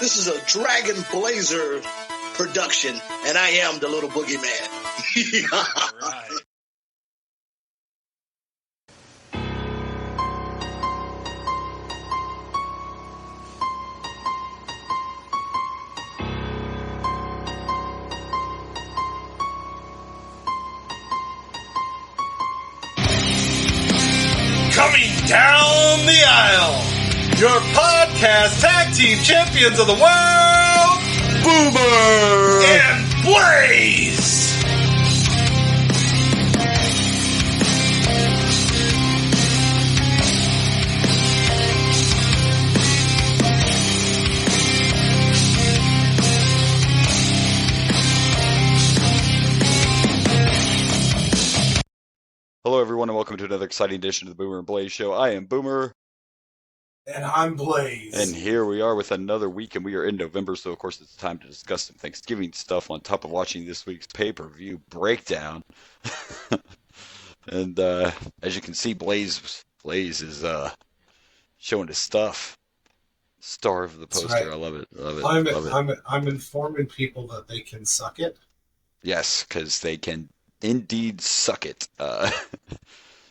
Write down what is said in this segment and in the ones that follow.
This is a Dragon Blazer production, and I am the little boogeyman. All right. Coming down the aisle, your podcast tag team champions of the world, Boomer and Blaze. Hello, everyone, and welcome to another exciting edition of the Boomer and Blaze Show. I am Boomer. And I'm Blaze. And here we are with another week, and we are in November, so of course it's time to discuss some Thanksgiving stuff on top of watching this week's pay-per-view breakdown. And as you can see, Blaze is showing his stuff. Star of the poster. Right. I love it. I'm informing people that they can suck it. Yes, because they can indeed suck it.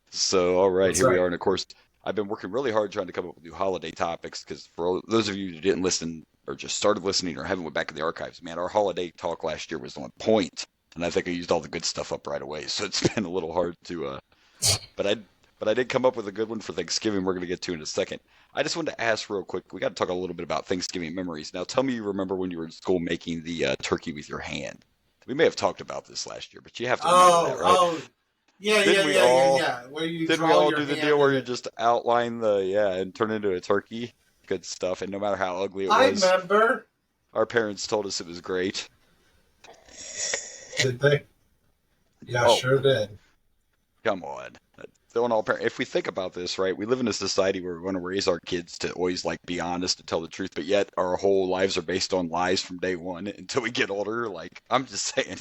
So, all right, That's here we right. are. And of course, I've been working really hard trying to come up with new holiday topics because for those of you who didn't listen or just started listening or haven't went back in the archives, man, our holiday talk last year was on point, and I think I used all the good stuff up right away. So it's been a little hard to, but I did come up with a good one for Thanksgiving. We're going to get to in a second. I just wanted to ask real quick. We got to talk a little bit about Thanksgiving memories. Now, tell me you remember when you were in school making the turkey with your hand. We may have talked about this last year, but you have to remember that, right? Yeah. Where you Did we all do the deal where you just outline and turn into a turkey? Good stuff. And no matter how ugly it was, I remember. Our parents told us it was great. Did they? Yeah, Oh. Sure did. Come on. If we think about this, right, we live in a society where we want to raise our kids to always be honest and tell the truth, but yet our whole lives are based on lies from day one until we get older. I'm just saying,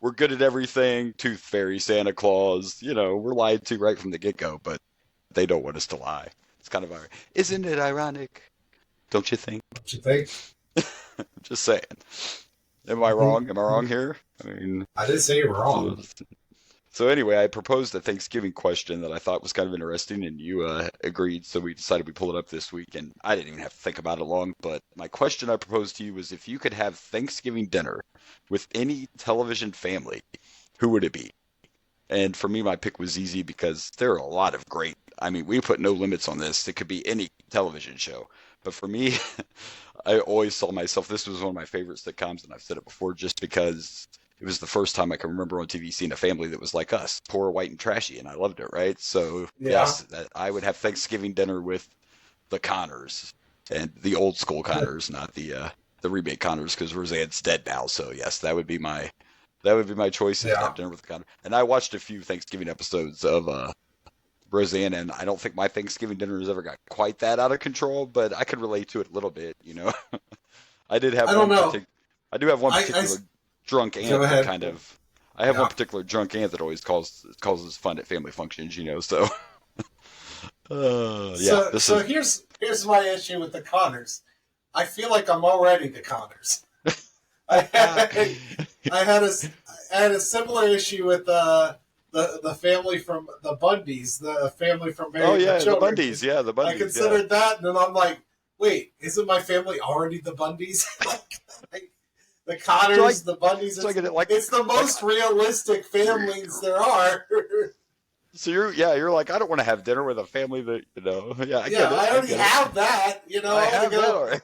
we're good at everything. Tooth Fairy, Santa Claus, we're lied to right from the get-go, but they don't want us to lie. It's kind of isn't it ironic? Don't you think? Don't you think? Just saying. Am I wrong? Am I wrong here? I mean, I didn't say you were wrong. So anyway, I proposed a Thanksgiving question that I thought was kind of interesting, and you agreed, so we decided we pull it up this week, and I didn't even have to think about it long, but my question I proposed to you was if you could have Thanksgiving dinner with any television family, who would it be? And for me, my pick was easy because there are a lot of great, we put no limits on this. It could be any television show. But for me, I always saw myself, this was one of my favorite sitcoms, and I've said it before, just because it was the first time I can remember on TV seeing a family that was like us, poor, white, and trashy, and I loved it, right? So, Yes, I would have Thanksgiving dinner with the Connors, and the old school Connors, not the remake Connors, because Roseanne's dead now. So, yes, that would be my choice, is to have dinner with the Connors. And I watched a few Thanksgiving episodes of Roseanne, and I don't think my Thanksgiving dinner has ever got quite that out of control, but I could relate to it a little bit, I do have one particular drunk aunt that kind of. I have one particular drunk aunt that always causes fun at family functions, So, So here's my issue with the Connors. I feel like I'm already the Connors. I had a similar issue with the family from the Bundys, the family from Married with Children. The Bundys. I considered that, and then I'm like, wait, isn't my family already the Bundys? The Connors, the Bundys. It's the most realistic families there are. So you're like, I don't want to have dinner with a family that, I get it. I already have that, I have that.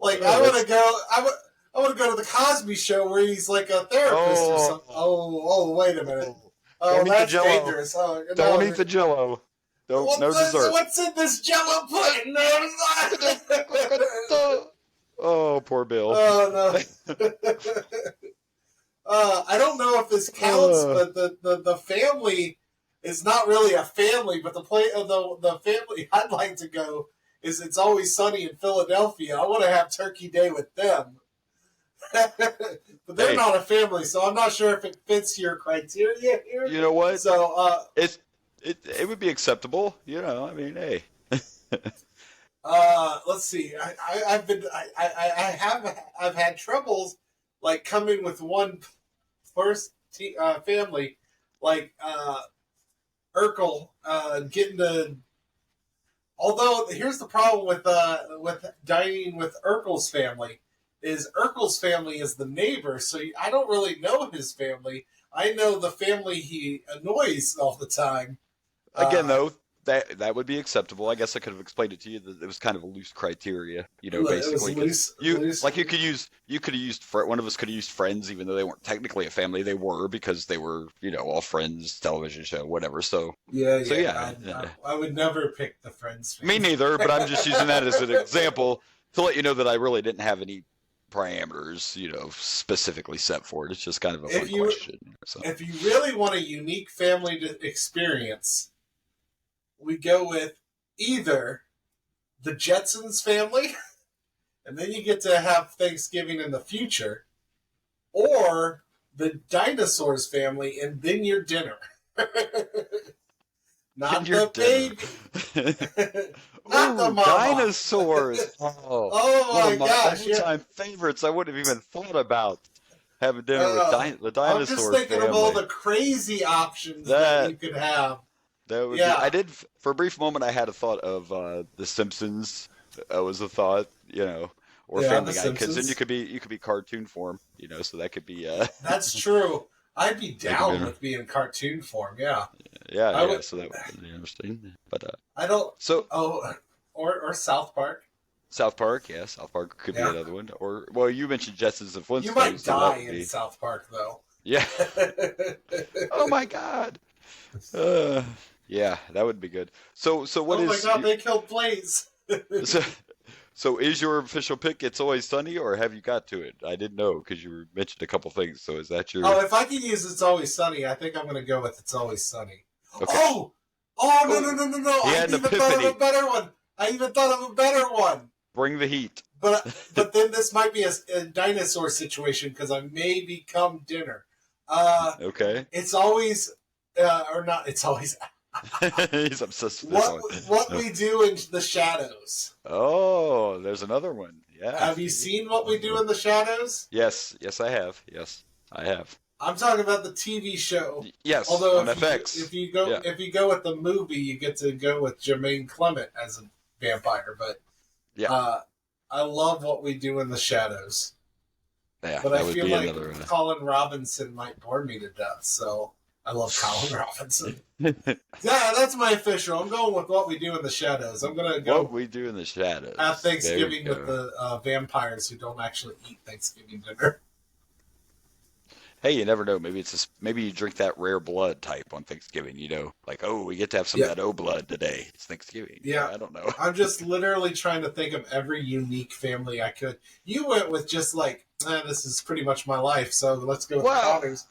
I want to go to the Cosby Show where he's like a therapist or something. Oh, wait a minute. Don't that's eat the Jell-O. dangerous. Don't eat the Jell-O. No dessert. What's in this Jell-O pudding? Oh, poor Bill. Oh, no. I don't know if this counts, but the family is not really a family, but the family I'd like to go is It's Always Sunny in Philadelphia. I want to have Turkey Day with them. But they're not a family, so I'm not sure if it fits your criteria here. You know what? So it would be acceptable. Hey. Let's let's see. I've had troubles like coming with one first family, like Urkel, getting to. Although here's the problem with dining with Urkel's family, is Urkel's family is the neighbor, so I don't really know his family. I know the family he annoys all the time. Again, though, that would be acceptable. I guess I could have explained it to you that it was kind of a loose criteria, basically. You could have used one of us could have used friends, even though they weren't technically a family. They were because they were, all friends, television show, whatever. So yeah. I would never pick the friends family. Me neither, but I'm just using that as an example to let you know that I really didn't have any parameters, specifically set for it. It's just kind of a fun question. So. If you really want a unique family experience, we go with either the Jetsons family, and then you get to have Thanksgiving in the future, or the Dinosaurs family, and then your dinner. Not the baby. Not the mama. Dinosaurs. Oh my gosh. One of my all-time favorites. I wouldn't have even thought about having dinner with the Dinosaurs. I'm just thinking family. of all the crazy options that you could have. That would I did, for a brief moment, I had a thought of The Simpsons. Was a thought, or Family Guy, because then you could be cartoon form, so that could be. That's true. I'd be down with being cartoon form. Yeah. Yeah. So that would be interesting, but I don't. So or South Park. South Park, yeah. South Park could be another one. Or you mentioned Jetsons and Flintstones. You might die in South Park, though. Yeah. Oh my God. Yeah, that would be good. So what is? Oh my God, they killed Blaze. So is your official pick It's Always Sunny, or have you got to it? I didn't know because you mentioned a couple things. So is that your? Oh, if I can use It's Always Sunny, I think I'm going to go with It's Always Sunny. Okay. Oh no! I even thought of a better one. I even thought of a better one. Bring the heat. But then this might be a dinosaur situation because I may become dinner. Okay. It's always or not. It's always. He's obsessed with this what we do in the shadows. Oh, there's another one. Yeah. Have you seen What We Do in the Shadows? Yes, I have. Yes, I have. I'm talking about the TV show. Yes, although on FX. If you go with the movie, you get to go with Jermaine Clement as a vampire. But I love What We Do in the Shadows. Yeah, but I would feel be like another, Colin Robinson might bore me to death. So I love Colin Robinson. Yeah, that's my official. I'm going with What We Do in the Shadows. I'm going to go What We Do in the Shadows. Have Thanksgiving with the vampires who don't actually eat Thanksgiving dinner. Hey, you never know. Maybe you drink that rare blood type on Thanksgiving. Like, we get to have some of that O blood today. It's Thanksgiving. Yeah, I don't know. I'm just literally trying to think of every unique family I could. You went with just like, this is pretty much my life, so let's go with the Connors.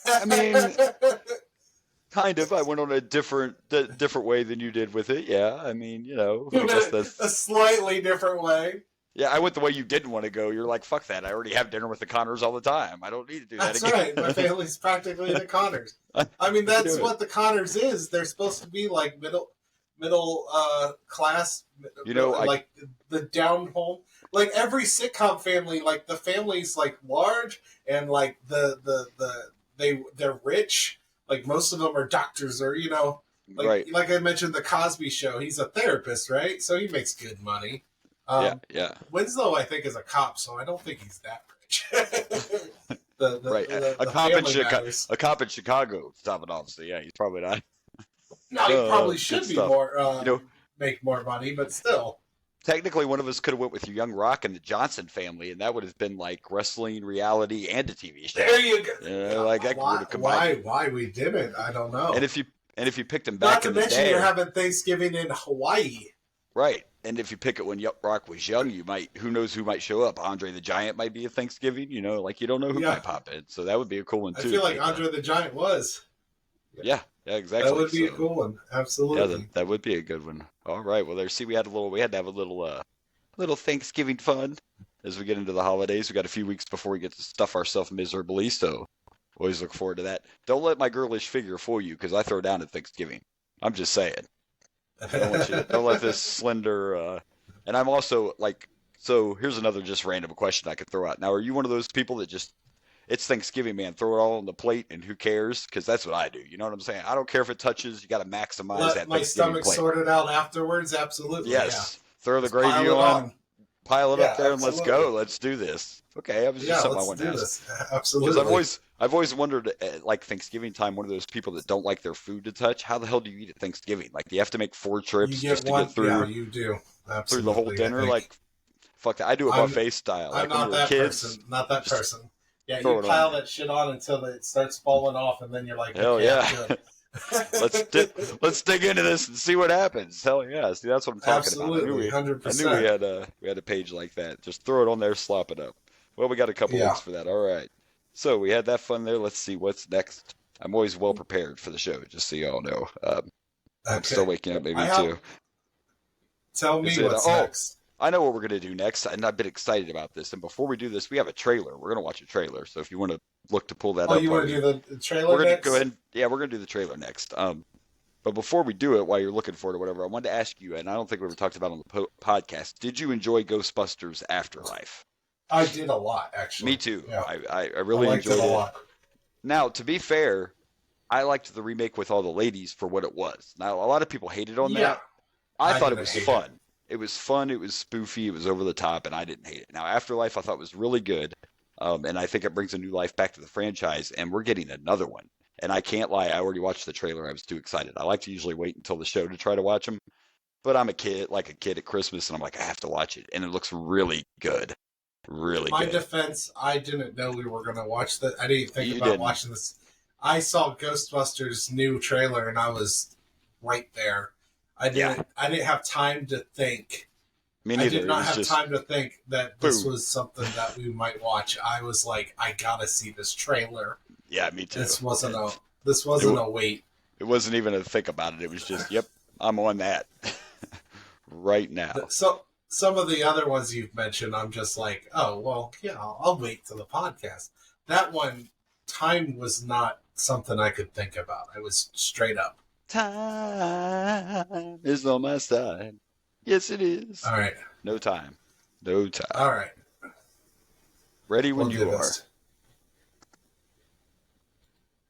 I mean, kind of. I went on a different way than you did with it. Yeah, I mean, I guess that's a slightly different way. Yeah, I went the way you didn't want to go. You're like, fuck that. I already have dinner with the Connors all the time. I don't need to do that again. That's right. My family's practically the Connors. I mean, that's what the Connors is. They're supposed to be like middle class. Like the down home. Like every sitcom family, like the family's like large and like they're rich. Like most of them are doctors or right. Like I mentioned, the Cosby Show. He's a therapist, right? So he makes good money. Yeah. Winslow, I think, is a cop, so I don't think he's that rich. A cop in Chicago, stop it off. So yeah, he's probably not. No, he probably should be more, make more money, but still. Technically, one of us could have went with your Young Rock and the Johnson family, and that would have been like wrestling, reality, and a TV show. There you go. Like that would have combined. Why we didn't? I don't know. And if you picked them back in the day, not to mention you're having Thanksgiving in Hawaii. Right. And if you pick it when Rock was young, who knows who might show up? Andre the Giant might be a Thanksgiving, you don't know who might pop in. So that would be a cool one too. I feel like Andre the Giant was. Yeah, exactly. That would be a cool one. Absolutely. Yeah, that would be a good one. All right. Well, we had to have a little Thanksgiving fun as we get into the holidays. We got a few weeks before we get to stuff ourselves miserably, so always look forward to that. Don't let my girlish figure fool you, because I throw down at Thanksgiving. I'm just saying. Don't let this slender And I'm also like, so here's another just random question I could throw out. Now, are you one of those people that just, it's Thanksgiving, man, throw it all on the plate and who cares? Because that's what I do. You know what I'm saying? I don't care if it touches. You got to maximize Let that my Thanksgiving stomach plate. sort it out afterwards. Absolutely. Yes. Throw the Just pile gravy it on, pile it Yeah, up there, and let's absolutely. go. Let's do this. Okay, that was Yeah, just something I let's wanted do to ask. this. Because Absolutely. I've always wondered, like Thanksgiving time, one of those people that don't like their food to touch. How the hell do you eat at Thanksgiving? Like, do you have to make 4 You trips get just to one. get through Yeah, you do. Absolutely. through the whole I dinner? think. Like, fuck that. I do a I'm- buffet style. I'm Like when we not were that kids. person. Not that just person. Yeah, throw you it on pile there. that shit on until it starts falling off, and then you're like, Hell okay, yeah. I'm good. Let's dig into this and see what happens. Hell yeah. See, that's what I'm talking about. Absolutely, I knew 100%. we had a page like that. Just throw it on there, slop it up. Well, we got a couple Yeah. weeks for that. All right. So we had that fun there. Let's see what's next. I'm always well prepared for the show, just so y'all know. I'm still waking up maybe too. Tell me Is it- what's oh. next. I know what we're gonna do next, and I've been excited about this. And before we do this, we have a trailer. We're gonna watch a trailer. So if you want to look to pull that Oh, up, you want to Harvey, do the trailer we're gonna next? go ahead. Yeah, we're gonna do the trailer next. But before we do it, while you're looking for it or whatever, I wanted to ask you, and I don't think we ever talked about it on the podcast. Did you enjoy Ghostbusters Afterlife? I did a lot, actually. Me too. Yeah. I really I liked enjoyed it a it. lot. Now, to be fair, I liked the remake with all the ladies for what it was. Now, a lot of people hated on Yeah. that. I thought it didn't was hate fun. It was fun. It was spoofy. It was over the top, and I didn't hate it. Now, Afterlife, I thought was really good, and I think it brings a new life back to the franchise. And we're getting another one. And I can't lie, I already watched the trailer. I was too excited. I like to usually wait until the show to try to watch them, but I'm a kid at Christmas, and I'm like, I have to watch it, and it looks really good, really My good. defense, I didn't know we were going to watch that. I didn't think You about didn't. watching this. I saw Ghostbusters' new trailer, and I was right there. I didn't have time to think. Me I neither. did It not was have just time to think that this boom. was something that we might watch. I was like, I gotta see this trailer. Yeah, me too. This wasn't a wait. It wasn't even a think about it. It was just, yep, I'm on that right now. So some of the other ones you've mentioned, I'm just like, oh well, yeah, I'll wait till the podcast. That one, time was not something I could think about. I was straight up. Time is on my side. Yes, it is. All right, No time. No time. all right. Ready when We'll you do are. this.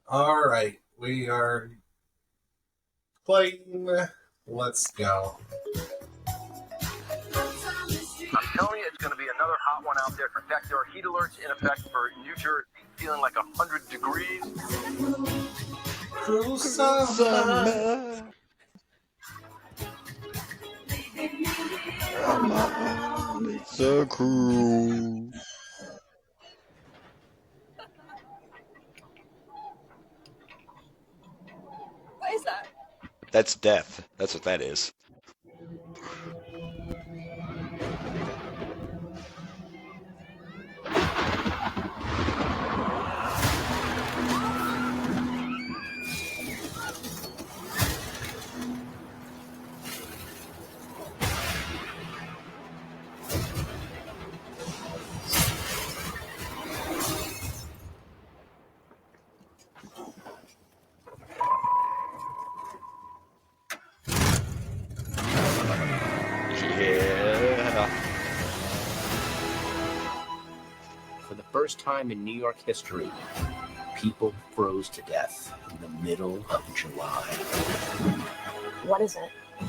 All right, we are playing. Let's go. I'm telling you, it's going to be another hot one out there. In fact, there are heat alerts in effect for New Jersey, feeling like 100 degrees. Cruel summer. So cruel. What is that? That's death. That's what that is. Yeah. For the first time in New York history, people froze to death in the middle of July. What is it?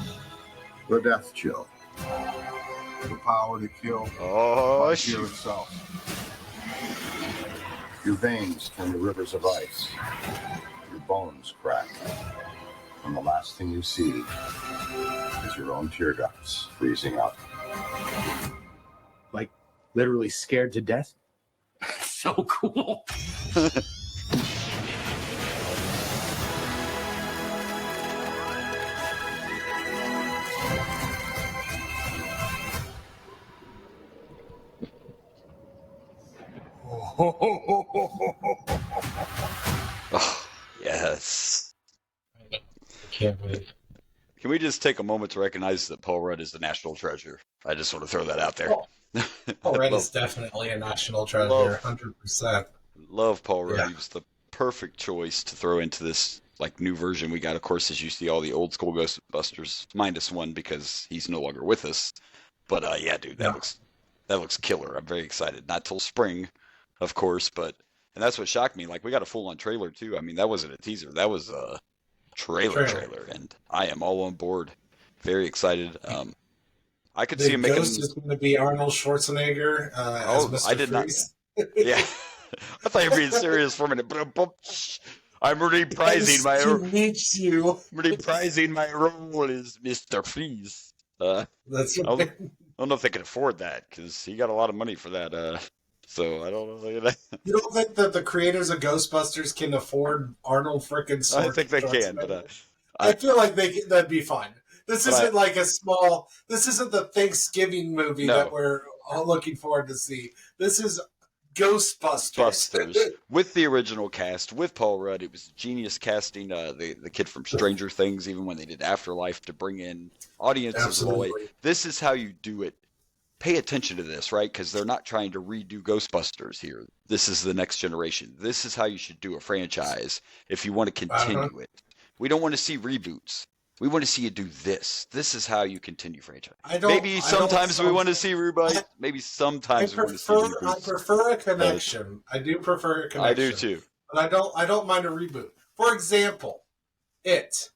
The death chill. The power to kill Oh, by fear shoot. itself. Your veins turn to rivers of ice. Your bones crack. And the last thing you see is your own tear ducts freezing up. Like, literally scared to death? So cool. Oh, yes. I can't wait. Can we just take a moment to recognize that Paul Rudd is the national treasure? I just want to throw that out there. Paul Rudd love, is definitely a national treasure, Love. 100%. love Paul Rudd. Yeah. He was the perfect choice to throw into this like new version we got. Of course, as you see all the old school Ghostbusters minus one because he's no longer with us. But yeah, dude, that looks killer. I'm very excited. Not till spring, of course, but and that's what shocked me. Like we got a full on trailer too. I mean, that wasn't a teaser. That was a trailer, and I am all on board. Very excited. I could see The him making. ghost is going to be Arnold Schwarzenegger as Mr. I did not. Freeze. Yeah, I thought you were being serious for a minute. I'm reprising my Nice to meet you. reprising my role as Mr. Freeze. I That's don't know if they can afford that because he got a lot of money for that. So I don't know. You don't think that the creators of Ghostbusters can afford Arnold frickin' I think they can, but I feel like that'd be fine. This But isn't like a small. This isn't the Thanksgiving movie No. that we're all looking forward to see. This is Ghostbusters. Busters with the original cast with Paul Rudd. It was genius casting the kid from Stranger Things, even when they did Afterlife, to bring in audiences of all age. Absolutely. This is how you do it. Pay attention to this, right? Because they're not trying to redo Ghostbusters here. This is the next generation. This is how you should do a franchise if you want to continue it. We don't want to see reboots. We want to see you do this. This is how you continue franchise. Maybe sometimes we want to see reboots. Maybe sometimes we want to see I reboots. prefer a connection. I do prefer a connection. I do too. But I don't mind a reboot. For example, It.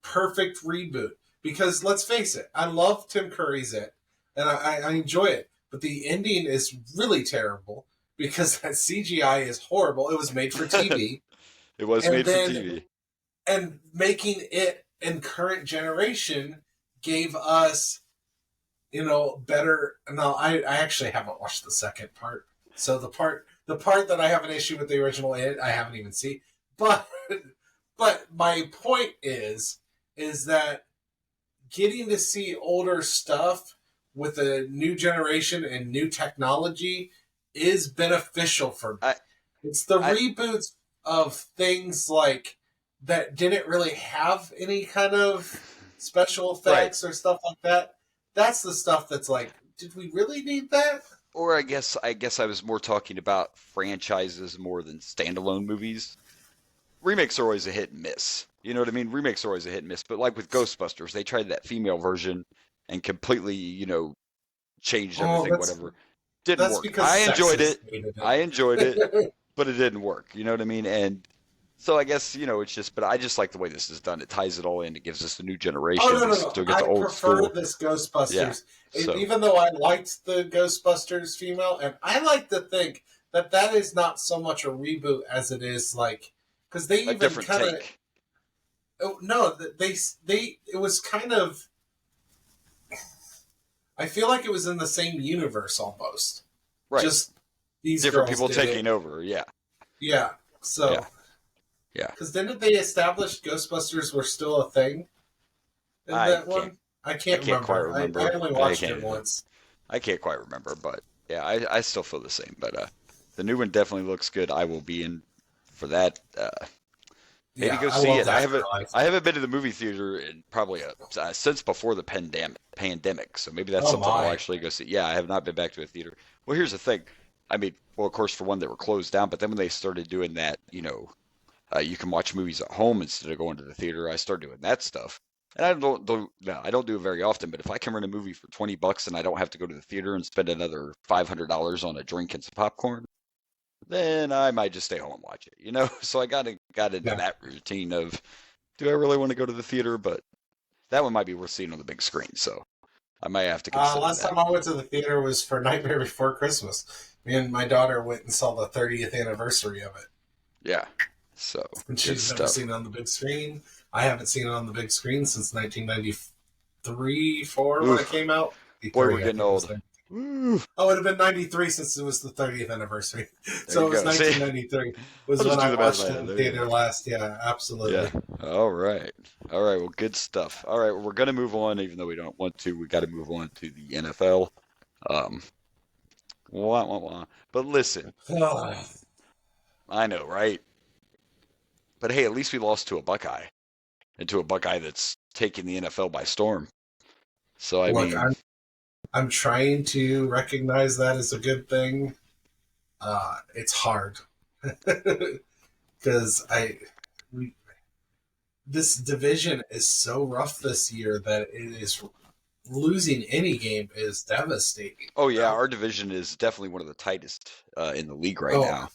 Perfect reboot. Because let's face it, I love Tim Curry's It. And I enjoy it. But the ending is really terrible because that CGI is horrible. It was made for TV. It was And made for then- TV. And making it in current generation gave us, better. No, I actually haven't watched the second part. So the part that I have an issue with the original It, I haven't even seen. But my point is that getting to see older stuff with a new generation and new technology is beneficial for me. It's the reboots of things like that didn't really have any kind of special effects or stuff like that. That's the stuff that's like, did we really need that? Or I guess I was more talking about franchises more than standalone movies. Remakes are always a hit and miss. You know what I mean? Remakes are always a hit and miss. But like with Ghostbusters, they tried that female version and completely, changed everything, whatever. Didn't That's work. because I enjoyed sexists it. hated it. I enjoyed it, but it didn't work. You know what I mean? And so I guess, it's just, but I just like the way this is done. It ties it all in. It gives us a new generation. Oh, no. We still get I the old prefer school. this Ghostbusters. Yeah, so- Even though I liked the Ghostbusters female, and I like to think that is not so much a reboot as it is like, because they A even different kind of, take. no, it was kind of, I feel like it was in the same universe almost. Right. Just these Different girls people did taking it. over. Yeah. Yeah. So. Yeah. Because didn't they establish Ghostbusters were still a thing? In that one? I can't quite remember. remember. I only watched can't it once. I can't quite remember, but yeah, I still feel the same. But the new one definitely looks good. I will be in for that. Maybe Yeah, go I see love it. I Afterlife. haven't been to the movie theater in probably since before the pandemic. So maybe that's Oh, something my. I'll actually go see. Yeah, I have not been back to a theater. Well, here's the thing. I mean, well, of course, for one, they were closed down. But then when they started doing that, you can watch movies at home instead of going to the theater. I started doing that stuff. And I don't do it very often, but if I can rent a movie for $20 and I don't have to go to the theater and spend another $500 on a drink and some popcorn, then I might just stay home and watch it, So I got into that routine of, do I really want to go to the theater? But that one might be worth seeing on the big screen, so I might have to consider Last that. time I went to the theater was for Nightmare Before Christmas. Me and my daughter went and saw the 30th anniversary of it. Yeah, so And good she's never stuff. seen it on the big screen. I haven't seen it on the big screen since 1993, 4 when it Oof. came out. Boy, 93, we're I getting think it was old. there. Woo. Oh, it would have been 93 since it was the 30th anniversary. So you it was go. See? 1993 was I'll when just I do the math watched right it in there. theater last. Yeah, absolutely. Yeah. All right. Well, good stuff. All right. Well, we're going to move on, even though we don't want to. We got to move on to the NFL. But listen, I know, right? But hey, at least we lost to a Buckeye, and to a Buckeye that's taking the NFL by storm. So I Look, mean, I'm trying to recognize that as a good thing. It's hard because this division is so rough this year that it is losing any game is devastating. Oh yeah, our division is definitely one of the tightest in the league right Oh, now.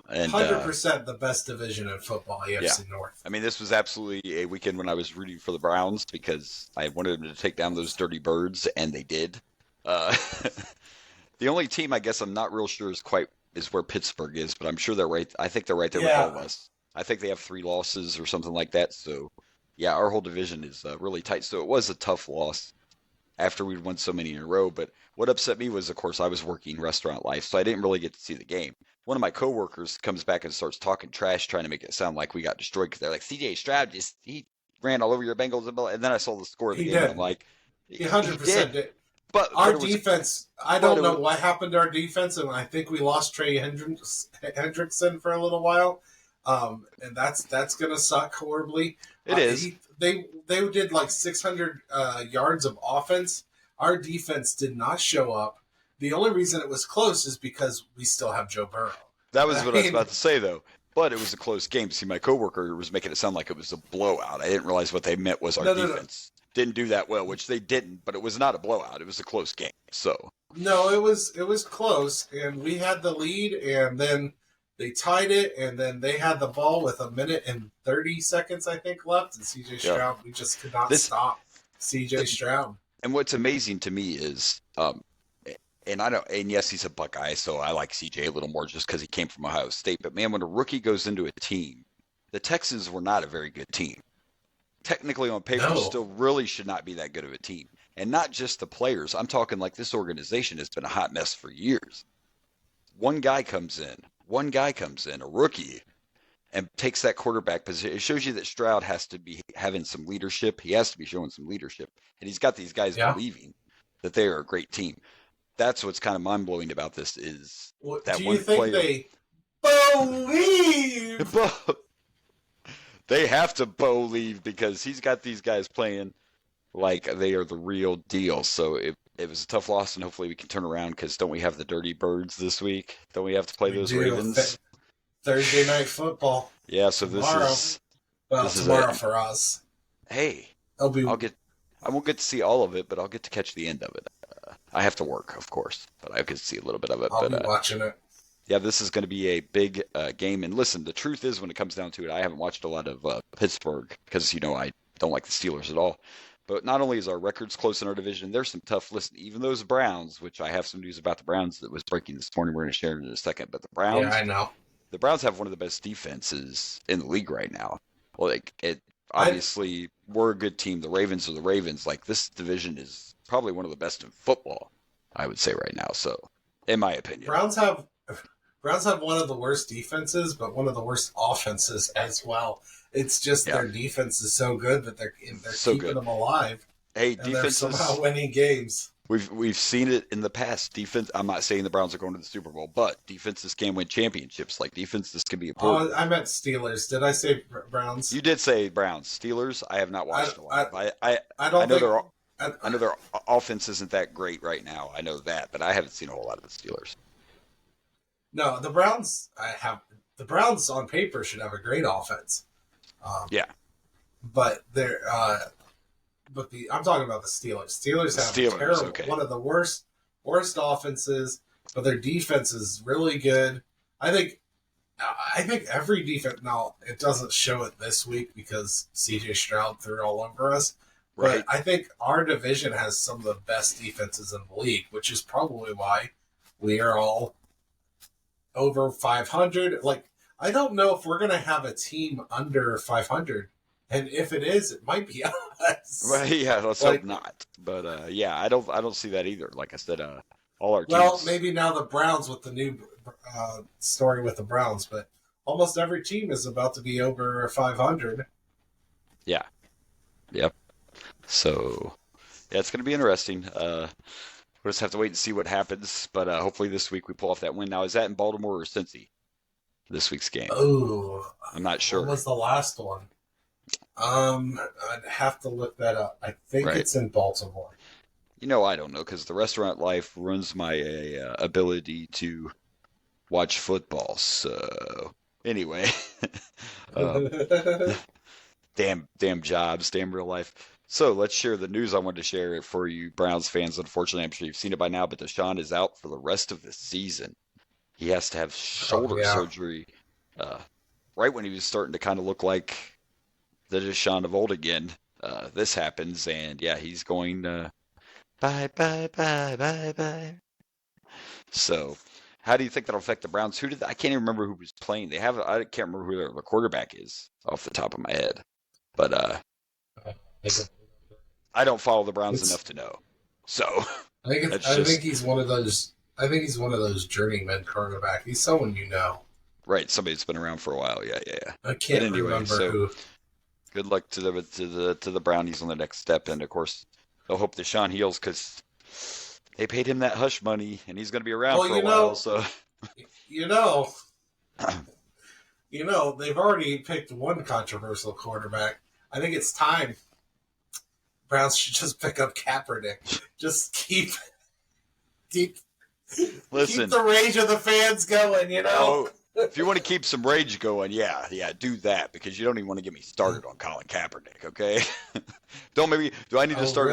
And 100% the best division in football, AFC North. I mean, this was absolutely a weekend when I was rooting for the Browns because I wanted them to take down those dirty birds, and they did. The only team I guess I'm not real sure is where Pittsburgh is, but I'm sure they're right. I think they're right there with all of us. I think they have 3 losses or something like that. So, yeah, our whole division is really tight. So it was a tough loss after we'd won so many in a row. But what upset me was, of course, I was working restaurant life, so I didn't really get to see the game. One of my coworkers comes back and starts talking trash, trying to make it sound like we got destroyed because they're like, C.J. Stroud he ran all over your Bengals, and then I saw the score of the game, and I'm like, he 100% did. But our it was, defense, I don't know what happened to our defense, and I think we lost Trey Hendrickson for a little while, and that's going to suck horribly. It is. They did like 600 yards of offense. Our defense did not show up. The only reason it was close is because we still have Joe Burrow. That was what I was about to say, though. But it was a close game. See, my coworker was making it sound like it was a blowout. I didn't realize what they meant was our defense didn't do that well, which they didn't. But it was not a blowout. It was a close game. So no, it was close, and we had the lead, and then they tied it, and then they had the ball with 1 minute and 30 seconds, I think, left, and C.J. Stroud, we just could not stop C.J. Stroud. And what's amazing to me is, and yes, he's a Buckeye, so I like CJ a little more just because he came from Ohio State. But man, when a rookie goes into a team, the Texans were not a very good team. Technically on paper, still really should not be that good of a team. And not just the players. I'm talking like this organization has been a hot mess for years. One guy comes in, a rookie, and takes that quarterback position. It shows you that Stroud has to be having some leadership. He has to be showing some leadership. And he's got these guys believing that they are a great team. That's what's kind of mind-blowing about this is that one player. Do you think they believe? They have to believe because he's got these guys playing like they are the real deal. So it was a tough loss, and hopefully we can turn around because don't we have the Dirty Birds this week? Don't we have to play those Ravens? Thursday night football. Yeah, so tomorrow. Tomorrow for us. Hey, I won't get to see all of it, but I'll get to catch the end of it. I have to work, of course, but I could see a little bit of it. I'll be watching it. Yeah, this is going to be a big game. And listen, the truth is, when it comes down to it, I haven't watched a lot of Pittsburgh because, I don't like the Steelers at all. But not only is our records close in our division, there's some tough listen. Even those Browns, which I have some news about the Browns that was breaking this morning. We're going to share it in a second. But the Browns, yeah, I know. The Browns have one of the best defenses in the league right now. Well, obviously, we're a good team. The Ravens are the Ravens. Like, this division is probably one of the best in football, I would say right now. So, in my opinion. Browns have one of the worst defenses, but one of the worst offenses as well. It's just their defense is so good that they're so keeping them alive. Hey, defense they're somehow winning games. We've seen it in the past. Defense. I'm not saying the Browns are going to the Super Bowl, but defenses can win championships. Like defenses can be important. I meant Steelers. Did I say Browns? You did say Browns. Steelers. I have not watched a lot. I know their offense isn't that great right now. I know that, but I haven't seen a whole lot of the Steelers. No, the Browns. The Browns on paper should have a great offense. But they're. I'm talking about the Steelers. Steelers have terrible, one of the worst offenses, but their defense is really good. I think every defense. Now it doesn't show it this week because C.J. Stroud threw all over us. Right. But I think our division has some of the best defenses in the league, which is probably why we are all over 500. Like, I don't know if we're going to have a team under 500. And if it is, it might be us. Right, yeah, let's hope not. But I don't see that either. Like I said, all our teams. Well, maybe now the Browns with the new story with the Browns, but almost every team is about to be over 500. Yeah. Yep. So, yeah, it's going to be interesting. We'll just have to wait and see what happens. But hopefully this week we pull off that win. Now, is that in Baltimore or Cincy? This week's game. Oh, I'm not sure. What was the last one? I'd have to look that up. I think it's in Baltimore. I don't know because the restaurant life ruins my ability to watch football. So anyway, damn jobs, damn real life. So let's share the news I wanted to share for you Browns fans. Unfortunately, I'm sure you've seen it by now, but Deshaun is out for the rest of the season. He has to have shoulder surgery right when he was starting to kind of look like the Deshaun of old again. This happens, and yeah, he's going bye, bye, bye, bye, bye. So how do you think that'll affect the Browns? I can't even remember who was playing. I can't remember who the quarterback is off the top of my head. But I don't follow the Browns enough to know. So I think he's one of those. I think he's one of those journeyman quarterback. He's someone you know. Right, somebody that's been around for a while. Yeah. I can't remember who. Good luck to the Brownies on the next step, and of course, they'll hope Deshaun heals because they paid him that hush money, and he's going to be around for a while. So, they've already picked one controversial quarterback. I think it's time. Browns should just pick up Kaepernick. Just keep keep the rage of the fans going. If you want to keep some rage going, yeah, do that, because you don't even want to get me started on Colin Kaepernick, okay? Do I need to start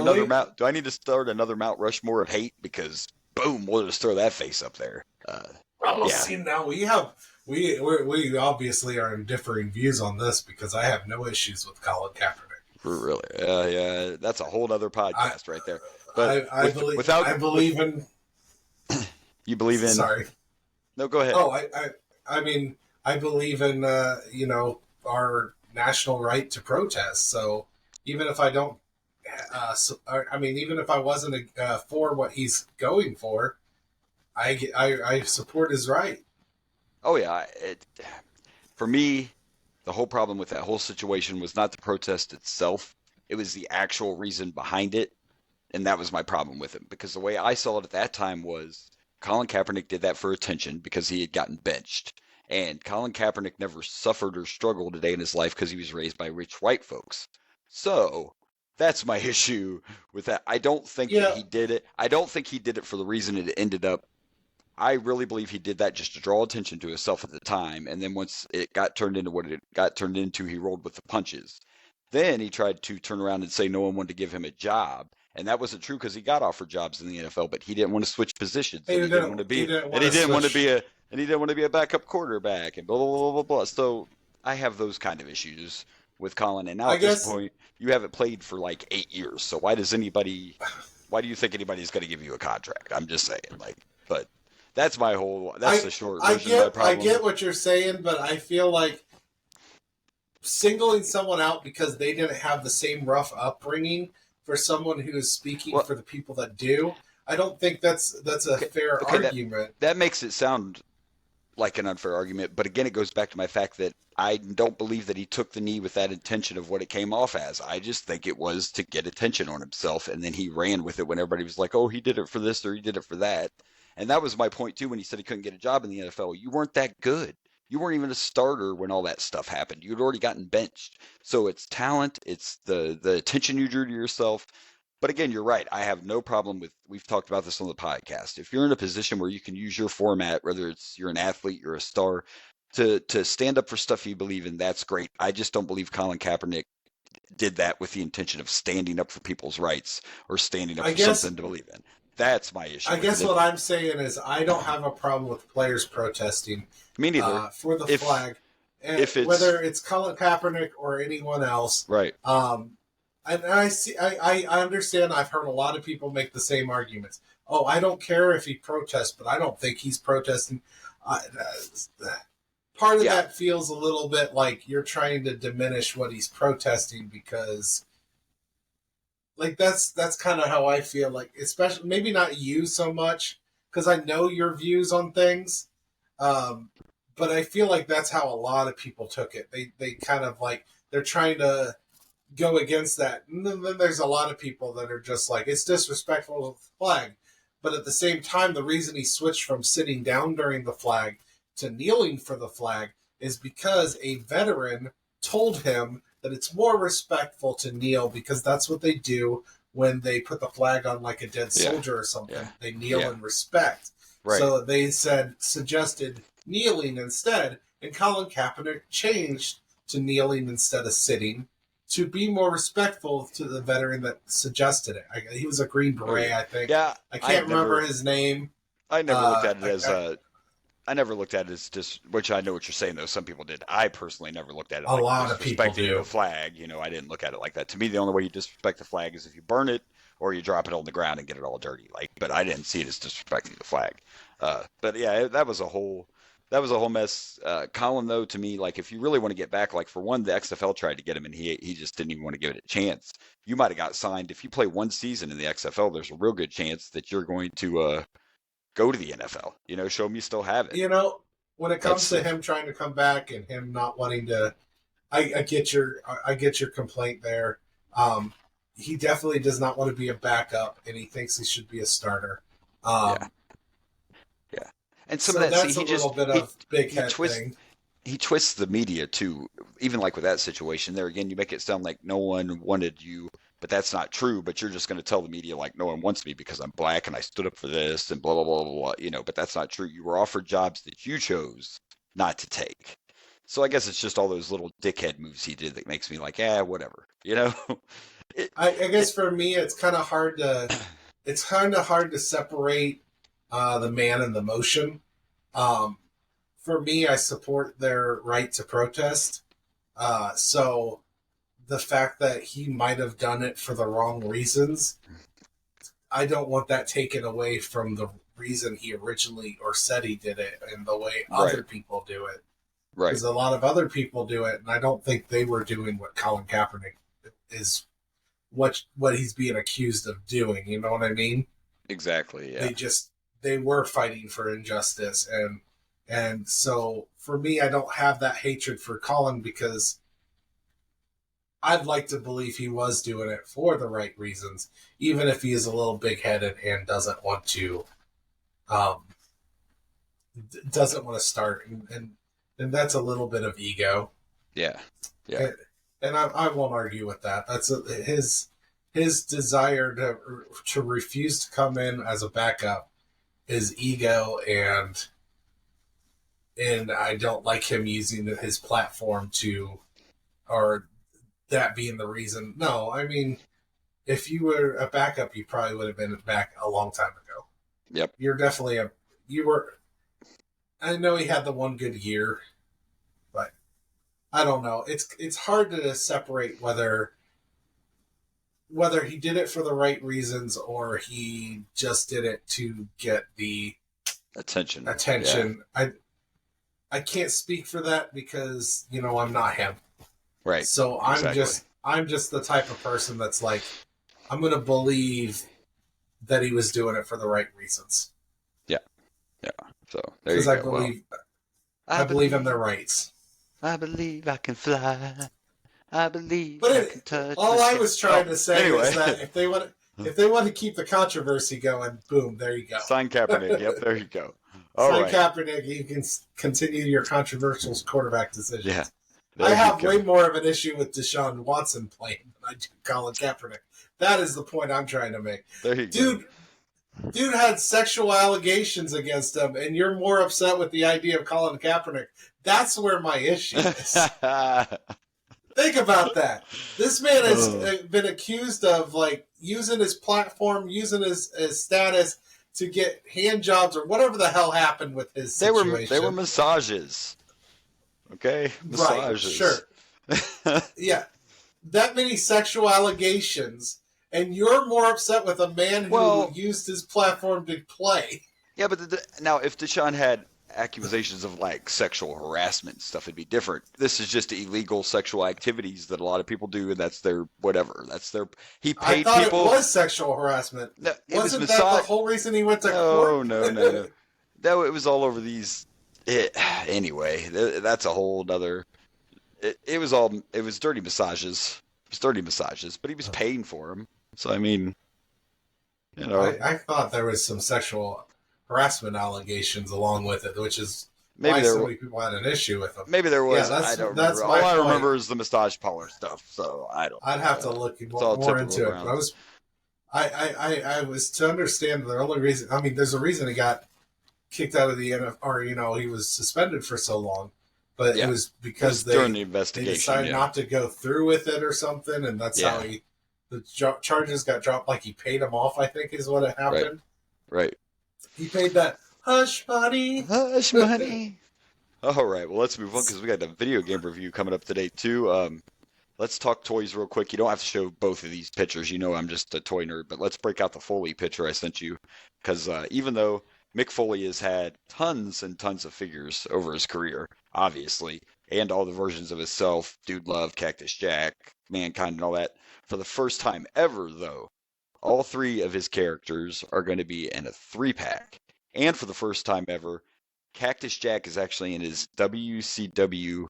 another Mount Rushmore of hate? Because boom, we'll just throw that face up there. See, now we obviously are in differing views on this, because I have no issues with Colin Kaepernick. Really? Yeah, that's a whole other podcast right there. But I believe in. You believe in? Sorry. No, go ahead. Oh, I mean, I believe in our national right to protest. So even if I don't, even if I wasn't for what he's going for, I support his right. Oh yeah, for me, the whole problem with that whole situation was not the protest itself; it was the actual reason behind it, and that was my problem with it. Because the way I saw it at that time was, Colin Kaepernick did that for attention because he had gotten benched. And Colin Kaepernick never suffered or struggled a day in his life because he was raised by rich white folks. So that's my issue with that. I don't think that he did it. I don't think he did it for the reason it ended up. I really believe he did that just to draw attention to himself at the time. And then once it got turned into what it got turned into, he rolled with the punches. Then he tried to turn around and say no one wanted to give him a job. And that wasn't true, because he got offered jobs in the NFL, but he didn't want to switch positions. He didn't want to be a backup quarterback, and blah blah blah blah blah. So I have those kind of issues with Colin. And now at this point, you haven't played for like 8 years. So why do you think anybody's going to give you a contract? I'm just saying, but that's the short version of my problem. I get what you're saying, but I feel like singling someone out because they didn't have the same rough upbringing for someone who is speaking for the people that do, I don't think that's a fair argument. That makes it sound like an unfair argument, but again, it goes back to my fact that I don't believe that he took the knee with that intention of what it came off as. I just think it was to get attention on himself, and then he ran with it when everybody was like, oh, he did it for this or he did it for that. And that was my point too when he said he couldn't get a job in the NFL. You weren't that good. You weren't even a starter when all that stuff happened. You'd already gotten benched. So it's talent. It's the attention you drew to yourself. But again, you're right. I have no problem with, we've talked about this on the podcast. If you're in a position where you can use your format, whether it's you're an athlete, you're a star, to stand up for stuff you believe in, that's great. I just don't believe Colin Kaepernick did that with the intention of standing up for people's rights or standing up for something to believe in. That's my issue. I guess what I'm saying is I don't have a problem with players protesting. Me neither. For the flag. And whether it's Colin Kaepernick or anyone else. Right. And I understand. I've heard a lot of people make the same arguments. Oh, I don't care if he protests, but I don't think he's protesting. Part of that feels a little bit like you're trying to diminish what he's protesting, because like that's kind of how I feel. Like, especially maybe not you so much, because I know your views on things. But I feel like that's how a lot of people took it. They kind of like, they're trying to go against that. And then there's a lot of people that are just like, it's disrespectful to the flag. But at the same time, the reason he switched from sitting down during the flag to kneeling for the flag is because a veteran told him that it's more respectful to kneel, because that's what they do when they put the flag on like a dead soldier or something. Yeah. They kneel in respect. Right. So they suggested kneeling instead, and Colin Kaepernick changed to kneeling instead of sitting to be more respectful to the veteran that suggested it. He was a Green Beret, I think. Yeah, I can't remember his name. I never looked at it as I never looked at it as just, which I know what you're saying, though. Some people did. I personally never looked at it A like lot of people disrespecting do. the flag. You know, I didn't look at it like that. To me, the only way you disrespect the flag is if you burn it or you drop it on the ground and get it all dirty. But I didn't see it as disrespecting the flag. But yeah, that was a whole mess. Colin, though, to me, like if you really want to get back, like for one, the XFL tried to get him and he just didn't even want to give it a chance. You might have got signed if you play one season in the XFL. There's a real good chance that you're going to go to the NFL. You know, show them you still have it. You know, when it comes to him trying to come back and him not wanting to, I get your complaint there. He definitely does not want to be a backup, and he thinks he should be a starter. Yeah. And some so of that, that's a little bit of big head thing. He twists the media too. Even like with that situation there, again, you make it sound like no one wanted you, but that's not true. But you're just going to tell the media like no one wants me because I'm black and I stood up for this and blah blah blah blah blah. You know, but that's not true. You were offered jobs that you chose not to take. So I guess it's just all those little dickhead moves he did that makes me like, whatever. You know. I guess for me, it's kind of hard to separate the man and the motion. For me, I support their right to protest. So the fact that he might have done it for the wrong reasons, I don't want that taken away from the reason he originally or said he did it and the way other people do it. Right. Because a lot of other people do it, and I don't think they were doing what Colin Kaepernick is, what he's being accused of doing. You know what I mean? Exactly. Yeah. They were fighting for injustice, and so for me, I don't have that hatred for Colin because I'd like to believe he was doing it for the right reasons, even if he is a little big-headed and doesn't want to start, and that's a little bit of ego. Yeah. And I won't argue with that. That's his desire to refuse to come in as a backup is ego, and I don't like him using his platform or that being the reason. No, I mean, if you were a backup, you probably would have been back a long time ago. Yep. You're definitely I know he had the one good year, but I don't know. It's hard to separate whether he did it for the right reasons or he just did it to get the attention. Yeah. I can't speak for that because, I'm not him. Right. So I'm just the type of person that's like, I'm going to believe that he was doing it for the right reasons. Yeah. Yeah. So there you go. I believe in their rights. I believe I can fly. I believe I can touch. All I was trying to say is that if they want to keep the controversy going, boom, there you go. Sign Kaepernick. Yep, there you go. Sign Kaepernick. You can continue your controversial quarterback decisions. Yeah. I have way more of an issue with Deshaun Watson playing than I do Colin Kaepernick. That is the point I'm trying to make. There you go. Dude had sexual allegations against him, and you're more upset with the idea of Colin Kaepernick. That's where my issue is. Think about that. This man has been accused of using his platform, using his status to get hand jobs or whatever the hell happened with his situation. They were massages. Okay? Massages. Right, sure. Yeah. That many sexual allegations, and you're more upset with a man who used his platform to play. Yeah, but now if Deshaun had accusations of sexual harassment and stuff, it'd be different. This is just illegal sexual activities that a lot of people do, and that's their whatever. He paid I thought people. It was sexual harassment. No, Wasn't that the whole reason he went to court? No. No, it was all over these. Anyway, that's a whole other. It was dirty massages. It was dirty massages, but he was paying for them. So I mean, I thought there was some sexual harassment allegations along with it, which is maybe why so many people had an issue with them. Maybe there was. Yeah, I don't remember. All I remember is the massage parlor stuff. So I don't. I'd have to look more into it. But I was to understand the only reason. I mean, there's a reason he got kicked out of the NFL, or he was suspended for so long. but Yeah. it was because during the they investigation. decided Yeah. not to go through with it or something, and that's how the charges got dropped. Like he paid him off, I think, is what happened. Right. He paid that hush money. Hush money. All right. Well, let's move on because we got a video game review coming up today too. Let's talk toys real quick. You don't have to show both of these pictures. You know I'm just a toy nerd, but let's break out the Foley picture I sent you because even though Mick Foley has had tons and tons of figures over his career, obviously, and all the versions of himself, Dude Love, Cactus Jack, Mankind, and all that, for the first time ever, though, all three of his characters are going to be in a 3-pack. And for the first time ever, Cactus Jack is actually in his WCW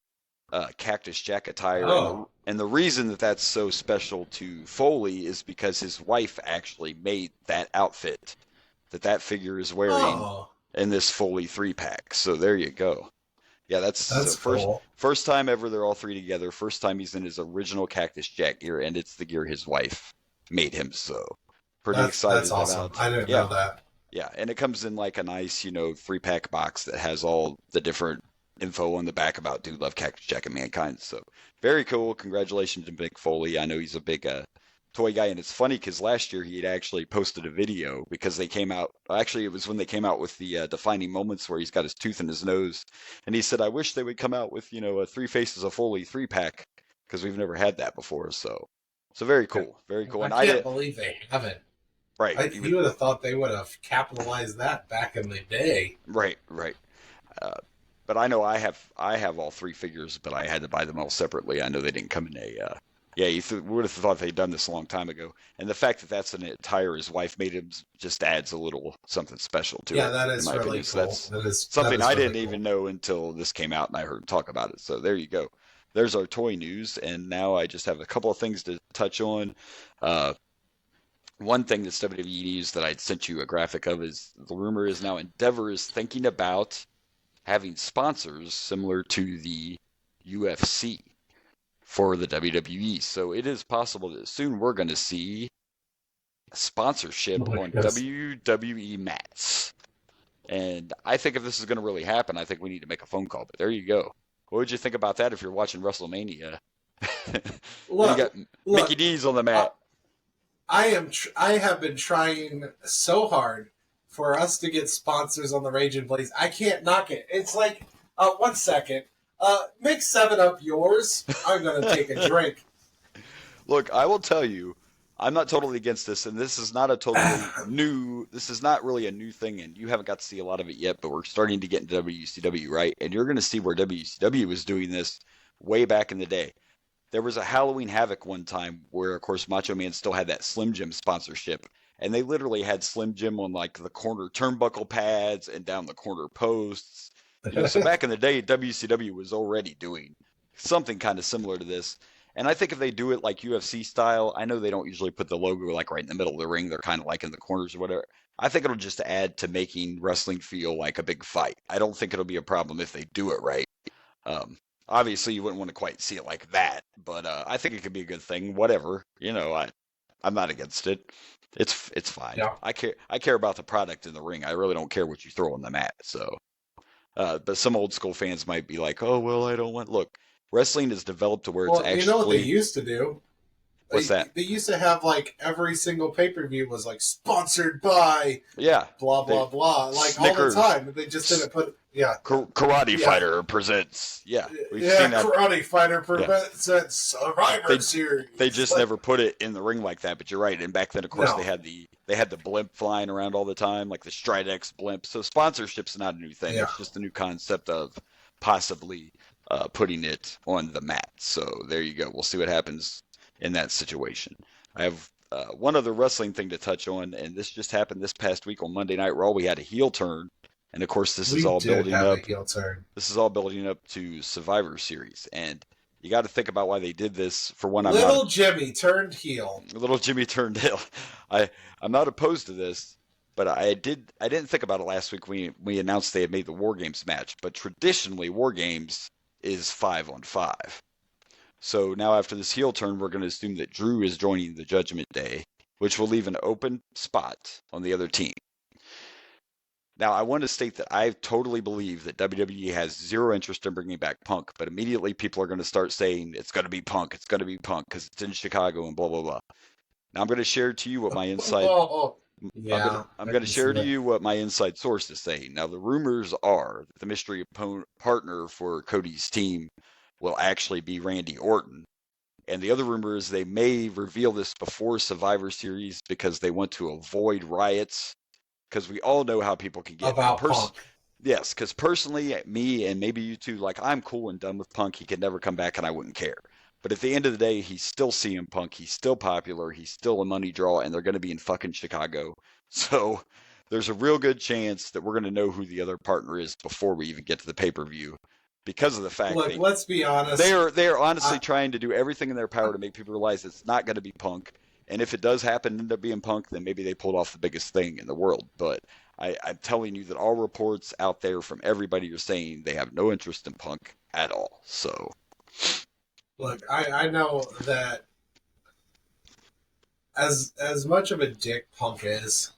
Cactus Jack attire. Oh. And the reason that that's so special to Foley is because his wife actually made that outfit that figure is wearing in this Foley 3-pack. So there you go. Yeah, that's the cool. first time ever they're all three together. First time he's in his original Cactus Jack gear, and it's the gear his wife made him. So pretty excited That's awesome. about. I didn't know that. Yeah, and it comes in like a nice, 3-pack box that has all the different info on the back about Dude Love, Cactus Jack, and Mankind. So very cool. Congratulations to Mick Foley. I know he's a big toy guy, and it's funny because last year he had actually posted a video because they came out. Actually, it was when they came out with the defining moments where he's got his tooth in his nose, and he said, "I wish they would come out with a Three Faces of Foley 3-pack because we've never had that before." So very cool, very cool. And I can't believe they haven't. Right. You would have thought they would have capitalized that back in the day. Right. But I know I have all three figures, but I had to buy them all separately. I know they didn't come in a. You would have thought they'd done this a long time ago. And the fact that that's an attire his wife made him just adds a little something special to it. Yeah, that is in my really opinion. cool. So that's something I didn't even know until this came out and I heard him talk about it. So there you go. There's our toy news. And now I just have a couple of things to touch on. One thing that's WWE News that I sent you a graphic of is the rumor is now Endeavor is thinking about having sponsors similar to the UFC for the WWE. So it is possible that soon we're going to see sponsorship on WWE mats. And I think if this is going to really happen, I think we need to make a phone call. But there you go. What would you think about that if you're watching WrestleMania? You got Mickey D's on the mat. I have been trying so hard for us to get sponsors on the Rage and Blaze. I can't knock it. It's like, 1 second. Make 7-Up yours. I'm going to take a drink. Look, I will tell you, I'm not totally against this, and this is not a totally new. This is not really a new thing, and you haven't got to see a lot of it yet. But we're starting to get into WCW, right? And you're going to see where WCW was doing this way back in the day. There was a Halloween Havoc one time where, of course, Macho Man still had that Slim Jim sponsorship, and they literally had Slim Jim on like the corner turnbuckle pads and down the corner posts. So back in the day, WCW was already doing something kind of similar to this. And I think if they do it like UFC style, I know they don't usually put the logo like right in the middle of the ring. They're kind of like in the corners or whatever. I think it'll just add to making wrestling feel like a big fight. I don't think it'll be a problem if they do it right. Obviously, you wouldn't want to quite see it like that, but I think it could be a good thing. Whatever, I'm not against it. It's fine. Yeah. I care about the product in the ring. I really don't care what you throw on the mat. So, but some old school fans might be like, "Oh well, I don't want." Look, wrestling is developed to where it's actually. You know what they used to do? What's that? They used to have like every single pay-per-view was like sponsored by blah blah blah, like Snickers. all the time. They just didn't put Karate Fighter presents. We've seen that. Karate Fighter presents Survivor Series. They just never put it in the ring like that. But you're right. And back then, of course, they had the blimp flying around all the time, like the Stridex blimp. So sponsorship's not a new thing. It's just a new concept of possibly putting it on the mat. So there you go. We'll see what happens in that situation. I have one other wrestling thing to touch on, and this just happened this past week on Monday Night Raw. We had a heel turn, and of course, this is all building up. This is all building up to Survivor Series, and you got to think about why they did this. For one, Jimmy turned heel. Little Jimmy turned heel. I'm not opposed to this, but I didn't think about it last week when we announced they had made the War Games match. But traditionally, War Games is 5-on-5. So now after this heel turn, we're going to assume that Drew is joining the Judgment Day, which will leave an open spot on the other team. Now, I want to state that I totally believe that WWE has zero interest in bringing back Punk, but immediately people are going to start saying it's going to be Punk, it's going to be Punk because it's in Chicago and blah blah blah. Now, I'm going to share to you what my inside Yeah, I'm going to share to you what my inside source is saying. Now, the rumors are that the mystery partner for Cody's team will actually be Randy Orton. And the other rumor is they may reveal this before Survivor Series because they want to avoid riots. Because we all know how people can get about Punk. Yes, because personally, me and maybe you too, like I'm cool and done with Punk. He could never come back, and I wouldn't care. But at the end of the day, he's still CM Punk. He's still popular. He's still a money draw, and they're going to be in fucking Chicago. So there's a real good chance that we're going to know who the other partner is before we even get to the pay-per-view, because of the fact Look, let's be honest. they are honestly trying to do everything in their power to make people realize it's not going to be Punk. And if it does happen to end up being Punk, then maybe they pulled off the biggest thing in the world. But I'm telling you that all reports out there from everybody are saying they have no interest in Punk at all. So, look, I know that as much of a dick Punk is,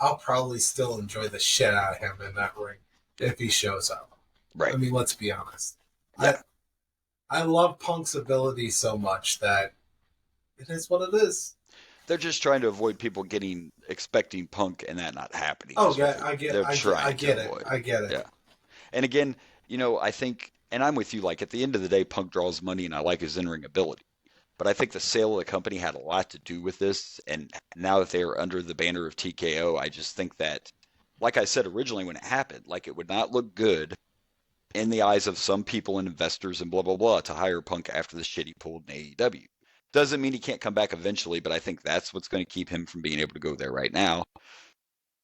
I'll probably still enjoy the shit out of him in that ring if he shows up. right. I mean, let's be honest. Yeah. I love Punk's ability so much that it is what it is. They're just trying to avoid people expecting Punk and that not happening. Oh, is yeah, what I get they're it. I trying get to it. avoid. I get it. Yeah. And again, I think, and I'm with you, like at the end of the day, Punk draws money and I like his in-ring ability. But I think the sale of the company had a lot to do with this. And now that they are under the banner of TKO, I just think that, like I said originally when it happened, like it would not look good in the eyes of some people and investors and blah, blah, blah to hire Punk after the shit he pulled in AEW. Doesn't mean he can't come back eventually, but I think that's what's going to keep him from being able to go there right now.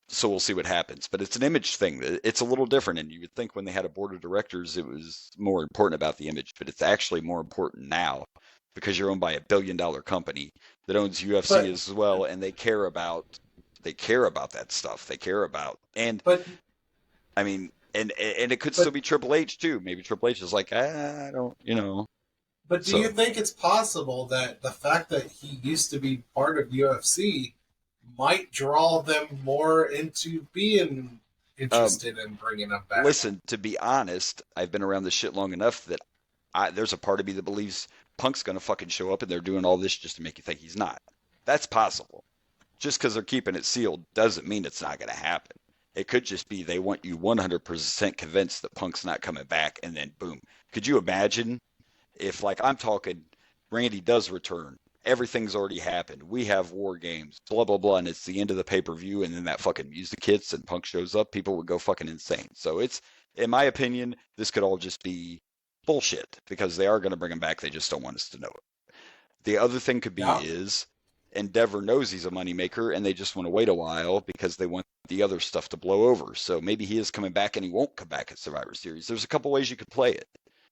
So we'll see what happens. But it's an image thing. It's a little different. And you would think when they had a board of directors, it was more important about the image. But it's actually more important now because you're owned by $1 billion company that owns UFC as well. And they care about that stuff. They care about. And I mean, and it could still be Triple H too. Maybe Triple H is like, I don't, But do you think it's possible that the fact that he used to be part of UFC might draw them more into being interested in bringing him back? Listen, to be honest, I've been around this shit long enough that there's a part of me that believes Punk's going to fucking show up and they're doing all this just to make you think he's not. That's possible. Just because they're keeping it sealed doesn't mean it's not going to happen. It could just be they want you 100% convinced that Punk's not coming back, and then boom. Could you imagine if, like I'm talking, Randy does return, everything's already happened, we have War Games, blah, blah, blah, and it's the end of the pay-per-view, and then that fucking music hits and Punk shows up, people would go fucking insane. So it's, in my opinion, this could all just be bullshit, because they are going to bring him back, they just don't want us to know it. The other thing could be is Endeavor knows he's a moneymaker, and they just want to wait a while because they want the other stuff to blow over. So maybe he is coming back and he won't come back at Survivor Series. There's a couple ways you could play it.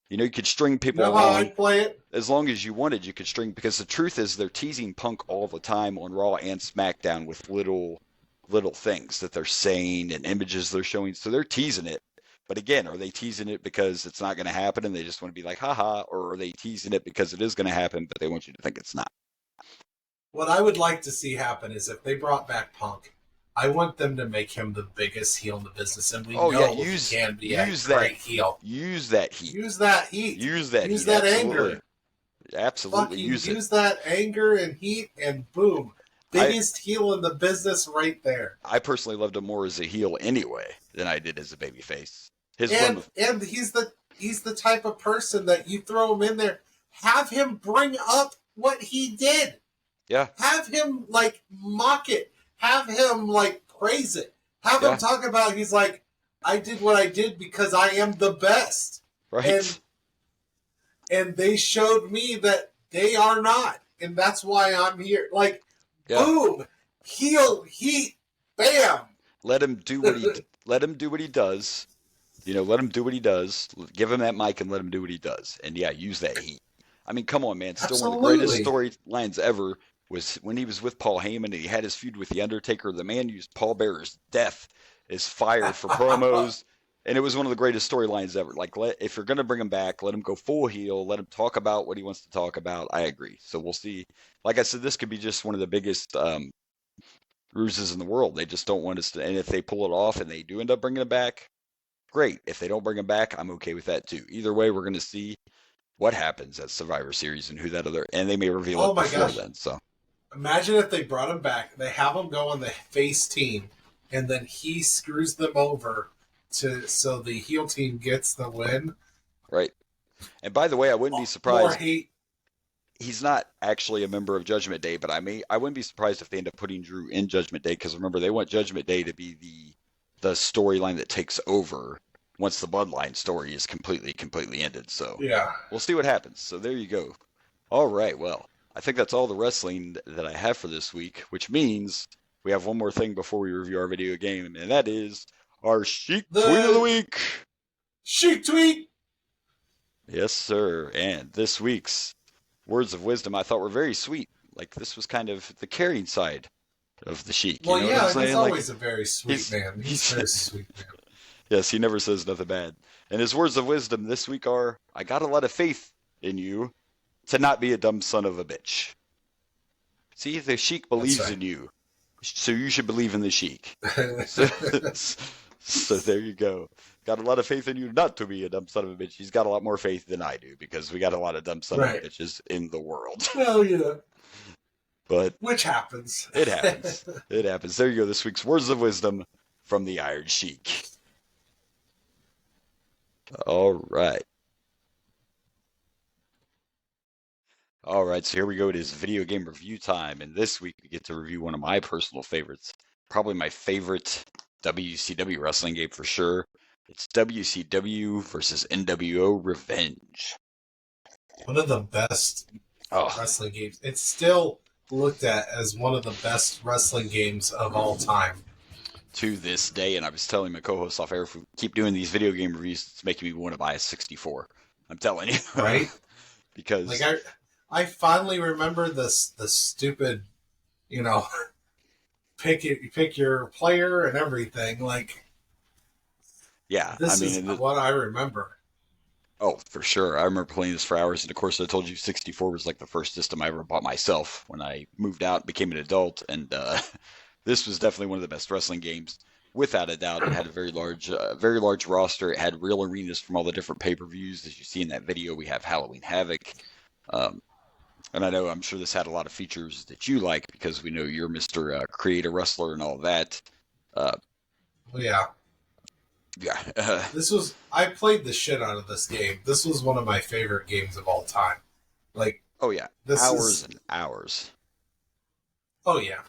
You could string people how along. I'd play it? As long as you wanted, you could string, because the truth is they're teasing Punk all the time on Raw and SmackDown with little things that they're saying and images they're showing. So they're teasing it. But again, are they teasing it because it's not going to happen and they just want to be like, haha, or are they teasing it because it is going to happen, but they want you to think it's not? What I would like to see happen is if they brought back Punk, I want them to make him the biggest heel in the business, and we know he can be a great heel. Use that heat. Use that heat. Use that Use heat. that Absolutely. anger. Absolutely Use that anger and heat, and boom. Biggest heel in the business right there. I personally loved him more as a heel anyway than I did as a babyface. And he's the type of person that you throw him in there, have him bring up what he did. Yeah. Have him mock it. Have him praise it. Have him talk about he's like, I did what I did because I am the best. Right. And they showed me that they are not. And that's why I'm here. Boom. Heel, heat, bam. Let him do what he let him do what he does. Let him do what he does. Give him that mic and let him do what he does. And use that heat. I mean, come on, man. Still one of the greatest storylines ever was when he was with Paul Heyman and he had his feud with The Undertaker. The man used Paul Bearer's death as fire for promos. And it was one of the greatest storylines ever. If you're going to bring him back, let him go full heel. Let him talk about what he wants to talk about. I agree. So we'll see. Like I said, this could be just one of the biggest ruses in the world. They just don't want us to. And if they pull it off and they do end up bringing it back, great. If they don't bring it back, I'm okay with that too. Either way, we're going to see what happens at Survivor Series and who that other. And they may reveal it before then. So imagine if they brought him back. They have him go on the face team, and then he screws them over so the heel team gets the win. Right. And by the way, I wouldn't be surprised. More hate. He's not actually a member of Judgment Day, but I wouldn't be surprised if they end up putting Drew in Judgment Day, because remember, they want Judgment Day to be the storyline that takes over once the Bloodline story is completely ended. So yeah, we'll see what happens. So there you go. All right, well, I think that's all the wrestling that I have for this week, which means we have one more thing before we review our video game, and that is our Sheik Tweet of the Week. Sheik Tweet! Yes, sir. And this week's words of wisdom I thought were very sweet. Like, this was kind of the caring side of the Sheik. Well, you know yeah, what I'm he's saying? always a very sweet man. He's a very sweet man. Yes, he never says nothing bad. And his words of wisdom this week are, I got a lot of faith in you to not be a dumb son of a bitch. See, the Sheik believes in you, so you should believe in the Sheik. So there you go. Got a lot of faith in you not to be a dumb son of a bitch. He's got a lot more faith than I do, because we got a lot of dumb son of bitches in the world. Well, yeah. But which happens. It happens. It happens. There you go. This week's words of wisdom from the Iron Sheik. All right. All right, so here we go. It is video game review time, and this week we get to review one of my personal favorites, probably my favorite WCW wrestling game for sure. It's WCW versus NWO Revenge. One of the best wrestling games. It's still looked at as one of the best wrestling games of all time. To this day, and I was telling my co-host off air, if we keep doing these video game reviews, it's making me want to buy a 64. I'm telling you. Right? Because... like, I finally remember the stupid, pick your player and everything. Like, yeah, this is what I remember. Oh, for sure. I remember playing this for hours, and of course I told you 64 was like the first system I ever bought myself when I moved out and became an adult, and this was definitely one of the best wrestling games, without a doubt. It had a very large roster. It had real arenas from all the different pay-per-views. As you see in that video, we have Halloween Havoc. And I'm sure this had a lot of features that you like, because we know you're Mr. Creator Wrestler and all that. Yeah. Yeah. I played the shit out of this game. This was one of my favorite games of all time. Like, oh yeah, hours and hours. Oh yeah.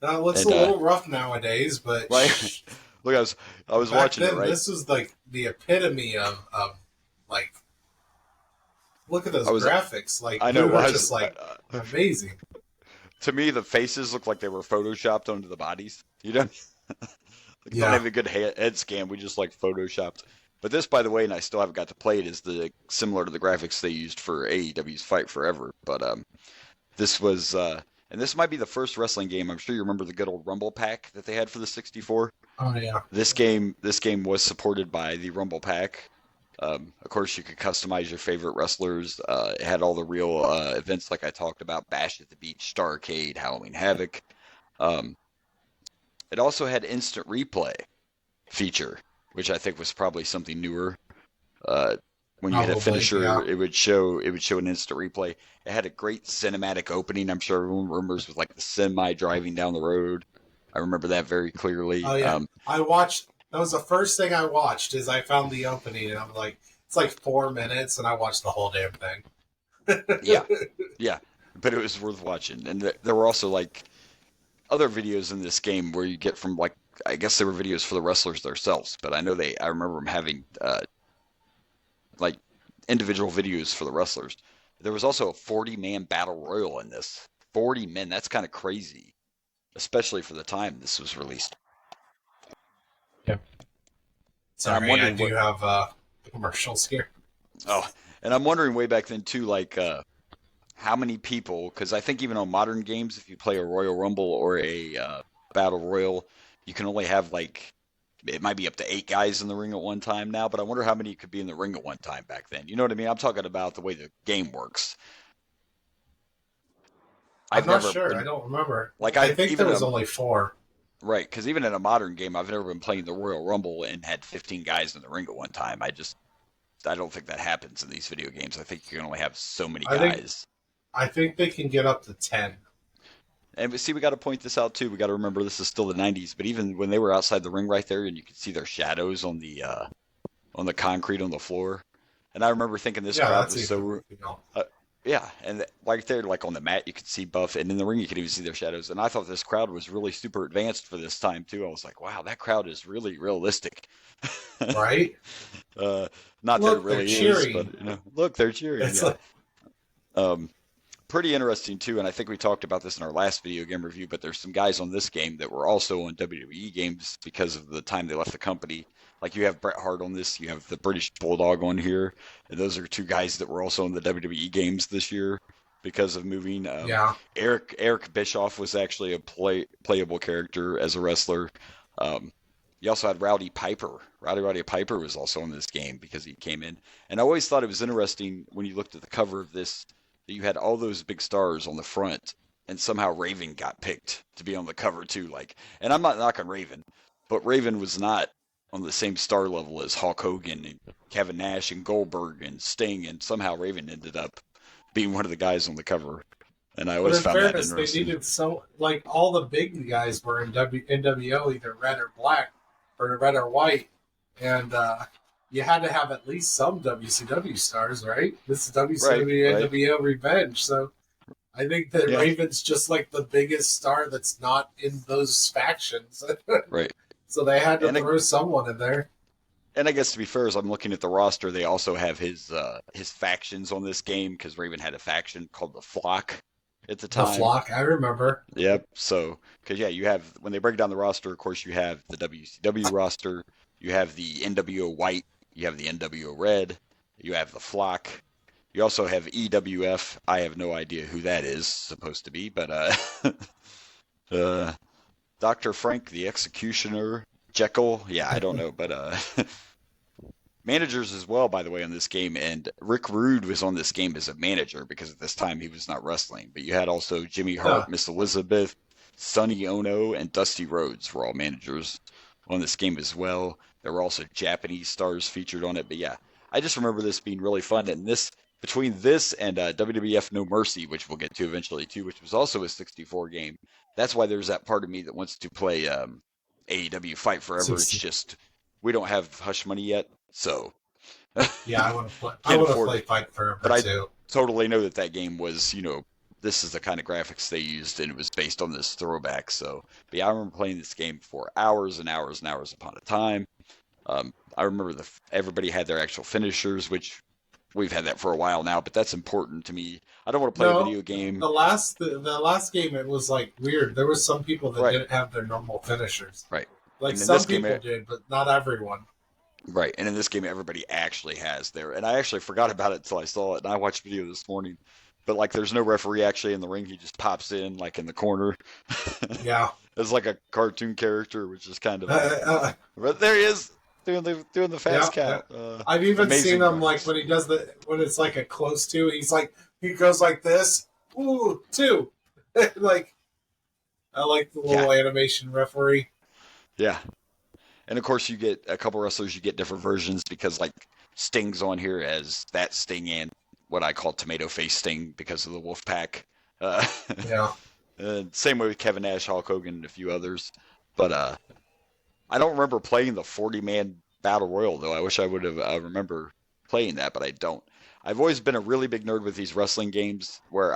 Now it looks a little rough nowadays, but right. Look, I was watching then, it. Right. This was like the epitome of like. Look at those graphics! Like, I know, they were just like amazing. To me, the faces look like they were photoshopped onto the bodies. You don't don't have a good head scan. We just like photoshopped. But this, by the way, and I still haven't got to play it, is similar to the graphics they used for AEW's Fight Forever. But this was, and this might be the first wrestling game. I'm sure you remember the good old Rumble Pack that they had for the 64. Oh yeah. This game was supported by the Rumble Pack. Of course, you could customize your favorite wrestlers. It had all the real events like I talked about: Bash at the Beach, Starrcade, Halloween Havoc. It also had instant replay feature, which I think was probably something newer. When you hit a finisher, it would show an instant replay. It had a great cinematic opening. I'm sure everyone remembers, with like the semi driving down the road. I remember that very clearly. Oh yeah, I watched. That was the first thing I watched. Is I found the opening, and I'm like, it's like 4 minutes, and I watched the whole damn thing. yeah, but it was worth watching. And there were also like other videos in this game where you get from, like, I guess they were videos for the wrestlers themselves, but I remember them having like individual videos for the wrestlers. There was also a 40-man battle royal in this. 40 men, that's kind of crazy, especially for the time this was released. Yeah. Sorry, I do have commercials here. Oh, and I'm wondering way back then too, like how many people, because I think even on modern games, if you play a Royal Rumble or a Battle Royal, you can only have like, it might be up to 8 guys in the ring at one time now, but I wonder how many could be in the ring at one time back then. You know what I mean? I'm talking about the way the game works. I'm not never sure. been- I don't remember. Like, I think even there was a- only 4. Right, because even in a modern game, I've never been playing the Royal Rumble and had 15 guys in the ring at one time. I don't think that happens in these video games. I think you can only have so many guys. I think they can get up to 10. And see, we got to point this out too. We got to remember this is still the 90s, but even when they were outside the ring right there, and you could see their shadows on the concrete on the floor, and I remember thinking this crowd was so. Yeah, and right there, like on the mat, you could see Buff, and in the ring, you could even see their shadows. And I thought this crowd was really super advanced for this time too. I was like, wow, that crowd is really realistic. Right? Not Look, that it really they're is, cheering. but look, they're cheering. It's Yeah. like, Pretty interesting too, and I think we talked about this in our last video game review. But there's some guys on this game that were also on WWE games because of the time they left the company. Like you have Bret Hart on this, you have the British Bulldog on here, and those are 2 guys that were also in the WWE games this year because of moving. yeah. Eric Bischoff was actually a playable character as a wrestler. You also had Rowdy Piper. Rowdy Piper was also in this game because he came in. And I always thought it was interesting when you looked at the cover of this that you had all those big stars on the front, and somehow Raven got picked to be on the cover too. Like, and I'm not knocking Raven, but Raven was not on the same star level as Hulk Hogan and Kevin Nash and Goldberg and Sting, and somehow Raven ended up being one of the guys on the cover. And I But always in found that fairness, they interesting. needed like all the big guys were in NWO, either red or black, or red or white, and you had to have at least some WCW stars, right? This is WCW Right. NWO Revenge, so I think that Yeah. Raven's just like the biggest star that's not in those factions. Right. So they had to And throw someone in there. And I guess to be fair, as I'm looking at the roster, they also have his factions on this game because Raven had a faction called the Flock at the The time. Flock, I remember. Yep. So, because you have when they break down the roster, of course, you have the WCW roster, you have the NWO White, you have the NWO Red, you have the Flock, you also have EWF. I have no idea who that is supposed to be, but Dr. Frank the Executioner, Jekyll, yeah, I don't know, but managers as well, by the way, on this game, and Rick Rude was on this game as a manager because at this time he was not wrestling. But you had also Jimmy Hart, Miss Elizabeth, Sonny Ono, and Dusty Rhodes were all managers on this game as well. There were also Japanese stars featured on it. But yeah, I just remember this being really fun. And this between this and WWF No Mercy, which we'll get to eventually too, which was also a 64 game. That's why there's that part of me that wants to play AEW Fight Forever. It's just we don't have Hush Money yet. So Yeah, I want to play. I Can't want to afford play it. Fight Forever But I too. totally know that game was, this is the kind of graphics they used, and it was based on this throwback. So, but yeah, I remember playing this game for hours and hours and hours upon a time. I remember everybody had their actual finishers, which we've had that for a while now, but that's important to me. I don't want to play a video game. The last game, it was like weird. There was some people that Right. didn't have their normal finishers. Right. Like And in some this game, people did, but not everyone. Right, and in this game, everybody actually has their, and I actually forgot about it until I saw it, and I watched a video this morning. But like, there's no referee actually in the ring; he just pops in like in the corner. Yeah. It's like a cartoon character, which is kind of. But there he is doing the fast Yeah, count. I've even amazing seen him graphics. like when he does when it's like a close to. He's like he goes like this. Ooh, 2. Like I like the little animation referee. Yeah, and of course you get a couple wrestlers. You get different versions because like Sting's on here as that Sting and what I call Tomato Face Sting because of the Wolf Pack. Yeah. Same way with Kevin Nash, Hulk Hogan, and a few others. But I don't remember playing the 40-man Battle Royal, though. I wish I would have remember playing that, but I don't. I've always been a really big nerd with these wrestling games where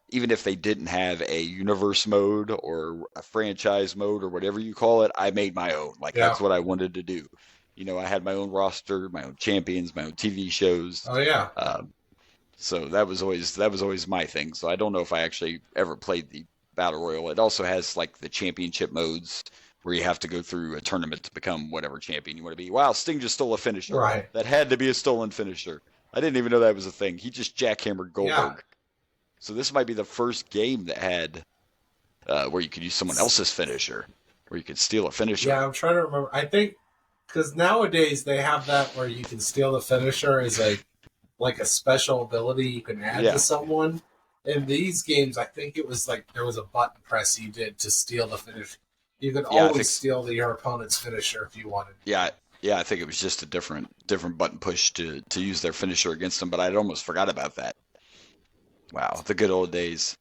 even if they didn't have a universe mode or a franchise mode or whatever you call it, I made my own. Like, that's what I wanted to do. I had my own roster, my own champions, my own TV shows. Oh, yeah. So that was always my thing. So I don't know if I actually ever played the Battle Royal. It also has like the championship modes where you have to go through a tournament to become whatever champion you want to be. Wow, Sting just stole a finisher. Right. That had to be a stolen finisher. I didn't even know that was a thing. He just jackhammered Goldberg. Yeah. So this might be the first game that had where you could use someone else's finisher, where you could steal a finisher. Yeah, I'm trying to remember. I think because nowadays they have that where you can steal the finisher as like a special ability you can add to someone. in these games, I think it was like there was a button press you did to steal the finish. You could Yeah, I always think- steal your opponent's finisher if you wanted. Yeah, I think it was just a different button push to use their finisher against them, but I'd almost forgot about that. Wow, the good old days.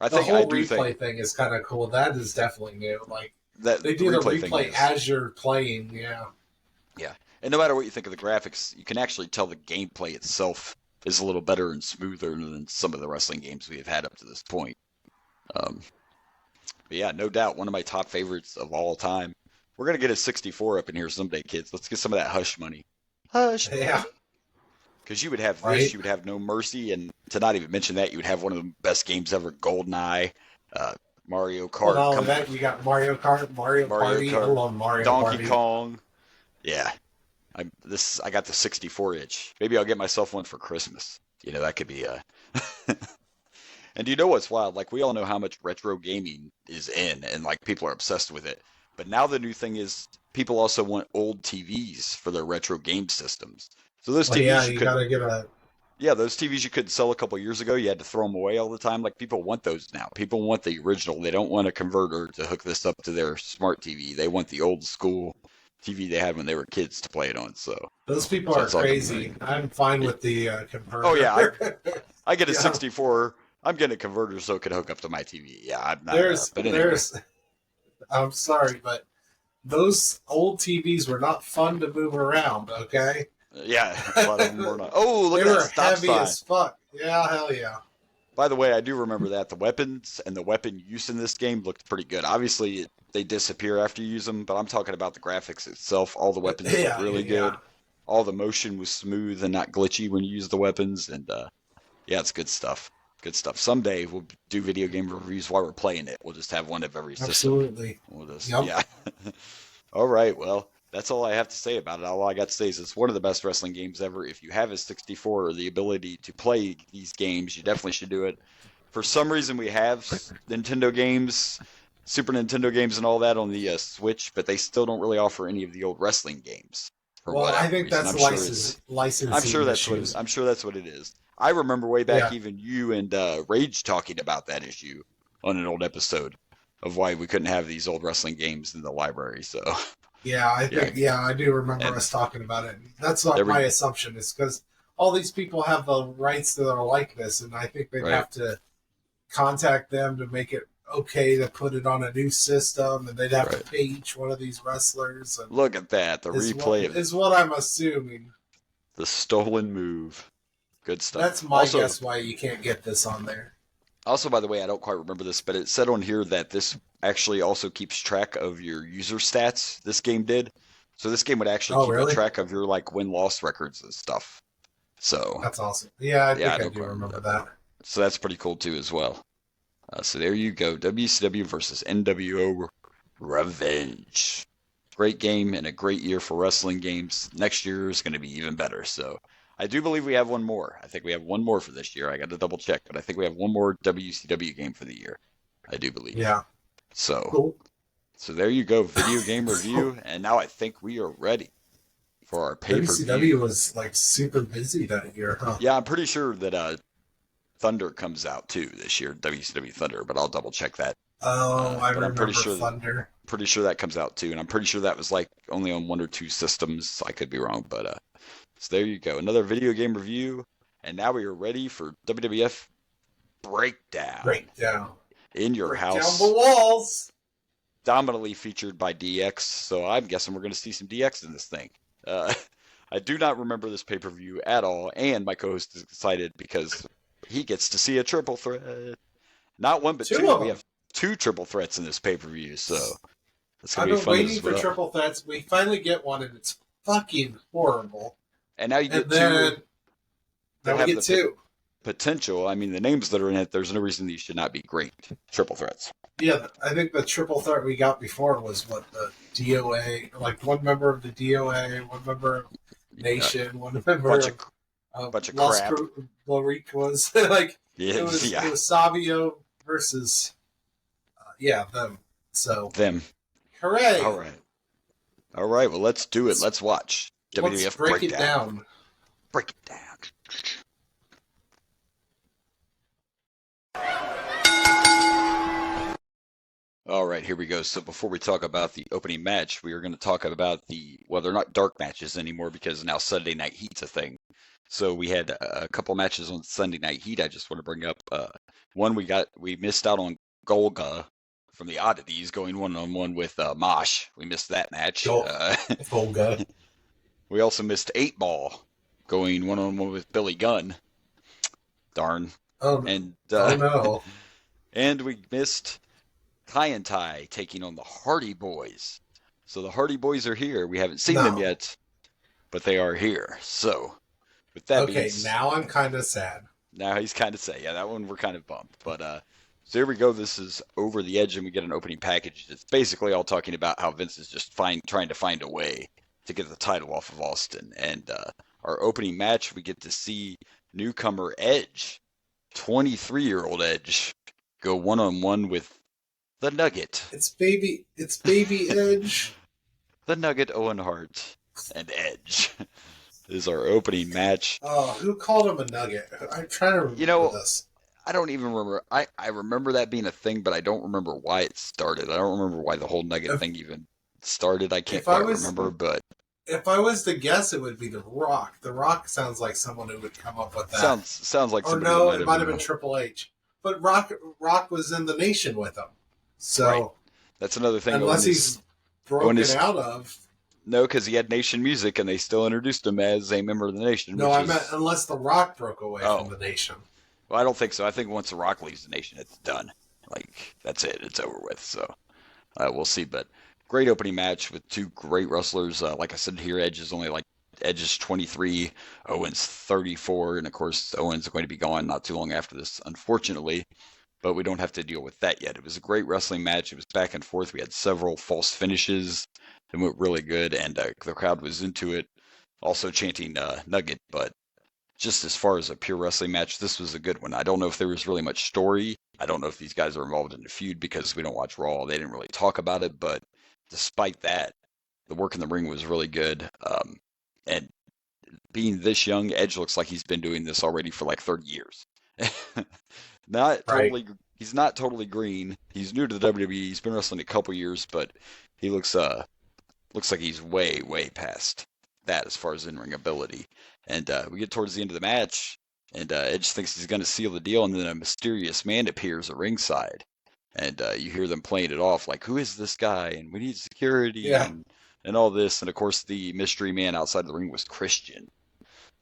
I The think whole I do replay think thing is kind of cool. That is definitely new. Like that they do the thing replay is- as you're playing. Yeah. And no matter what you think of the graphics, you can actually tell the gameplay itself is a little better and smoother than some of the wrestling games we have had up to this point. But yeah, no doubt, one of my top favorites of all time. We're gonna get a 64 up in here someday, kids. Let's get some of that Hush money. Hush. Yeah. Because you would have this, Right. you would have No Mercy, and to not even mention that, you would have one of the best games ever, GoldenEye, Mario Kart, With all of that, you got Mario Kart, Mario Party. I Kart, love Mario Donkey Party. Kong. Yeah, I got the 64 inch. Maybe I'll get myself one for Christmas. You know, that could be a. And do you know what's wild? Like, we all know how much retro gaming is in, and like people are obsessed with it. But now the new thing is people also want old TVs for their retro game systems. So those Well, TVs yeah, you you could, gotta get a. yeah, those TVs you couldn't sell a couple years ago, you had to throw them away all the time. Like, people want those now. People want the original. They don't want a converter to hook this up to their smart TV. They want the old school TV they had when they were kids to play it on. So Those people So are it's all crazy. I'm fine with the converter. Oh, yeah, I get a Yeah. 64. I'm getting a converter so it can hook up to my TV. Yeah, I'm not. But anyway. there's. I'm sorry, but those old TVs were not fun to move around. Okay, Yeah, a lot of them were not. Oh, look they at were that stop heavy sign. as fuck. Yeah, hell yeah. By the way, I do remember that the weapons and the weapon use in this game looked pretty good. Obviously, they disappear after you use them, but I'm talking about the graphics itself. All the weapons Yeah, look really yeah. good. All the motion was smooth and not glitchy when you use the weapons, and yeah, it's good stuff. Good stuff. Someday we'll do video game reviews while we're playing it. We'll just have one of every system. Absolutely. We'll just, Yep. yeah. All right. Well, that's all I have to say about it. All I got to say is it's one of the best wrestling games ever. If you have a 64 or the ability to play these games, you definitely should do it. For some reason, we have Nintendo games, Super Nintendo games, and all that on the Switch, but they still don't really offer any of the old wrestling games. For Well, I whatever think reason. that's I'm sure it's- licensing. I'm sure that's issues. I'm sure that's what it is. I remember way back Yeah. even you and Rage talking about that issue on an old episode of why we couldn't have these old wrestling games in the library. So Yeah, I think. Yeah, I do remember And- us talking about it. That's what There we- my assumption is because all these people have the rights to their likeness, and I think they'd Right. have to contact them to make it okay to put it on a new system, and they'd have Right. to pay each one of these wrestlers. And look at that, the is replay what, of is what I'm assuming. the stolen move. Good stuff. That's my also, guess why you can't get this on there. Also, by the way, I don't quite remember this, but it said on here that this actually also keeps track of your user stats. This game did. So this game would actually Oh, keep really? a track of your like win-loss records and stuff. So That's awesome. Yeah, I think I I, don't do quite remember remember that. So that's pretty cool too as well. So there you go, WCW versus NWO Revenge. Great game and a great year for wrestling games. Next year is going to be even better. So I do believe we have one more. I think we have one more for this year. I got to double check, but I think we have one more WCW game for the year. I do believe. Yeah, So cool. so there you go, video game review, and now I think we are ready for our pay-per-view. WCW was like super busy that year, huh? Yeah, I'm pretty sure that Thunder comes out too this year, WCW Thunder, but I'll double check that. Oh, I but I'm remember pretty sure Thunder. Pretty sure that comes out too, and I'm pretty sure that was like only on one or two systems. I could be wrong, but so there you go, another video game review, and now we are ready for WWF Breakdown Breakdown. in your Break house, down the walls. dominantly featured by DX. So I'm guessing we're going to see some DX in this thing. I do not remember this pay-per-view at all, and my co-host is excited because he gets to see a triple threat. Not one, but Two two. of We them. have two triple threats in this pay-per-view, so it's I've going to be been fun waiting as for well. triple threats. We finally get one, and it's fucking horrible. And now you get And then, two then we have get the two. potential. I mean, the names that are in it, there's no reason these should not be great triple threats. Yeah, I think the triple threat we got before was what the DOA, like one member of the DOA, one member of Nation, one member Bunch of of bunch of Los crap. Loricos. Like yeah, it was yeah, Savio versus them. So them. hooray! All right. Well, let's do it. Let's watch Let's WWF break it Breakdown. down. Break it down. All right, here we go. So before we talk about the opening match, we are going to talk about they're not dark matches anymore because now Sunday Night Heat's a thing. So we had a couple matches on Sunday Night Heat. I just want to bring up one we missed out on Golga from the Oddities going 1-on-1 with Mosh. We missed that match. Golga. We also missed 8 Ball going 1-on-1 with Billy Gunn. Darn. Oh, And oh no. and we missed Kaientai taking on the Hardy Boys. So the Hardy Boys are here. We haven't seen them yet, but they are here. So with that Okay, now I'm kind of sad. Now he's kind of sad. Yeah, that one we're kind of bummed. But so here we go. This is Over the Edge, and we get an opening package. It's basically all talking about how Vince is just trying to find a way to get the title off of Austin. And our opening match, we get to see newcomer Edge, 23-year-old Edge, go 1-on-1 with the Nugget. It's baby Edge. The Nugget, Owen Hart, and Edge is our opening match. Oh, who called him a nugget? I'm trying to remember this. I don't even remember. I remember that being a thing, but I don't remember why it started. I don't remember why the whole Nugget thing even started. I can't quite remember, but... If I was to guess, it would be The Rock. The Rock sounds like someone who would come up with that. Sounds like somebody. Or no, it might have been Triple H. But Rock was in the Nation with him. So... Right. That's another thing. Unless he's broken out of... No, because he had Nation music, and they still introduced him as a member of the Nation. No, I meant unless The Rock broke away from the Nation. Well, I don't think so. I think once The Rock leaves the Nation, it's done. Like, that's it. It's over with. So, we'll see. But great opening match with two great wrestlers. Like I said here, Edge is 23, Owens 34, and of course, Owens is going to be gone not too long after this, unfortunately. But we don't have to deal with that yet. It was a great wrestling match. It was back and forth. We had several false finishes. It went really good, and the crowd was into it, also chanting Nugget. But just as far as a pure wrestling match, this was a good one. I don't know if there was really much story. I don't know if these guys are involved in a feud because we don't watch Raw. They didn't really talk about it, but despite that, the work in the ring was really good. And being this young, Edge looks like he's been doing this already for like 30 years. He's not totally green. He's new to the WWE. He's been wrestling a couple years, but he looks like he's way, way past that as far as in-ring ability. And we get towards the end of the match, and Edge thinks he's going to seal the deal, and then a mysterious man appears at ringside. And you hear them playing it off like, who is this guy? And we need security and all this. And, of course, the mystery man outside the ring was Christian.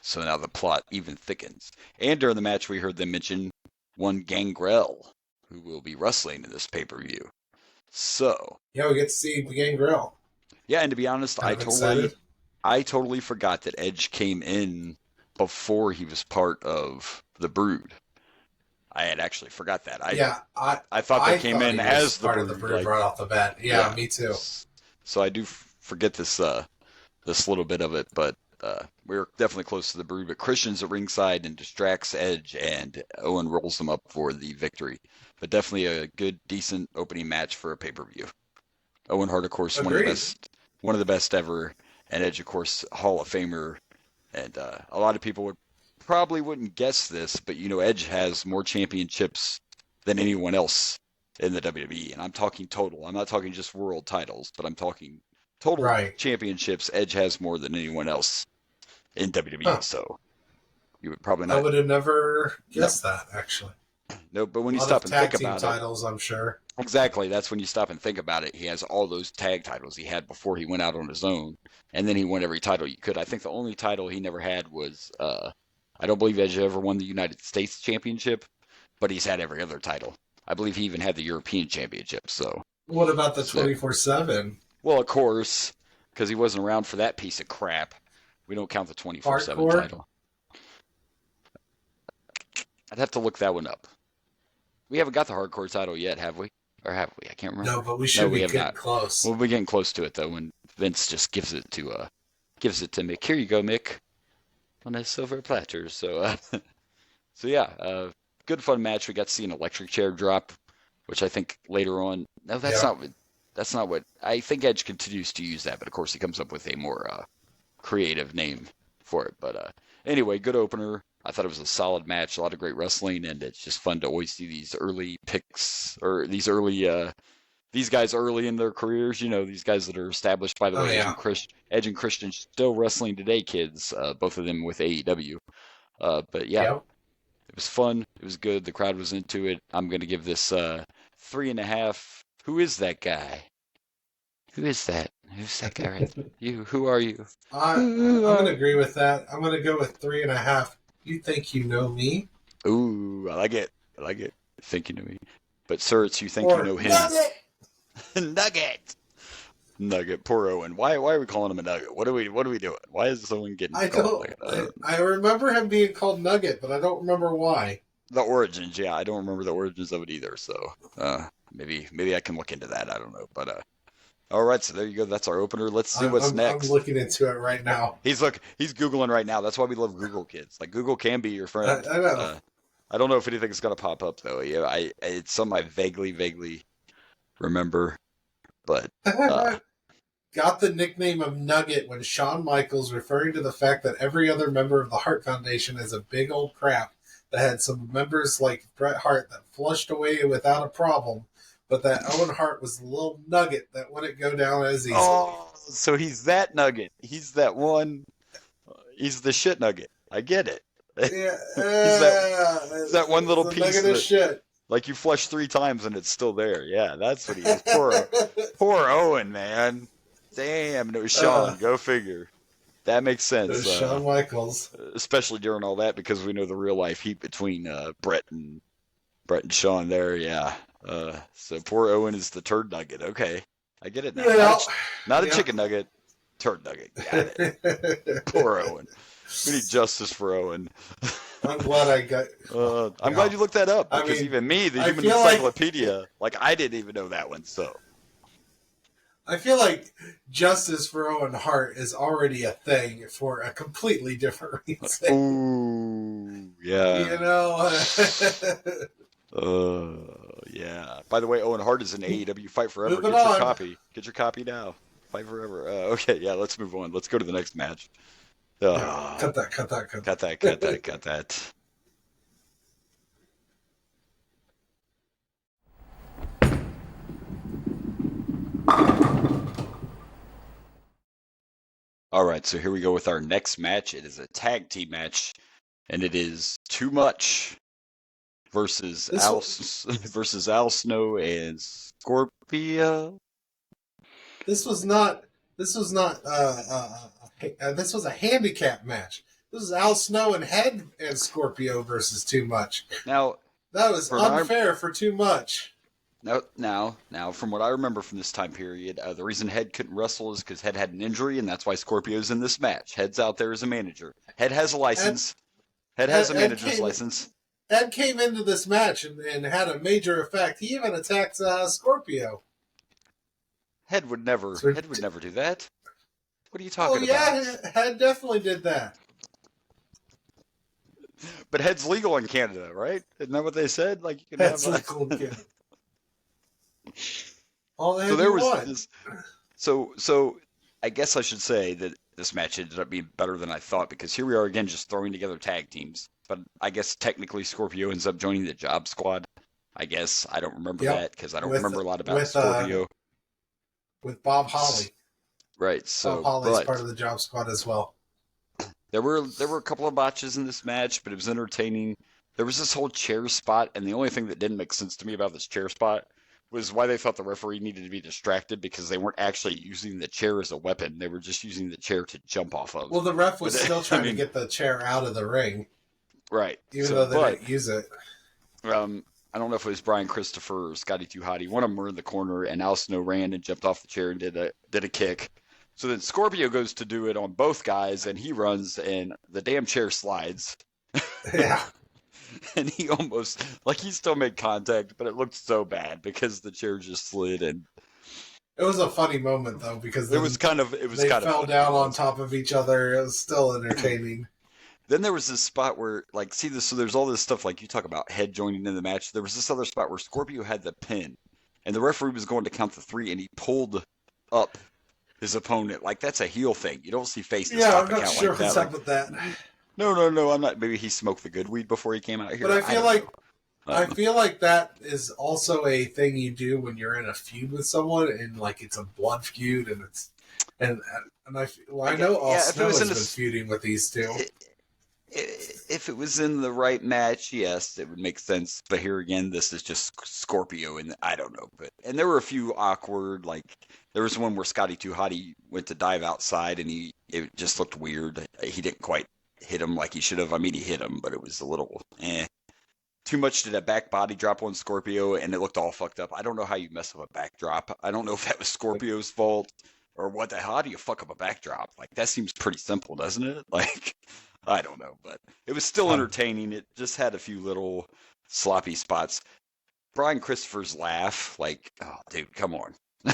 So now the plot even thickens. And during the match, we heard them mention one Gangrel, who will be wrestling in this pay-per-view. So... yeah, we get to see Gangrel. Yeah, and to be honest, I totally forgot that Edge came in before he was part of the Brood. I had actually forgot that. I thought they came in as the Brood. Part of the Brood right off the bat. Yeah, me too. So I do forget this little bit of it, but we're definitely close to the Brood. But Christian's at ringside and distracts Edge, and Owen rolls them up for the victory. But definitely a good, decent opening match for a pay-per-view. Owen Hart, of course, one of the best ever, and Edge, of course, Hall of Famer. And a lot of people probably wouldn't guess this, but Edge has more championships than anyone else in the WWE, and I'm talking total. I'm not talking just world titles, but I'm talking total championships. Edge has more than anyone else in WWE, so you would probably not. I would have never guessed that, actually. No, but when you stop and think about titles, I'm sure. Exactly. That's when you stop and think about it. He has all those tag titles he had before he went out on his own, and then he won every title you could. I think the only title he never had was, I don't believe Edge ever won the United States Championship, but he's had every other title. I believe he even had the European Championship. So what about the 24/7? Well, of course, because he wasn't around for that piece of crap. We don't count the 24/7 title. I'd have to look that one up. We haven't got the hardcore title yet, have we? Or have we? I can't remember. No, but we should be getting close. We'll be getting close to it, though, when Vince just gives it to Mick. Here you go, Mick, on a silver platter. So, good fun match. We got to see an electric chair drop, which I think later on. No, that's not what. I think Edge continues to use that, but of course he comes up with a more creative name for it. But anyway, good opener. I thought it was a solid match, a lot of great wrestling, and it's just fun to always see these early picks or these early these guys early in their careers, these guys that are established. By the way, Edge and Christian still wrestling today, kids. Both of them with AEW. But yeah, Yep. it was fun. It was good. The crowd was into it. I'm gonna give this 3.5. Who is that guy? Who is that? Who's that guy right there? You? Who are you? I'm going to agree with that. I'm going to go with 3.5. You think you know me? Ooh, I like it. I like it. Think you know me. But sir, it's you think Or you know him. Nugget! Nugget. Poor Owen. Why are we calling him a nugget? What are we doing? Why is Owen getting called like that? I remember him being called Nugget, but I don't remember why. The origins, yeah, I don't remember the origins of it either. So maybe I can look into that. I don't know, but all right. So there you go. That's our opener. Let's see what's next. I'm looking into it right now. He's googling right now. That's why we love Google, kids. Like Google can be your friend. I know. I don't know if anything's gonna pop up though. Yeah, it's something I vaguely remember, but Got the nickname of Nugget when Shawn Michaels, referring to the fact that every other member of the Hart Foundation is a big old crap that had some members like Bret Hart that flushed away without a problem, but that Owen Hart was the little nugget that wouldn't go down as easily. Oh, so he's that nugget. He's that one. He's the shit nugget. I get it. Yeah, he's that one little piece nugget of shit. Like you flush 3 times and it's still there. Yeah, that's what he is. Poor Owen, man. Damn, it was Shawn. Go figure. That makes sense. It was Shawn Michaels. Especially during all that, because we know the real life heat between Brett and Shawn there. Yeah. So poor Owen is the turd nugget. Okay, I get it now. Yeah. Not a chicken nugget, turd nugget. Got it. Poor Owen. We need justice for Owen. I'm glad I got. I'm glad you looked that up, because even me, the Human Encyclopedia, I didn't even know that one. So I feel like justice for Owen Hart is already a thing for a completely different reason. Ooh, yeah. Yeah. By the way, Owen Hart is in AEW Fight Forever. Moving Get your on. copy. Get your copy now. Fight Forever. Okay, yeah, let's move on. Let's go to the next match. Cut that. Cut that. All right, so here we go with our next match. It is a tag team match, and it is Too Much versus Al Snow and Scorpio. This was a handicap match. This is Al Snow and Head and Scorpio versus Too Much. Now that was unfair for Too Much. Now, from what I remember from this time period, the reason Head couldn't wrestle is because Head had an injury, and that's why Scorpio's in this match. Head's out there as a manager. Head has a license. Head has a manager's license. Ed came into this match and had a major effect. He even attacked Scorpio. Head would never do that. What are you talking about? Yeah, Head definitely did that. But Head's legal in Canada, right? Isn't that what they said? Like you can Head's have legal in Canada. All so there was this. So I guess I should say that this match ended up being better than I thought, because here we are again just throwing together tag teams. But I guess technically Scorpio ends up joining the Job Squad. I guess I don't remember that because I don't remember a lot about Scorpio. With Bob Holly. Right. So Bob Holly's part of the Job Squad as well. There were a couple of botches in this match, but it was entertaining. There was this whole chair spot, and the only thing that didn't make sense to me about this chair spot was why they thought the referee needed to be distracted, because they weren't actually using the chair as a weapon. They were just using the chair to jump off of. Well, the ref was still trying to get the chair out of the ring. Right. Even though they didn't use it. I don't know if it was Brian Christopher or Scotty Too Hotty. One of them were in the corner, and Al Snow ran and jumped off the chair and did a kick. So then Scorpio goes to do it on both guys, and he runs, and the damn chair slides. Yeah. And he almost, he still made contact, but it looked so bad because the chair just slid. And it was a funny moment though, because they fell down on top of each other. It was still entertaining. Then there was this spot where, so there's all this stuff, you talk about Head joining in the match. There was this other spot where Scorpio had the pin, and the referee was going to count the 3, and he pulled up his opponent. That's a heel thing. You don't see faces. Yeah, I'm not sure what's up with that. No, I'm not. Maybe he smoked the good weed before he came out here. But I I feel like that is also a thing you do when you're in a feud with someone, and like it's a blood feud, and I know Al Snow has been feuding with these two. If it was in the right match, yes, it would make sense. But here again, this is just Scorpio, and I don't know. And there were a few awkward, like there was one where Scotty 2 Hotty went to dive outside, and it just looked weird. He didn't quite hit him like he should have. I mean, he hit him, but it was a little too much to that back body drop on Scorpio, and it looked all fucked up. I don't know how you mess up a backdrop. I don't know if that was Scorpio's fault or what the hell. How do you fuck up a backdrop? Like, that seems pretty simple, doesn't it? Like, I don't know, but it was still entertaining. It just had a few little sloppy spots. Brian Christopher's laugh, like, oh, dude, come on. I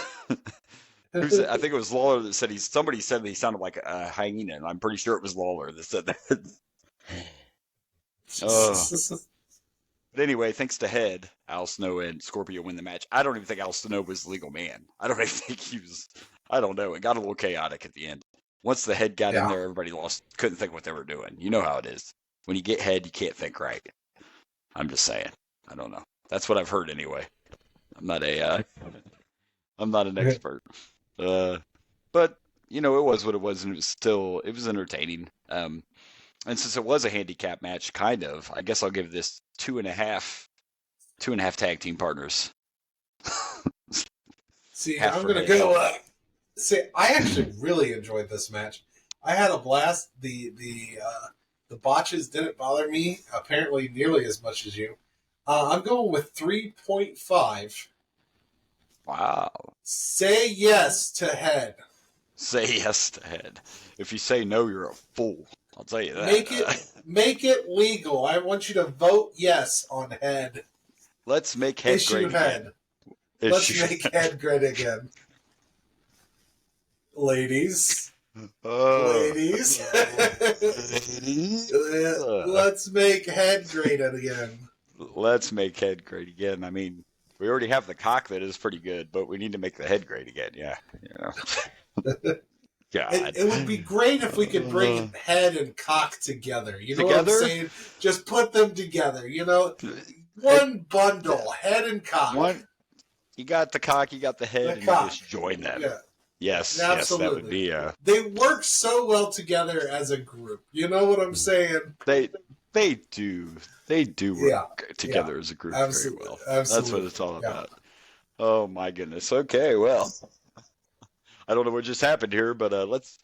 think it was Lawler that said somebody said that he sounded like a hyena, and I'm pretty sure it was Lawler that said that. But anyway, thanks to Head, Al Snow and Scorpio win the match. I don't even think Al Snow was the legal man. I don't even think he was. I don't know. It got a little chaotic at the end. Once the Head got in there, everybody couldn't think what they were doing. You know how it is. When you get Head, you can't think right. I'm just saying. I don't know. That's what I've heard anyway. I'm not an expert. But you know, it was what it was, and it was entertaining. And since it was a handicap match, kind of, I guess I'll give this 2.5 tag team partners. See, I'm going to go. I actually really enjoyed this match. I had a blast. The botches didn't bother me, apparently nearly as much as you. I'm going with 3.5. Wow. Say yes to Head. Say yes to Head. If you say no, you're a fool. I'll tell you that. Make it legal. I want you to vote yes on Head. Let's make Head great again. Let's make Head great again. Ladies. Ladies. Let's make Head great again. Let's make Head great again. I mean, we already have the cock that is pretty good, but we need to make the head great again. Yeah. You know. God. It would be great if we could bring Head and cock together. You know what I'm saying? Just put them together. You know, one bundle, Head and cock. You got the cock, you got the head, and you just join them. Yeah. Yes, absolutely. Yes, that would be. They work so well together as a group. You know what I'm saying? They do. They do work together as a group very well. Absolutely. That's what it's all about. Oh my goodness. Okay, well. I don't know what just happened here, but let's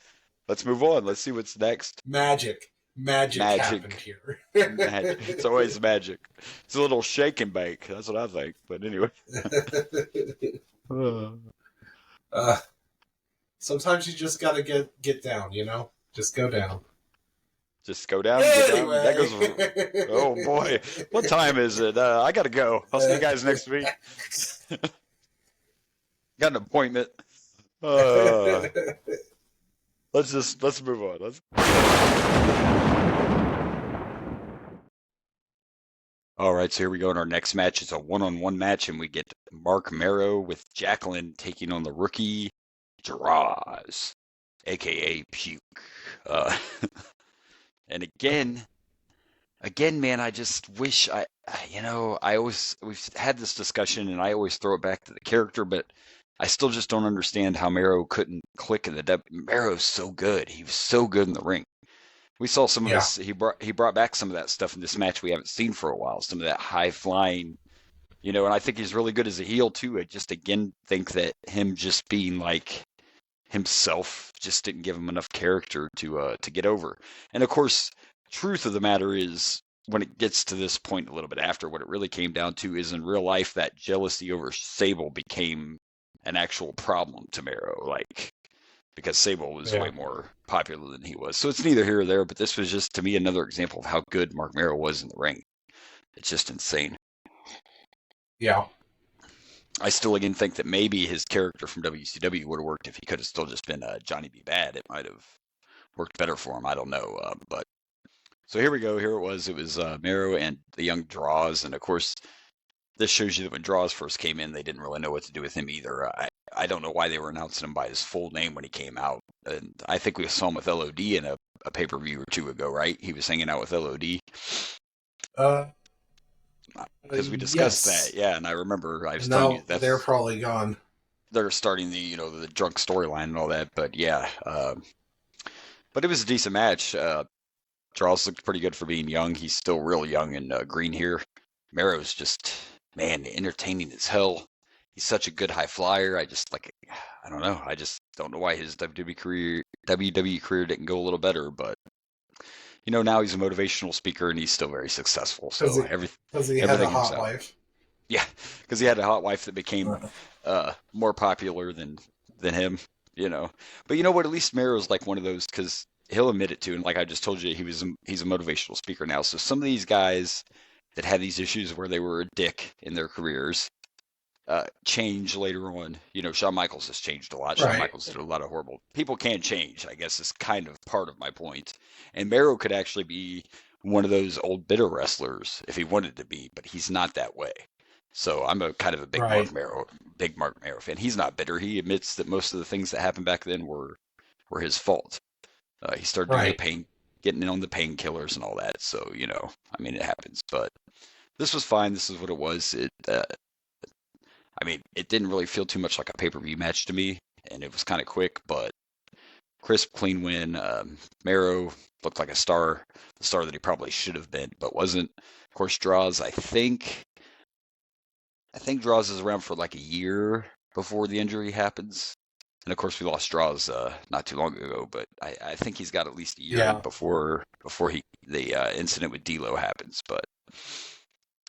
move on. Let's see what's next. Magic happened here. Magic. It's always magic. It's a little shake and bake. That's what I think. But anyway. Sometimes you just gotta get down. You know, just go down. Just go down. Anyway. That goes. Oh boy, what time is it? I gotta go. I'll see you guys next week. Got an appointment. Let's move on. All right, so here we go in our next match. It's a one-on-one match, and we get Mark Mero with Jacqueline taking on the rookie Droz, aka Puke. And again, man, I just wish we've had this discussion, and I always throw it back to the character, but I still just don't understand how Mero couldn't click in the Mero's so good. He was so good in the ring. We saw some of this. He brought back some of that stuff in this match we haven't seen for a while. Some of that high flying, and I think he's really good as a heel too. I just again think that him just being like himself just didn't give him enough character to get over. And of course, truth of the matter is, when it gets to this point a little bit after, what it really came down to is in real life that jealousy over Sable became an actual problem to Mero, because Sable was way more popular than he was. So it's neither here or there, but this was just, to me, another example of how good Mark Mero was in the ring. It's just insane. Yeah. I still, again, think that maybe his character from WCW would have worked if he could have still just been Johnny B. Bad. It might have worked better for him. I don't know. But so here we go. Here it was. It was Mero and the young Droz. And, of course, this shows you that when Droz first came in, they didn't really know what to do with him either. I don't know why they were announcing him by his full name when he came out. And I think we saw him with LOD in a pay-per-view or two ago, right? He was hanging out with LOD. because we discussed Yes. that. Yeah, and I remember I was And telling now you they're that probably gone. they're starting the drunk storyline and all that. But yeah, but it was a decent match. Charles looked pretty good for being young. He's still real young and green here. Mero's just, man, entertaining as hell. He's such a good high flyer. I don't know. I just don't know why his WWE career didn't go a little better. But now he's a motivational speaker and he's still very successful. So Because he had a everything hot works out. wife. Yeah, because he had a hot wife that became more popular than him. But you know what? At least Mero's like one of those, because he'll admit it too. And like I just told you, he's a motivational speaker now. So some of these guys that had these issues where they were a dick in their careers change later on. Shawn Michaels has changed a lot. Shawn Right. Michaels did a lot of horrible. People can change, I guess, is kind of part of my point. And Mero could actually be one of those old bitter wrestlers if he wanted to be, but he's not that way. So I'm a kind of a big Right. Mark Mero fan. He's not bitter. He admits that most of the things that happened back then were his fault. He started doing Right. getting in on the painkillers and all that. So it happens. But this was fine. This is what it was. It didn't really feel too much like a pay-per-view match to me, and it was kind of quick, but crisp, clean win. Mero looked like a star, the star that he probably should have been, but wasn't. Of course, Draws, I think Draws is around for like a year before the injury happens. And of course, we lost Draws not too long ago, but I think he's got at least a year before the incident with D'Lo happens. But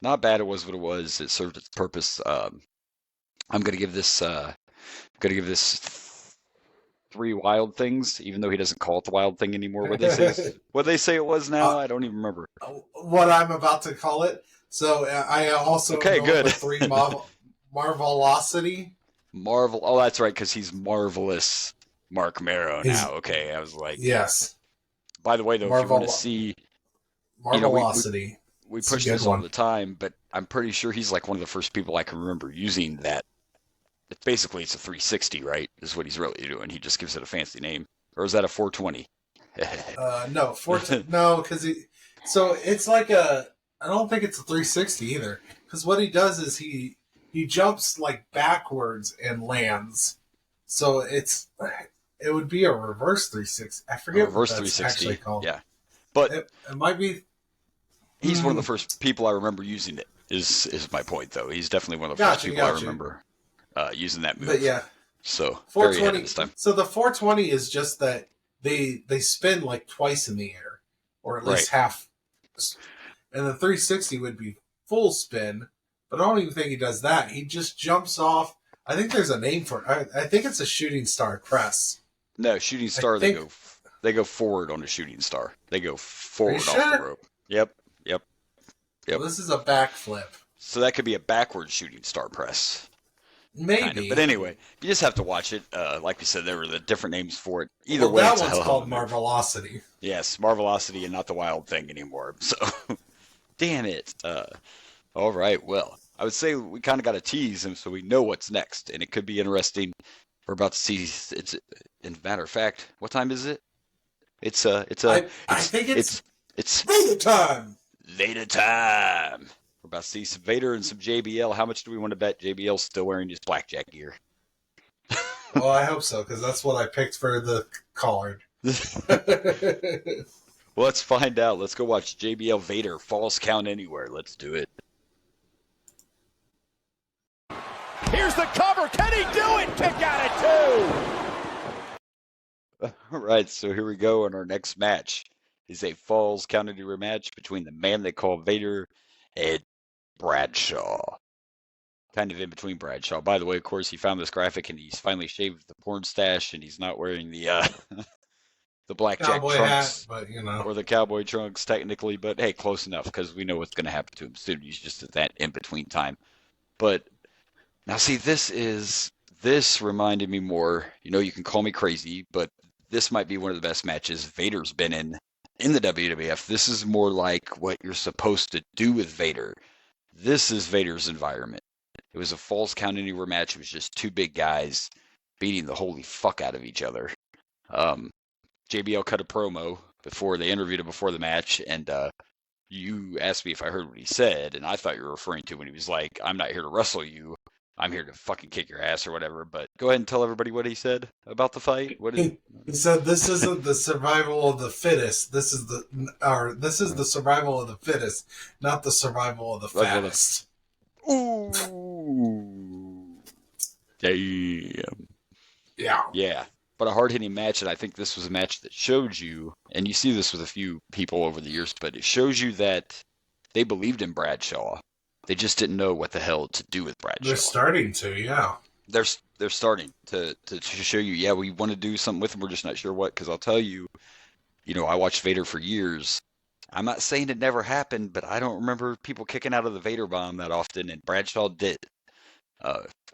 not bad. It was what it was. It served its purpose. I'm gonna give this 3 wild things, even though he doesn't call it the wild thing anymore. What they say it was now, I don't even remember. What I'm about to call it. So I also Okay, know good. the 3 Marvelosity. Marvel. Oh, that's right, because he's Marvelous Mark Mero now. Okay, I was like, yes. By the way, though, if you want to see, Marvelosity. we push this all the time, but I'm pretty sure he's like one of the first people I can remember using that. It's a 360, right? Is what he's really doing. He just gives it a fancy name. Or is that a 420? No, 420. No, because so it's like I don't think it's a 360 either. Because what he does is he jumps like backwards and lands. So it would be a reverse 360. I forget reverse what that's 360. actually called. Yeah, but it might be. He's one of the first people I remember using it. Is my point, though. He's definitely one of the first people I remember using that move. But yeah, so 420 this time. So the 420 is just that they spin like twice in the air, or at least half. And the 360 would be full spin, but I don't even think he does that. He just jumps off. I think there's a name for it. I think it's a shooting star press. No, shooting star. They go forward on a shooting star. They go forward off the rope. Yep. Well, this is a backflip. So that could be a backward shooting star press. Maybe. Kind of. But anyway, you just have to watch it. Like we said, there were the different names for it. Either way, that it's one's called Marvelosity. Yes, Marvelosity, and not the wild thing anymore. So, damn it. All right. Well, I would say we kind of got to tease him so we know what's next, and it could be interesting. We're about to see. It's, in matter of fact, what time is it? I think it's Vader time. Vader time. We're about to see some Vader and some JBL. How much do we want to bet JBL's still wearing his blackjack gear? Well, I hope so, because that's what I picked for the card. Well, let's find out. Let's go watch JBL Vader Falls Count Anywhere. Let's do it. Here's the cover. Can he do it? Kick out at 2. All right, so here we go on our next match. Is a Falls Count Anywhere match between the man they call Vader and Bradshaw. Kind of in between Bradshaw. By the way, of course, he found this graphic and he's finally shaved the porn stash and he's not wearing the the blackjack cowboy trunks, hat, but or the cowboy trunks technically. But hey, close enough because we know what's going to happen to him soon. He's just at that in between time. But now, see, this reminded me more. You can call me crazy, but this might be one of the best matches Vader's been in the WWF. This is more like what you're supposed to do with Vader. This is Vader's environment. It was a Falls Count Anywhere match. It was just 2 big guys beating the holy fuck out of each other. JBL cut a promo before they interviewed him before the match, and you asked me if I heard what he said, and I thought you were referring to when he was like, "I'm not here to wrestle you. I'm here to fucking kick your ass," or whatever. But go ahead and tell everybody what he said about the fight. What is? He said, "This isn't the survival of the fittest. This is the survival of the fittest, not the survival of the fattest." Ooh, damn. Yeah. But a hard-hitting match, and I think this was a match that showed you, and you see this with a few people over the years, but it shows you that they believed in Bradshaw. They just didn't know what the hell to do with Bradshaw. They're starting to, yeah. They're starting to show you, yeah, we want to do something with him, we're just not sure what, because I'll tell you, I watched Vader for years. I'm not saying it never happened, but I don't remember people kicking out of the Vader bomb that often, and Bradshaw did.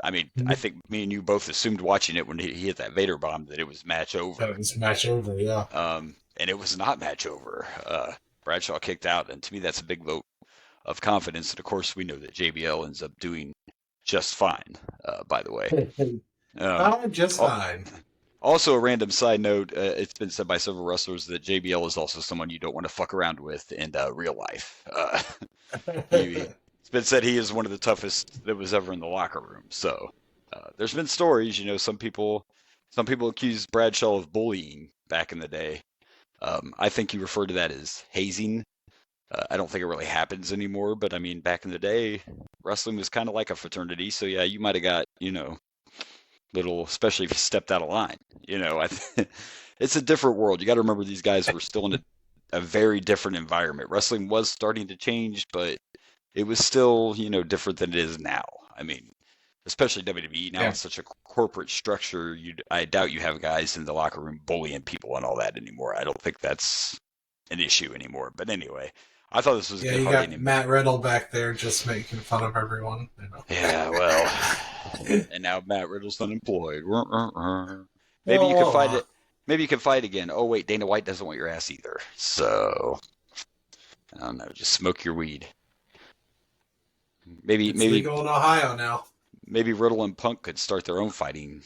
I think me and you both assumed watching it when he hit that Vader bomb that it was match over. That was match over, yeah. And it was not match over. Bradshaw kicked out, and to me that's a big vote of confidence. And of course, we know that JBL ends up doing just fine, by the way. Just fine. Also, a random side note, it's been said by several wrestlers that JBL is also someone you don't want to fuck around with in real life. It's been said he is one of the toughest that was ever in the locker room. So there's been stories, some people accuse Bradshaw of bullying back in the day. I think you refer to that as hazing. I don't think it really happens anymore, but I mean, back in the day, wrestling was kind of like a fraternity. So yeah, you might have got, little, especially if you stepped out of line. It's a different world. You got to remember these guys were still in a very different environment. Wrestling was starting to change, but it was still, different than it is now. I mean, especially WWE now, it's such a corporate structure. I doubt you have guys in the locker room bullying people and all that anymore. I don't think that's an issue anymore. But anyway, I thought this was a good you got Matt Riddle back there just making fun of everyone. Yeah, well, and now Matt Riddle's unemployed. Maybe you can fight it. Maybe you can fight again. Oh wait, Dana White doesn't want your ass either. So I don't know. Just smoke your weed. Maybe legal in Ohio now. Maybe Riddle and Punk could start their own fighting,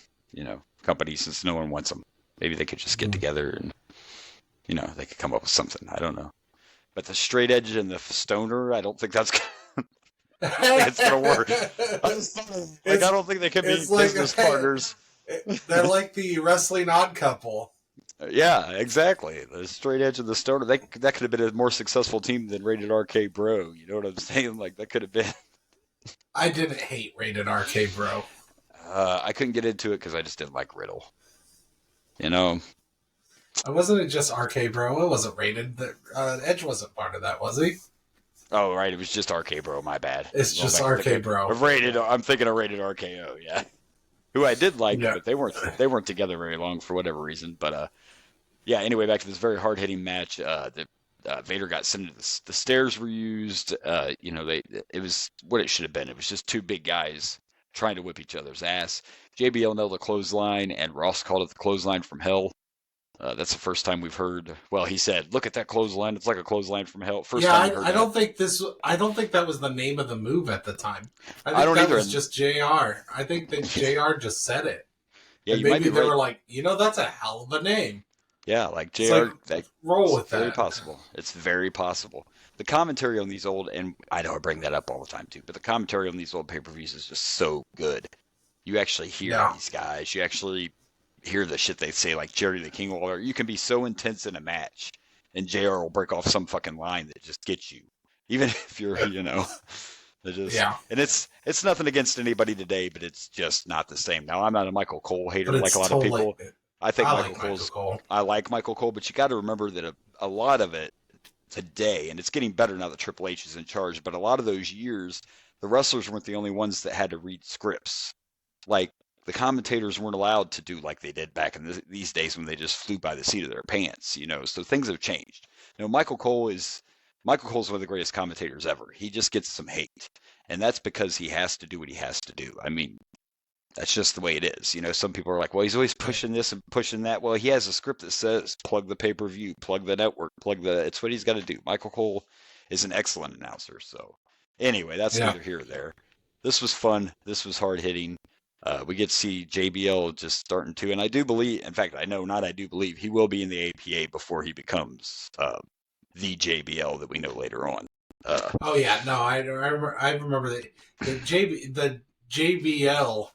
company since no one wants them. Maybe they could just get together and, they could come up with something. I don't know. But the straight edge and the stoner, I don't think that's it's gonna work. I don't think they can be business partners. They're like the wrestling odd couple. Yeah, exactly. The straight edge and the stoner. That could have been a more successful team than Rated RK Bro. You know what I'm saying? Like that could have been. I didn't hate Rated RK Bro. I couldn't get into it because I just didn't like Riddle. Wasn't it just RK Bro? It wasn't Rated. Edge wasn't part of that, was he? Oh, right. It was just RK Bro. My bad. It's just RK Bro. Rated. I'm thinking of Rated RKO. Yeah. Who I did like, but they weren't together very long for whatever reason. But yeah. Anyway, back to this very hard hitting match. Vader got sent to the stairs were used. It was what it should have been. It was just two big guys trying to whip each other's ass. JBL nailed a clothesline, and Ross called it the clothesline from hell. That's the first time we've heard. Well, he said, "Look at that clothesline. It's like a clothesline from hell." I don't think that was the name of the move at the time. I don't either. It was just JR. I think that JR just said it. Yeah, and maybe they were like, that's a hell of a name. Yeah, like JR. Roll with that. Very possible. It's very possible. The commentary on these old, and I know I bring that up all the time too, but the commentary on these old pay-per-views is just so good. You actually hear these guys. You actually hear the shit they say, like Jerry the King Lawler. You can be so intense in a match, and JR will break off some fucking line that just gets you, even if you're, And it's nothing against anybody today, but it's just not the same. Now, I'm not a Michael Cole hater like a lot of people. I think I like Michael Cole, but you got to remember that a lot of it today, and it's getting better now that Triple H is in charge, but a lot of those years, the wrestlers weren't the only ones that had to read scripts. Like, the commentators weren't allowed to do like they did back in these days when they just flew by the seat of their pants, So things have changed. Michael Cole's one of the greatest commentators ever. He just gets some hate, and that's because he has to do what he has to do. I mean, that's just the way it is. Some people are like, well, he's always pushing this and pushing that. Well, he has a script that says plug the pay-per-view, plug the network, it's what he's got to do. Michael Cole is an excellent announcer. So anyway, that's neither here or there. This was fun. This was hard hitting. We get to see JBL just starting to, and I do believe, in fact, I do believe he will be in the APA before he becomes the JBL that we know later on. Oh yeah, no, I remember the JBL.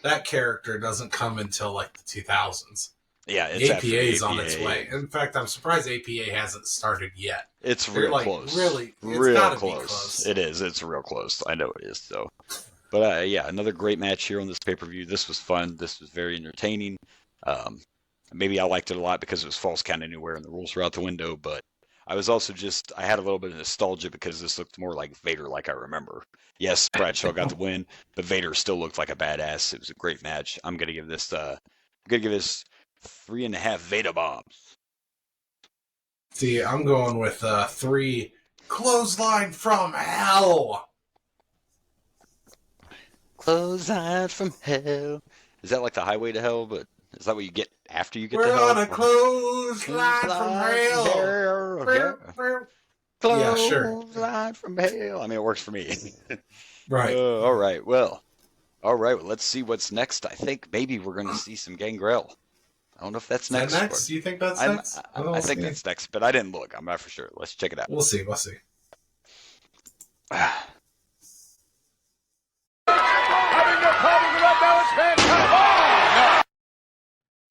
That character doesn't come until like the 2000s. Yeah, it's APA is APA. on its way. In fact, I'm surprised APA hasn't started yet. It's They're real like, close. Really, it's real gotta close. be close. It is. It's real close. I know it is. So, but yeah, another great match here on this pay-per-view. This was fun. This was very entertaining. Maybe I liked it a lot because it was Falls Count Anywhere and the rules were out the window. But I was also I had a little bit of nostalgia because this looked more like Vader, like I remember. Yes, Bradshaw got the win, but Vader still looked like a badass. It was a great match. I'm gonna give this 3.5 Vader bombs. See, I'm going with 3 clothesline from hell. Clothesline from hell. Is that like the highway to hell? But is that what you get after you get We're to hell? on a clothesline from hell. Yeah, sure. Clothesline from hell. I mean, it works for me. Right. All right. Well, let's see what's next. I think maybe we're going to see some Gangrel. I don't know if that's next. Is that next? Do you think that's next? I think that's next, but I didn't look. I'm not for sure. Let's check it out. We'll see.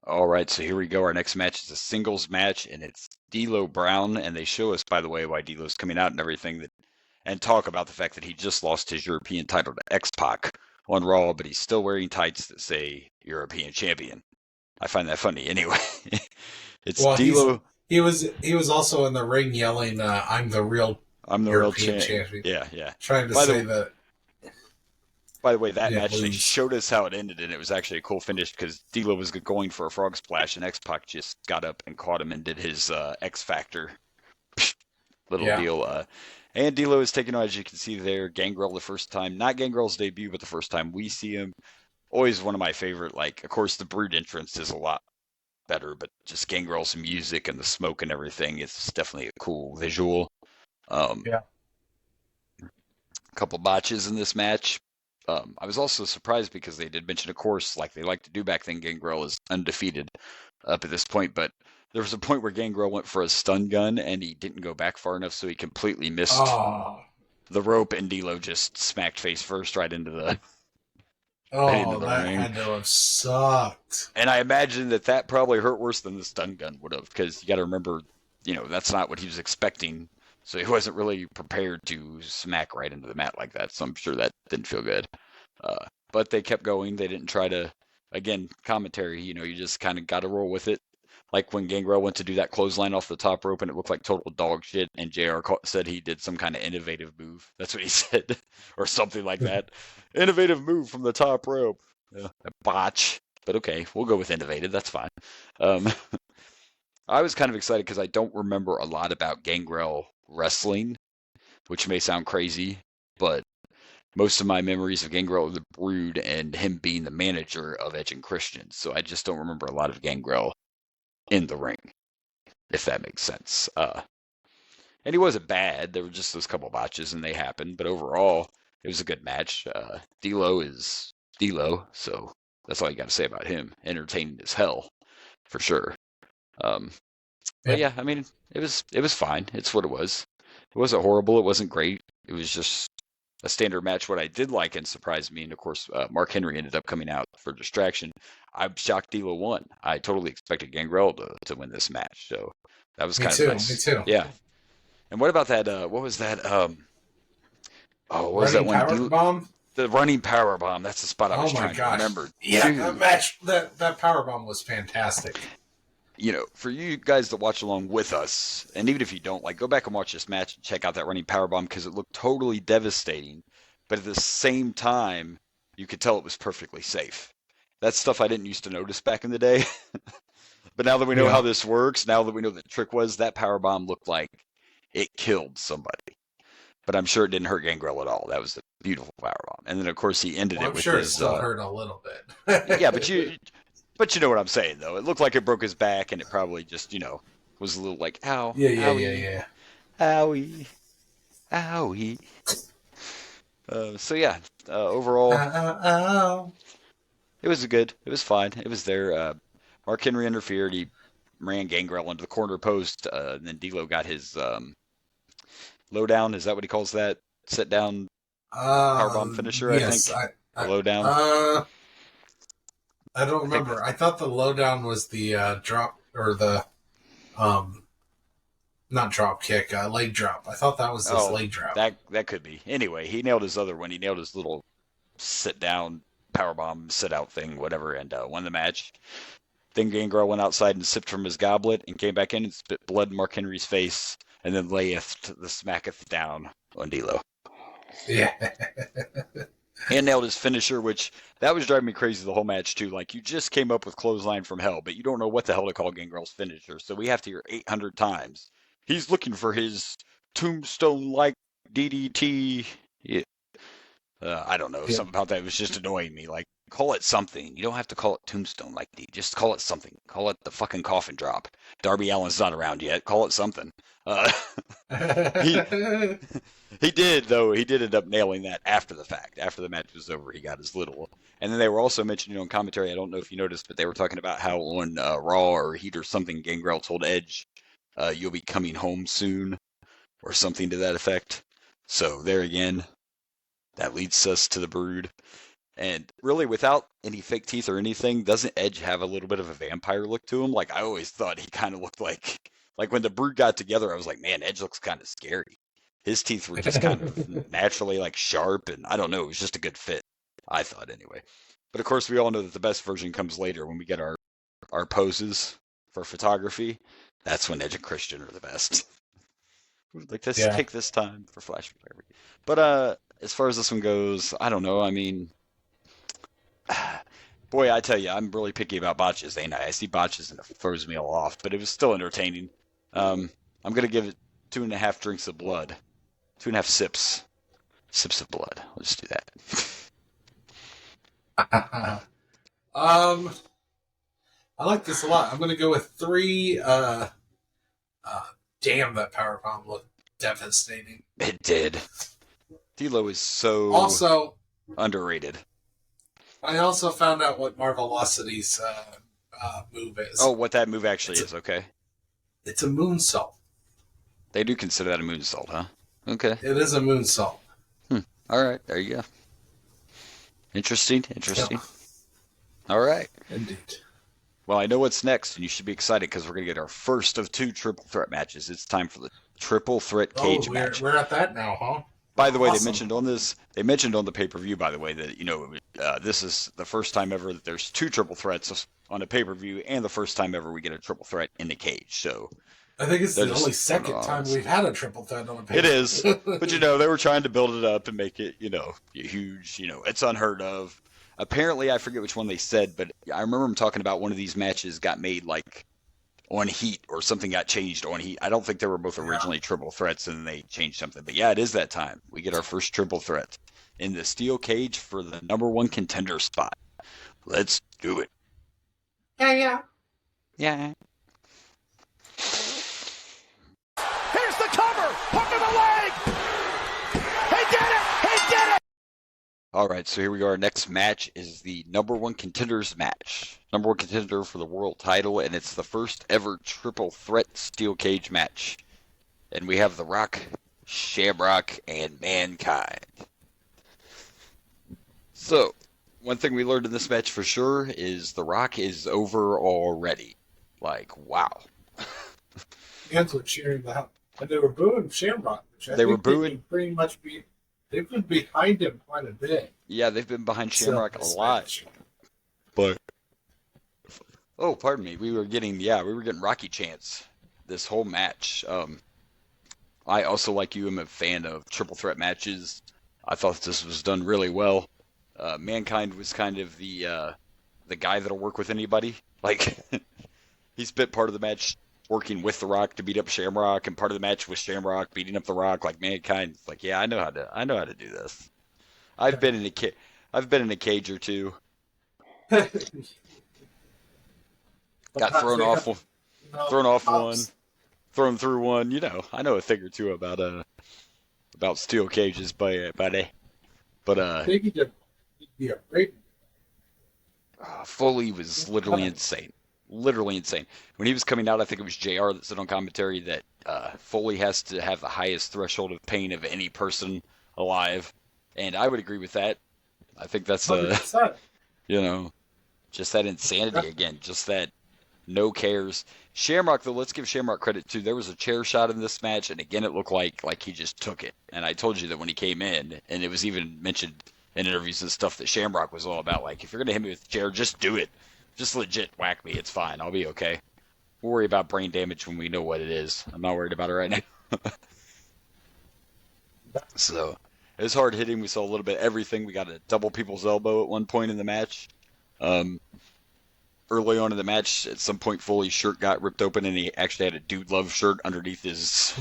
All right, so here we go. Our next match is a singles match, and it's D'Lo Brown, and they show us, by the way, why D'Lo's coming out and everything, and talk about the fact that he just lost his European title to X-Pac on Raw, but he's still wearing tights that say European Champion. I find that funny. Anyway, it's D'Lo. He was also in the ring yelling, "I'm the real champion." Yeah. Trying to say that. By the way, that match, they showed us how it ended, and it was actually a cool finish because D'Lo was going for a frog splash, and X-Pac just got up and caught him and did his X Factor deal. And D'Lo is taking on, as you can see there, Gangrel the first time. Not Gangrel's debut, but the first time we see him. Always one of my favorite. Like, of course, the Brood entrance is a lot better, but just Gangrel's music and the smoke and everything is definitely a cool visual. A couple botches in this match. I was also surprised because they did mention, of course, like they like to do back then, Gangrel is undefeated up at this point, but there was a point where Gangrel went for a stun gun and he didn't go back far enough, so he completely missed the rope, and D'Lo just smacked face first right into the that ring. Had to have sucked. And I imagine that probably hurt worse than the stun gun would have, because you got to remember, that's not what he was expecting. So he wasn't really prepared to smack right into the mat like that. So I'm sure that didn't feel good. But they kept going. They didn't try to, again, commentary, you just kind of got to roll with it. Like when Gangrel went to do that clothesline off the top rope and it looked like total dog shit, and JR said he did some kind of innovative move. That's what he said, or something like that. Innovative move from the top rope. A botch. But okay, we'll go with innovative. That's fine. I was kind of excited because I don't remember a lot about Gangrel wrestling, which may sound crazy, but most of my memories of Gangrel are the Brood and him being the manager of Edge and Christian, so I just don't remember a lot of Gangrel in the ring, if that makes sense. And he wasn't bad. There were just those couple botches, and they happened, but overall, it was a good match. D'Lo is D'Lo, so that's all you got to say about him. Entertaining as hell, for sure. But yeah, I mean, it was fine. It's what it was. It wasn't horrible. It wasn't great. It was just a standard match. What I did like and surprised me, and of course, Mark Henry ended up coming out for distraction. I'm shocked D'Lo won. I totally expected Gangrel to win this match. So that was kind of nice. Me too. Yeah. And what about that? What was that? What was that one? Power bomb? The running power bomb. That's the spot I was trying to remember. Yeah, that match, that power bomb was fantastic. For you guys that watch along with us, and even if you don't, go back and watch this match and check out that running powerbomb because it looked totally devastating. But at the same time, you could tell it was perfectly safe. That's stuff I didn't used to notice back in the day. But now that we know how this works, now that we know the trick was, that powerbomb looked like it killed somebody. But I'm sure it didn't hurt Gangrel at all. That was a beautiful powerbomb. And then, of course, he ended it with his... I'm sure it still hurt a little bit. Yeah, but you know what I'm saying, though. It looked like it broke his back, and it probably just, was a little like, ow. Yeah. Owie. Owie. So, yeah, overall, it was good. It was fine. It was there. Mark Henry interfered. He ran Gangrel into the corner post, and then D'Lo got his lowdown. Is that what he calls that? Sit down powerbomb finisher, yes, I think. Lowdown. I don't remember. I thought the lowdown was the drop or the not drop kick, leg drop. I thought that was his leg drop. That could be. Anyway, he nailed his other one. He nailed his little sit down powerbomb sit out thing, whatever, and won the match. Then Gangrel went outside and sipped from his goblet and came back in and spit blood in Mark Henry's face, and then layeth the smacketh down on D'Lo. Yeah. And nailed his finisher, which that was driving me crazy the whole match too. Like, you just came up with clothesline from hell, but you don't know what the hell to call Gangrel's finisher. So we have to hear 800 times. He's looking for his tombstone-like DDT. Yeah. I don't know. Something about that was just annoying me. Like, call it something. You don't have to call it tombstone-like D. Just call it something. Call it the fucking coffin drop. Darby Allin's not around yet. Call it something. He did, though. He did end up nailing that after the fact. After the match was over, he got his little. And then they were also mentioning on commentary, I don't know if you noticed, but they were talking about how on Raw or Heat or something, Gangrel told Edge, you'll be coming home soon, or something to that effect. So there again, that leads us to the Brood. And really, without any fake teeth or anything, doesn't Edge have a little bit of a vampire look to him? Like, I always thought he kind of looked like when the Brood got together, I was like, man, Edge looks kind of scary. His teeth were just kind of naturally like sharp, and I don't know, it was just a good fit, I thought anyway. But of course, we all know that the best version comes later when we get our poses for photography. That's when Edge and Christian are the best. Like, let's take this time for flash photography. But as far as this one goes, I don't know. I mean, boy, I tell you, I'm really picky about botches, ain't I? I see botches and it throws me all off, but it was still entertaining. I'm gonna give it 2.5 drinks of blood. 2.5 sips of blood. Let's do that. I like this a lot. I'm going to go with 3. Damn, that powerbomb looked devastating. It did. D'Lo is so also underrated. I also found out what Marvelocity's move is. Oh, what that move actually is, okay. It's a moonsault. They do consider that a moonsault, huh? Okay. It is a moonsault. All right, there you go. Interesting. Yeah. All right. Indeed. Well, I know what's next, and you should be excited because we're going to get our first of 2 triple threat matches. It's time for the triple threat cage match. We're at that now, huh? By the way, awesome. They mentioned on the pay-per-view, by the way, that, this is the first time ever that there's 2 triple threats on a pay-per-view, and the first time ever we get a triple threat in the cage. So I think it's the only second time we've had a triple threat on a pay-per-view. It is, but they were trying to build it up and make it, huge. It's unheard of. Apparently, I forget which one they said, but I remember them talking about one of these matches got made like on Heat or something got changed on Heat. I don't think they were both originally triple threats and then they changed something. But yeah, it is that time. We get our first triple threat in the steel cage for the number 1 contender spot. Let's do it. Yeah. Here's the cover. Hook of the leg. He did it. All right, so here we are. Next match is the number 1 contenders match. Number 1 contender for the world title, and it's the first ever triple threat steel cage match. And we have The Rock, Shamrock, and Mankind. So, one thing we learned in this match for sure is The Rock is over already. Like, wow. Fans were cheering that. And they were booing Shamrock. They've been behind him quite a bit. Yeah, they've been behind Shamrock a lot. But, oh, pardon me, we were getting Rocky chants this whole match. I also, like you, am a fan of triple threat matches. I thought this was done really well. Mankind was kind of the guy that'll work with anybody. Like, he spent part of the match working with The Rock to beat up Shamrock, and part of the match was Shamrock beating up The Rock. Like, Mankind, like, yeah, I know how to do this. I've been in a cage or two. Got thrown off one, thrown through one. I know a thing or two about steel cages, buddy. But I think he'd be afraid. Foley was literally insane. literally insane. When he was coming out, I think it was JR that said on commentary that Foley has to have the highest threshold of pain of any person alive, and I would agree with that. I think that's you know, just that insanity again, just that no cares. Shamrock, though, let's give Shamrock credit too. There was a chair shot in this match, and again, it looked like he just took it. And I told you that when he came in, and it was even mentioned in interviews and stuff that Shamrock was all about. Like, if you're gonna hit me with a chair, just do it. Just legit whack me. It's fine. I'll be okay. We'll worry about brain damage when we know what it is. I'm not worried about it right now. So it was hard hitting. We saw a little bit of everything. We got a double people's elbow at one point in the match. Early on in the match, at some point, Foley's shirt got ripped open, and he actually had a Dude Love shirt underneath his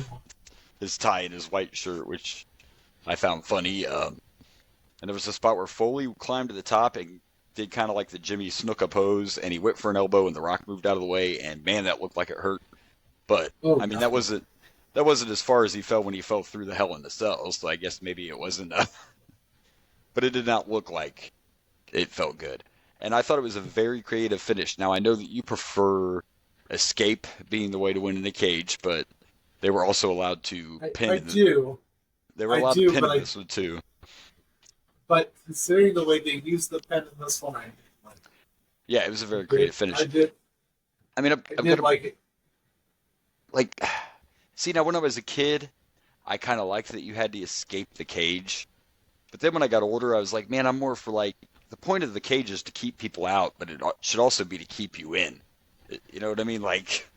tie and his white shirt, which I found funny. And there was a spot where Foley climbed to the top and did kind of like the Jimmy Snuka pose, and he went for an elbow, and The Rock moved out of the way, and man, that looked like it hurt. But I mean, that wasn't as far as he fell when he fell through the Hell in the Cell. So I guess maybe it wasn't. But it did not look like it felt good. And I thought it was a very creative finish. Now, I know that you prefer escape being the way to win in the cage, but they were also allowed to pin. I do. They were allowed to pin in this one, too. But considering the way they used the pen in this one, yeah, it was a very creative finish. I did. I mean, I did like it. Like, see, now when I was a kid, I kind of liked that you had to escape the cage. But then when I got older, I was like, man, I'm more for like, the point of the cage is to keep people out, but it should also be to keep you in. You know what I mean? Like,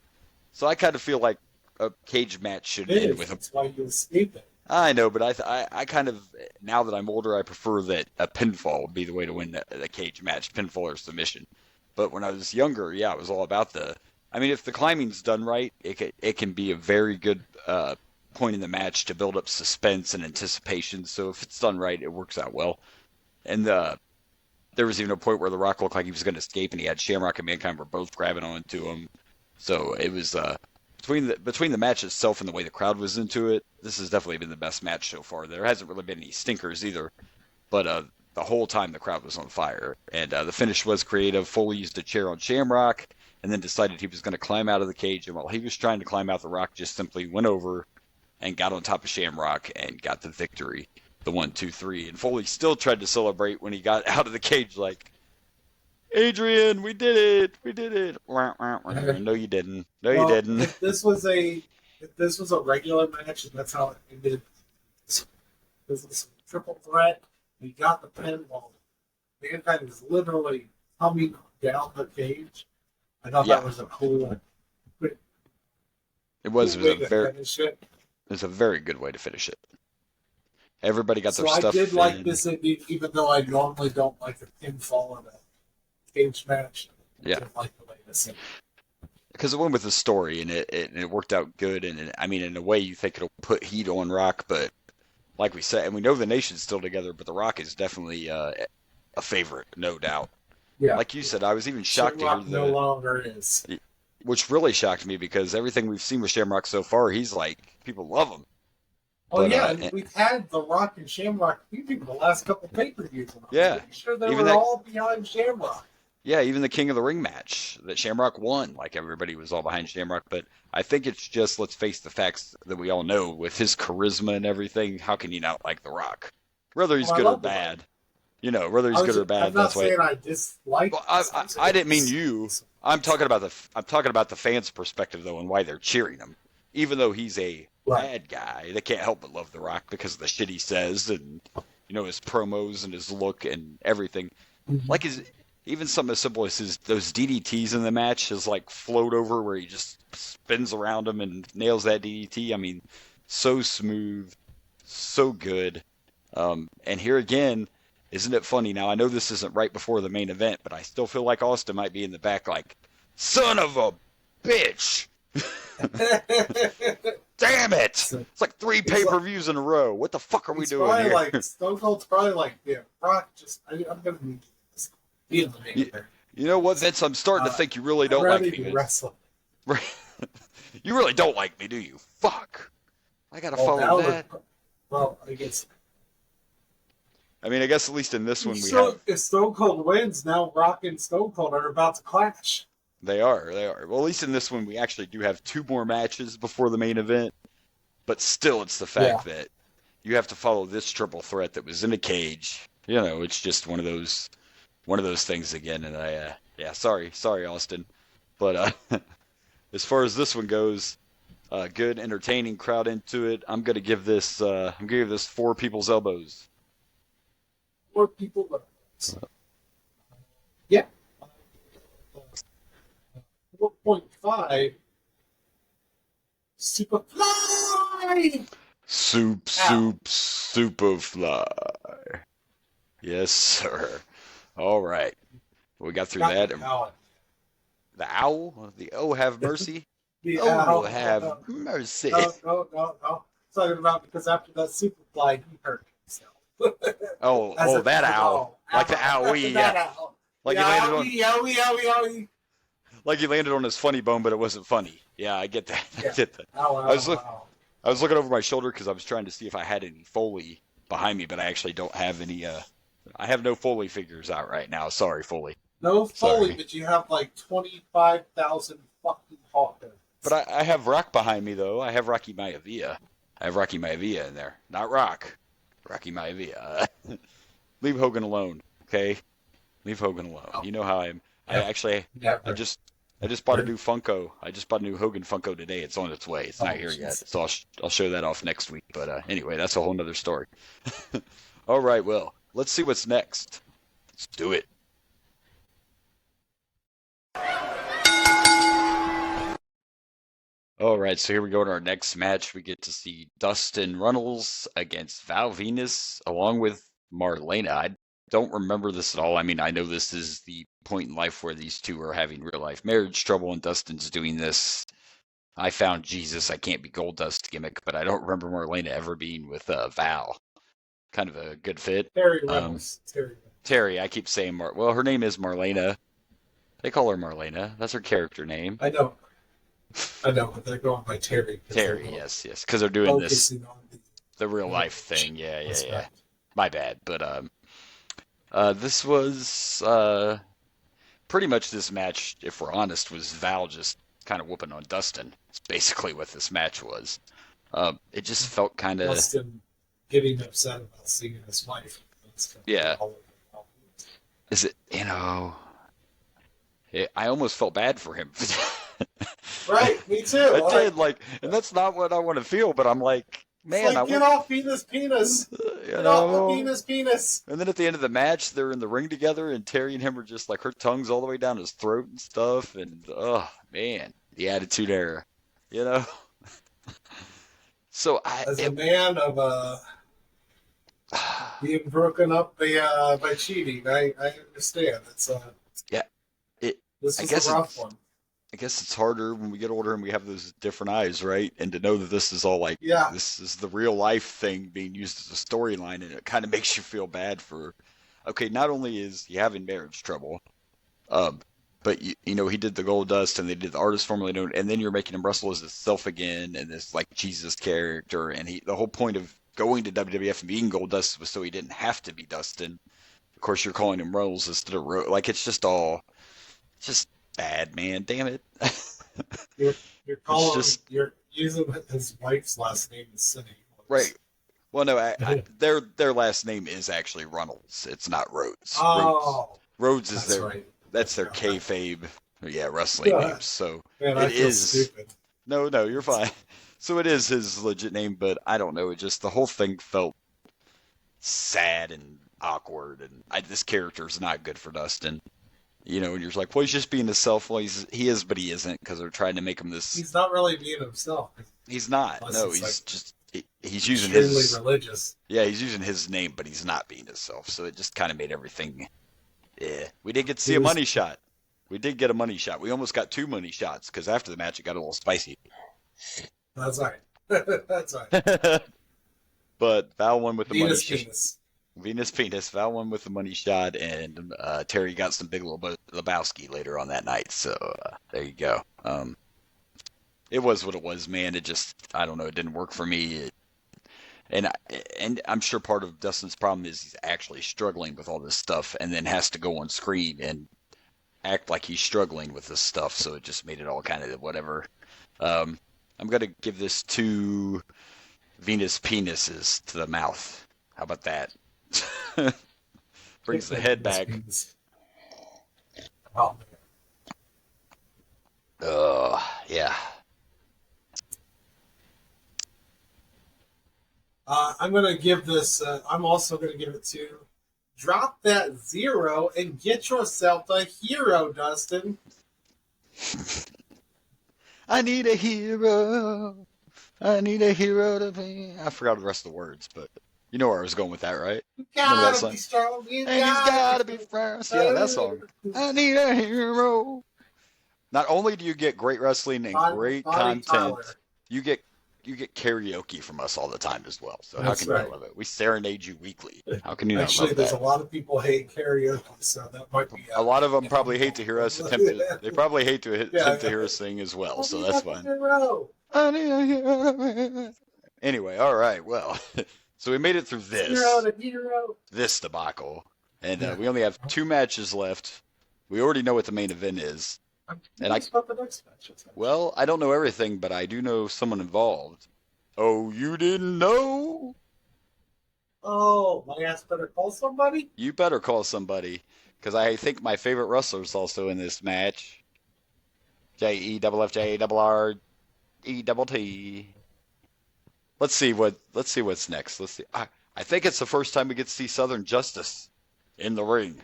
so I kind of feel like a cage match should end with That's why you escape it. I know, but I kind of, now that I'm older, I prefer that a pinfall would be the way to win the cage match, pinfall or submission. But when I was younger, yeah, it was all about I mean, if the climbing's done right, it can be a very good point in the match to build up suspense and anticipation. So if it's done right, it works out well. And there was even a point where The Rock looked like he was going to escape, and he had Shamrock and Mankind were both grabbing onto him. So it was between the match itself and the way the crowd was into it, this has definitely been the best match so far. There hasn't really been any stinkers either, but the whole time the crowd was on fire. And the finish was creative. Foley used a chair on Shamrock and then decided he was going to climb out of the cage. And while he was trying to climb out, The Rock just simply went over and got on top of Shamrock and got the victory. The 1, 2, 3. And Foley still tried to celebrate when he got out of the cage like, Adrian, we did it! We did it! No, you didn't. No, you didn't. If this was a regular match, and that's how it ended. This was a triple threat. We got the pinball. Mankind was literally coming down the cage. I thought that was a cool. It was a very good way to finish it. Everybody got their stuff. I did like this ending, even though I normally don't like the pinfall in a cage match. I did like the way this ended. Because it went with the story, and it worked out good. And I mean, in a way, you think it'll put heat on Rock, but like we said, and we know the nation's still together, but The Rock is definitely a favorite, no doubt. Yeah. Like you said, I was even shocked to hear no longer is. Which really shocked me because everything we've seen with Shamrock so far, he's like, people love him. Oh, but, and we've had The Rock and Shamrock featured the last couple pay-per-views. Yeah. I'm sure they were all behind Shamrock. Yeah, even the King of the Ring match that Shamrock won, like everybody was all behind Shamrock. But I think it's just, let's face the facts that we all know, with his charisma and everything, how can you not like The Rock? Whether he's good or bad. You know, whether he's good or bad. I'm not saying I dislike. Well, I didn't mean you. I'm talking about the fans' perspective though, and why they're cheering him, even though he's a bad guy. They can't help but love The Rock because of the shit he says, and you know, his promos and his look and everything. Mm-hmm. Like even something as simple as those DDTs in the match, his like float over where he just spins around him and nails that DDT. I mean, so smooth, so good. And here again. Isn't it funny? Now, I know this isn't right before the main event, but I still feel like Austin might be in the back like, son of a bitch! Damn it! It's like 3 pay-per-views in a row. What the fuck are we doing here? Like, Stone Cold's probably like, yeah, Rock, I'm going to need this. You know what, Vince? I'm starting to think you really don't like me. You really don't like me, do you? Fuck! I gotta follow that. Well, I guess... I mean, I guess at least in this one we have... If Stone Cold wins, now Rock and Stone Cold are about to clash. They are. They are. Well, at least in this one, we actually do have 2 more matches before the main event. But still, it's the fact that you have to follow this triple threat that was in a cage. You know, it's just one of those things again. And sorry, Austin. But as far as this one goes, good, entertaining crowd into it. I'm gonna give this 4 people's elbows. 4 people. Yeah. 4.5. Superfly. Superfly. Yes, sir. All right. We got through that. The owl? The oh, have mercy? The owl have mercy. No. Talking about because after that Superfly, he hurt himself. That owl. Like the owie. Yeah. Like he landed on. Like he landed on his funny bone, but it wasn't funny. Yeah, I get that. I get that. I was looking over my shoulder because I was trying to see if I had any Foley behind me, but I actually don't have any. I have no Foley figures out right now. Sorry, Foley. No Foley, Sorry. but you have like 25,000 fucking Hawkins. But I have Rock behind me though. I have Rocky Maivia. I have Rocky Maivia in there, not Rock. Rocky Maivia. Leave Hogan alone, okay? Leave Hogan alone. You know how I am. I just bought a new Funko. I just bought a new Hogan Funko today. It's on its way. It's not here yet. So I'll show that off next week. But anyway, that's a whole nother story. All right, well, let's see what's next. Let's do it. All right, so here we go to our next match. We get to see Dustin Runnels against Val Venus along with Marlena. I don't remember this at all. I mean, I know this is the point in life where these two are having real life marriage trouble and Dustin's doing this I found Jesus, I can't be Goldust gimmick, but I don't remember Marlena ever being with Val. Kind of a good fit. Terry Reynolds. Terry, I keep saying well, her name is Marlena. They call her Marlena. That's her character name. I know, but they're going by Terry. Terry, yes, because they're doing this, the real life thing. Yeah. My bad, but this was pretty much this match, if we're honest, was Val just kind of whooping on Dustin. It's basically what this match was. It just felt kind of Dustin getting upset about seeing his wife. Yeah. Is it, I almost felt bad for him. Right, me too. I did, and that's not what I want to feel, but I'm like, man, get off Venus penis. Get off the Venus penis. And then at the end of the match, they're in the ring together, and Terry and him are just like, her tongue's all the way down his throat and stuff, and oh man, the Attitude Era, So as a man of being broken up by cheating, I understand. It's this is a rough one. I guess it's harder when we get older and we have those different eyes, right? And to know that this is all this is the real life thing being used as a storyline, and it kind of makes you feel bad for, okay, not only is he having marriage trouble, but he did the Goldust and they did the artist formerly known, and then you're making him wrestle as himself again and this like Jesus character, and the whole point of going to WWF and being Goldust was so he didn't have to be Dustin. Of course, you're calling him Runnels instead of it's just bad, man. Damn it. You're using his wife's last name as City. Right. Well, no, their last name is actually Runnels. It's not Rhodes. Oh, Rhodes is that's their kayfabe, wrestling name. So man, it is. Stupid. No, you're fine. So it is his legit name, but I don't know. It just the whole thing felt sad and awkward, and this character's not good for Dustin. And you're just like, well, he's just being himself. Well, he is, but he isn't, because they're trying to make him this. He's not really being himself. He's not. No, he's using his religious. Yeah, he's using his name, but he's not being himself. So it just kind of made everything. Yeah, we did get to see a money shot. We did get a money shot. We almost got 2 money shots because after the match it got a little spicy. That's all right. That's all right. But Val won with the money shot. Venus Penis. Val won with the money shot, and Terry got some Big Lebowski later on that night. So there you go. It was what it was, man. It just, I don't know, it didn't work for me. And I'm sure part of Dustin's problem is he's actually struggling with all this stuff, and then has to go on screen and act like he's struggling with this stuff, so it just made it all kind of whatever. I'm gonna give this 2 Venus penises to the mouth. How about that? Brings the head back. Oh, Yeah. I'm going to give this, I'm also going to give it to drop that 0 and get yourself a hero, Dustin. I need a hero. I need a hero to be. I forgot the rest of the words, but you know where I was going with that, right? You Remember that gotta song? be strong. You And he's gotta be first. Yeah, that song. I need a hero. Not only do you get great wrestling and great Bonnie content, Tyler. you get karaoke from us all the time as well. So how That's can you right. not love it? We serenade you weekly. How can you not Actually, love there's that? a lot of people hate karaoke, so that might be A lot of them probably hate to hear us attempt to. They probably hate to attempt to hear us sing as well. So that's fine. Hero. I need a hero. Anyway, all right. Well, so we made it through Hero to hero. this debacle, and we only have 2 matches left. We already know what the main event is. I'm And curious about the next match. Well, I don't know everything, but I do know someone involved. Oh, you didn't know? Oh, my ass better call somebody? You better call somebody, because I think my favorite wrestler's also in this match. JEFFJRRETT. Let's see what's next. Let's see. I think it's the first time we get to see Southern Justice in the ring.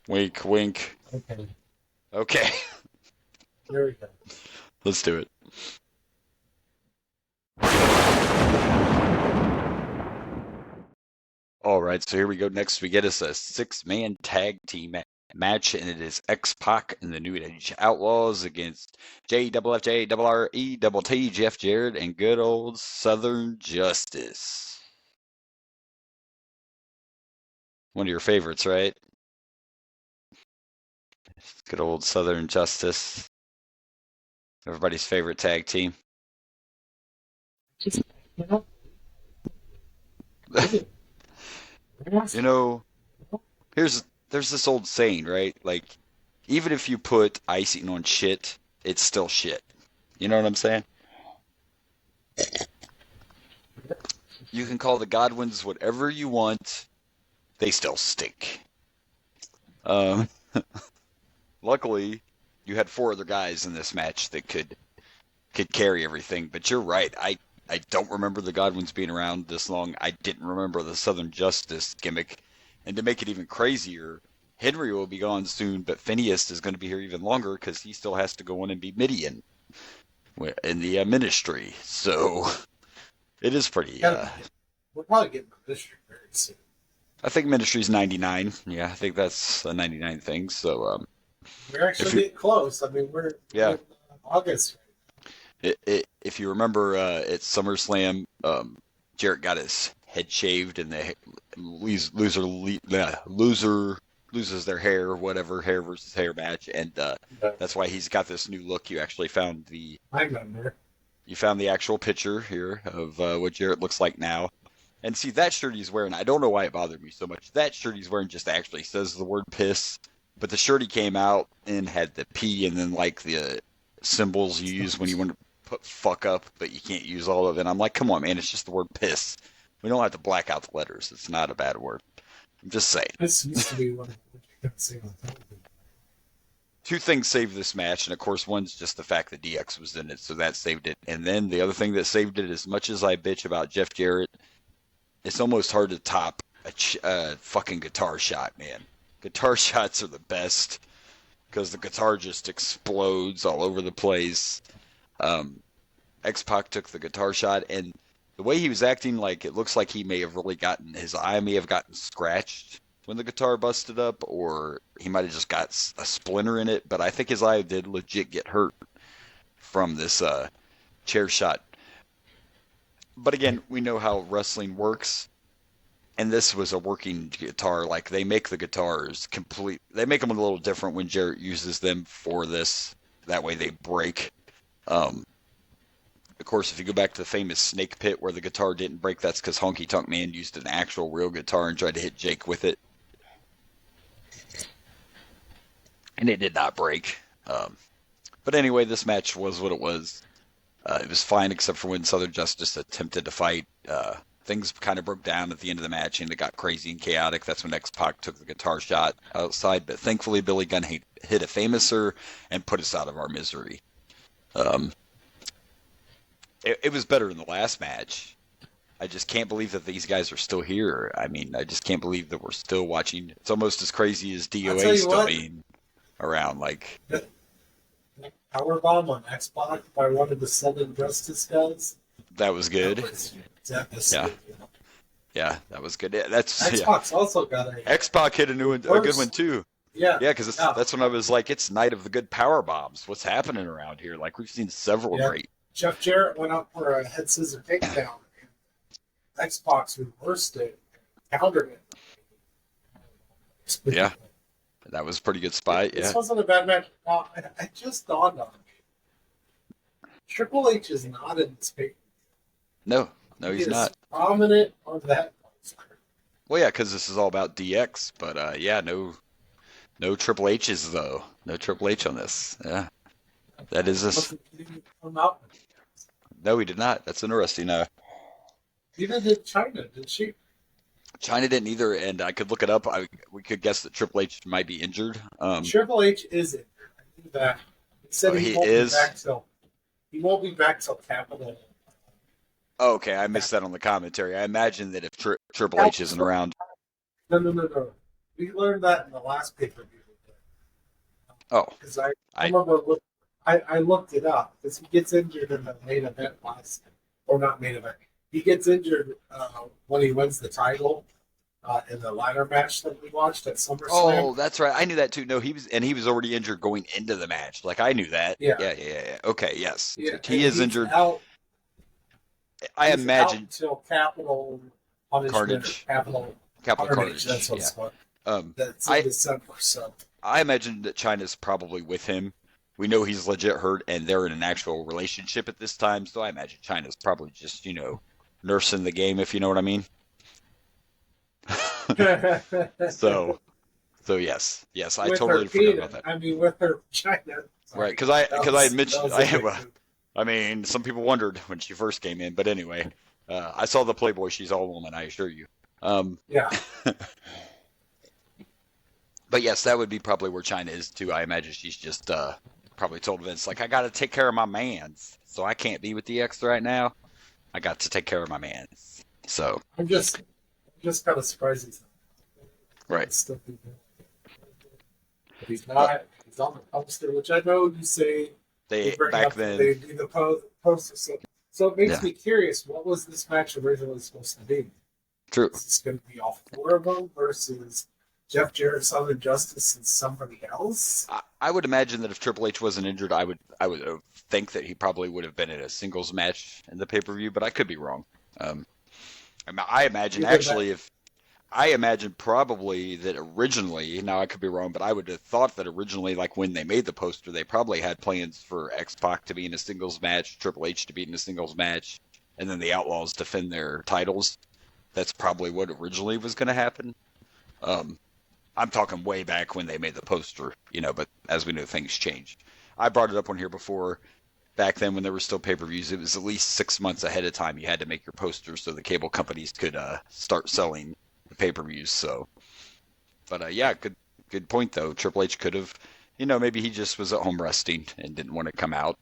Wink, wink. Okay, Okay, here we go. let's do it. All right, so here we go. Next, we get us a 6-man tag team match, and it is X-Pac and the New Age Outlaws against JFFJRRETT, Jeff Jarrett, and good old Southern Justice. One of your favorites, right? Good old Southern Justice. Everybody's favorite tag team. Just, you know. You know, there's this old saying, right? Like, even if you put icing on shit, it's still shit. You know what I'm saying? You can call the Godwins whatever you want, they still stink. Luckily, you had 4 other guys in this match that could carry everything, but you're right. I don't remember the Godwins being around this long. I didn't remember the Southern Justice gimmick. And to make it even crazier, Henry will be gone soon, but Phineas is going to be here even longer because he still has to go in and be Midian in the ministry. So it is pretty... We're probably getting the district very soon. I think ministry's 99. Yeah, I think that's a 99 thing. So We're actually getting close. I mean, we're in August. If you remember at SummerSlam, Jarrett got his head shaved, and the loser loses their hair, whatever, hair versus hair match, and that's why he's got this new look. You actually found I remember. You found the actual picture here of what Jarrett looks like now. And see, that shirt he's wearing, I don't know why it bothered me so much. That shirt he's wearing just actually says the word piss, but the shirt he came out in had the P and then like the symbols you use when you want to put fuck up, but you can't use all of it. I'm like, come on, man, it's just the word piss. We don't have to black out the letters. It's not a bad word. I'm just saying. This used to be what you could see on television. 2 things saved this match, and of course, one's just the fact that DX was in it, so that saved it. And then the other thing that saved it, as much as I bitch about Jeff Jarrett, it's almost hard to top a fucking guitar shot, man. Guitar shots are the best because the guitar just explodes all over the place. X-Pac took the guitar shot, and the way he was acting, like, it looks like he may have really his eye may have gotten scratched when the guitar busted up, or he might have just got a splinter in it, but I think his eye did legit get hurt from this chair shot. But again, we know how wrestling works, and this was a working guitar. Like, they make the guitars they make them a little different when Jarrett uses them for this. That way they break. Of course, if you go back to the famous Snake Pit where the guitar didn't break, that's because Honky Tonk Man used an actual real guitar and tried to hit Jake with it. and it did not break. But anyway, this match was what it was. It was fine except for when Southern Justice attempted to fight. Things kind of broke down at the end of the match, and it got crazy and chaotic. That's when X-Pac took the guitar shot outside, but thankfully Billy Gunn hit a famouser and put us out of our misery. It was better in the last match. I just can't believe that these guys are still here. I mean, I just can't believe that we're still watching. It's almost as crazy as DOA still being around. Like Powerbomb on Xbox by one of the Southern Justice guys. That was good. Yeah, that was good. Yeah, that's Xbox also got a X-Pac hit a good one too. Yeah, because that's when I was like, it's night of the good power bombs. What's happening around here? Like we've seen several great. Jeff Jarrett went up for a head scissor takedown. Xbox reversed it, countered it. Yeah, that was a pretty good spot. This wasn't a bad match. I just dawned on me. Triple H is not in this picture. No, he's not. Prominent on that poster. Well, yeah, because this is all about DX, but no Triple H's though. No Triple H on this. Yeah, that is this. No, he did not. That's interesting. Neither did China, did she? China didn't either, and I could look it up. We could guess that Triple H might be injured. Triple H is injured. I knew that. He said he won't be back till Capital. Oh, okay, I missed that on the commentary. I imagine that if Triple H isn't around. No. We learned that in the last pay-per-view. Oh. Because I remember I looked it up. Because he gets injured in the main event not main event. He gets injured when he wins the title in the ladder match that we watched at SummerSlam. Oh, that's right. I knew that too. No, he was already injured going into the match. Like I knew that. Yeah. Okay, yes. Yeah, so he is injured. I imagine until Capital Carnage. Capital Carnage. That's what it's called. That's in December. So I imagine that China's probably with him. We know he's legit hurt, and they're in an actual relationship at this time. So I imagine China's probably just nursing the game, if you know what I mean. so yes, I with totally forgot about that. I mean, with her China. Right, because I mentioned I mean, some people wondered when she first came in, but anyway, I saw the Playboy. She's all woman, I assure you. Yeah. But yes, that would be probably where China is too. I imagine she's just probably told Vince, like, I got to take care of my mans, so I can't be with DX right now. I got to take care of my mans. So I'm just kind of surprised he's not. Right. But he's not. He's on the poster, which I know you say they back then they do the poster. So it makes me curious. What was this match originally supposed to be? True. Is this going to be all four of them versus Jeff Jarrett, Southern Justice, and somebody else? I would imagine that if Triple H wasn't injured, I would think that he probably would have been in a singles match in the pay-per-view, but I could be wrong. I imagine probably that originally, now I could be wrong, but I would have thought that originally, like when they made the poster, they probably had plans for X-Pac to be in a singles match, Triple H to be in a singles match, and then the Outlaws defend their titles. That's probably what originally was going to happen. I'm talking way back when they made the poster, but as we know, things change. I brought it up on here before. Back then when there were still pay-per-views, it was at least 6 months ahead of time you had to make your posters so the cable companies could start selling the pay-per-views. So, but yeah, good point though. Triple H could have, maybe he just was at home resting and didn't want to come out.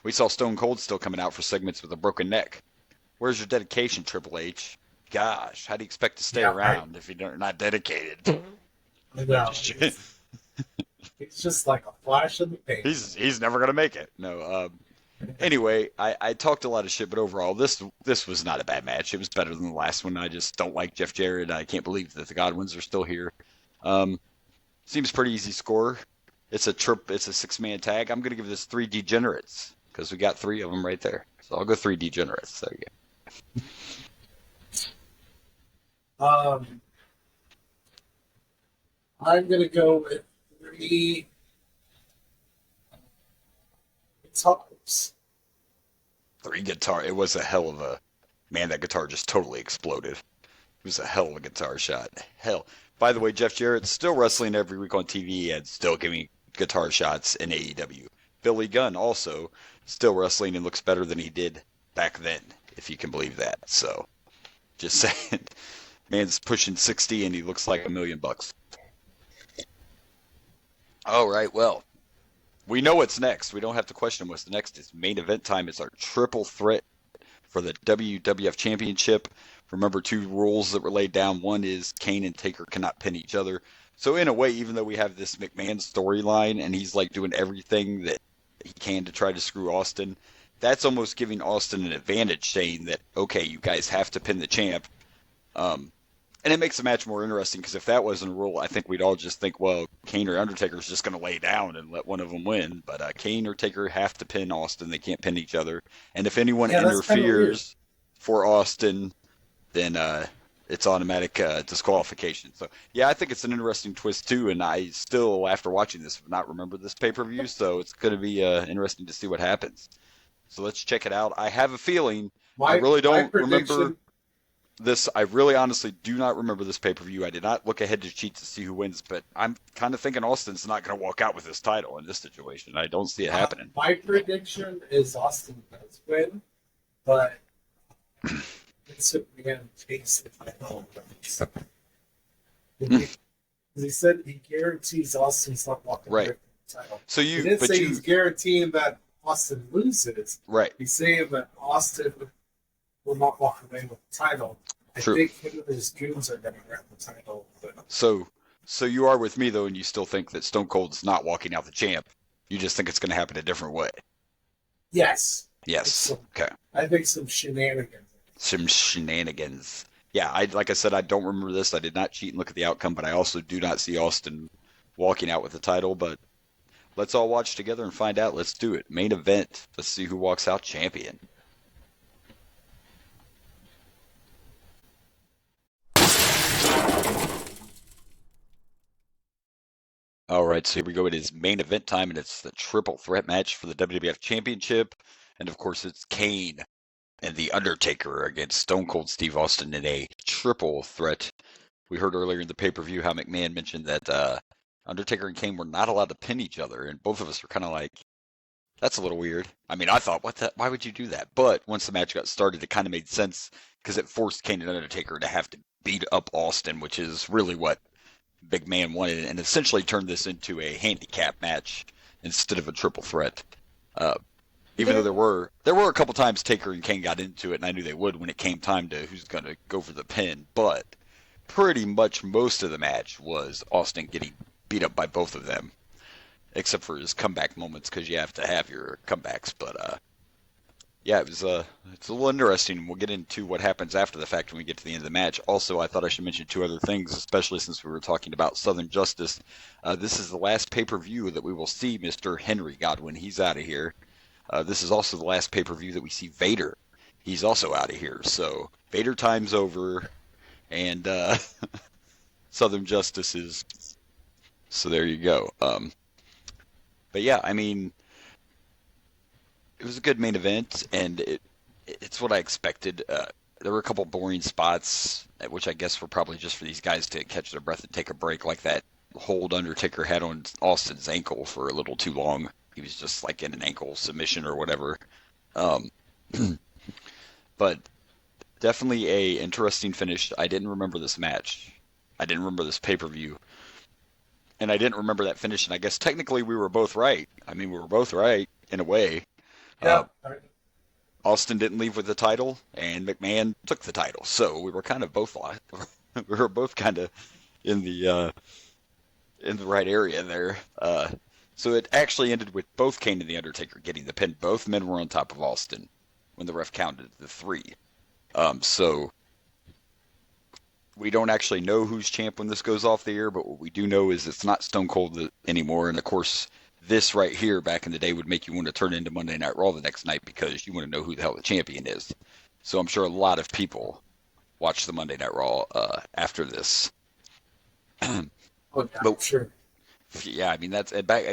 We saw Stone Cold still coming out for segments with a broken neck. Where's your dedication, Triple H? Gosh, how do you expect to stay around if you're not dedicated? No, it's just like a flash in the pan. He's never gonna make it. No. Anyway, I talked a lot of shit, but overall, this was not a bad match. It was better than the last one. I just don't like Jeff Jarrett. I can't believe that the Godwins are still here. Seems pretty easy score. It's a 6-man tag. I'm gonna give this 3 degenerates because we got 3 of them right there. So I'll go 3 degenerates. There you go. I'm gonna go with 3 guitars. 3 guitar. It was a hell of a man. That guitar just totally exploded. was a hell of a guitar shot. Hell. By the way, Jeff Jarrett's still wrestling every week on TV and still giving guitar shots in AEW. Billy Gunn also still wrestling and looks better than he did back then, if you can believe that. So, just saying. Man's pushing 60 and he looks like $1 million. All right, well, we know what's next. We don't have to question what's next. It's main event time. It's our triple threat for the WWF Championship. Remember 2 rules that were laid down. One is Kane and Taker cannot pin each other. So in a way, even though we have this McMahon storyline and he's like doing everything that he can to try to screw Austin, that's almost giving Austin an advantage, saying that, okay, you guys have to pin the champ. And it makes the match more interesting, because if that wasn't a rule, I think we'd all just think, well, Kane or Undertaker is just going to lay down and let one of them win. But Kane or Taker have to pin Austin. They can't pin each other. And if anyone interferes for Austin, then it's automatic disqualification. So, yeah, I think it's an interesting twist, too. And I still, after watching this, not remember this pay-per-view. So it's going to be interesting to see what happens. So let's check it out. I have a feeling. I really don't remember this. I really honestly do not remember this pay-per-view. I did not look ahead to cheat to see who wins, but I'm kind of thinking Austin's not going to walk out with this title in this situation. I don't see it happening. My prediction is Austin does win, but Vince McMahon takes the title. Because he said he guarantees Austin's not walking away from the title. So he didn't say he's guaranteeing that Austin loses. Right. He's saying that Austin will not walk away with the title. True. I think him and his goons are going to grab the title. But... So you are with me, though, and you still think that Stone Cold's not walking out the champ. You just think it's going to happen a different way. Yes. Yes. Okay. I think some shenanigans. Some shenanigans. Yeah, like I said, I don't remember this. I did not cheat and look at the outcome, but I also do not see Austin walking out with the title. But let's all watch together and find out. Let's do it. Main event. Let's see who walks out champion. All right, so here we go. It is main event time, and it's the triple threat match for the WWF Championship. And, of course, it's Kane and The Undertaker against Stone Cold Steve Austin in a triple threat. We heard earlier in the pay-per-view how McMahon mentioned that Undertaker and Kane were not allowed to pin each other, and both of us were kind of like, that's a little weird. I mean, I thought, why would you do that? But once the match got started, it kind of made sense, because it forced Kane and Undertaker to have to beat up Austin, which is really what Big Man wanted, and essentially turned this into a handicap match instead of a triple threat. Even though there were a couple times Taker and Kane got into it, and I knew they would when it came time to who's going to go for the pin, but pretty much most of the match was Austin getting beat up by both of them, except for his comeback moments, because you have to have your comebacks. But yeah, it's a little interesting. We'll get into what happens after the fact when we get to the end of the match. Also, I thought I should mention 2 other things, especially since we were talking about Southern Justice. This is the last pay-per-view that we will see Mr. Henry Godwinn. He's out of here. This is also the last pay-per-view that we see Vader. He's also out of here. So Vader time's over, and Southern Justice is. So there you go. But yeah, I mean, it was a good main event, and it's what I expected. There were a couple boring spots, which I guess were probably just for these guys to catch their breath and take a break, like that hold Undertaker had on Austin's ankle for a little too long. He was just like in an ankle submission or whatever. But definitely a interesting finish. I didn't remember this match. I didn't remember this pay-per-view. And I didn't remember that finish, and I guess technically we were both right. I mean, we were both right in a way. Yeah. Austin didn't leave with the title, and McMahon took the title. So we were kind of both we were both kind of in the right area there. So it actually ended with both Kane and The Undertaker getting the pin. Both men were on top of Austin when the ref counted the 3. So we don't actually know who's champ when this goes off the air, but what we do know is it's not Stone Cold anymore. And of course, this right here back in the day would make you want to turn into Monday Night Raw the next night, because you want to know who the hell the champion is. So I'm sure a lot of people watch the Monday Night Raw after this. But sure. Yeah, I mean, that's back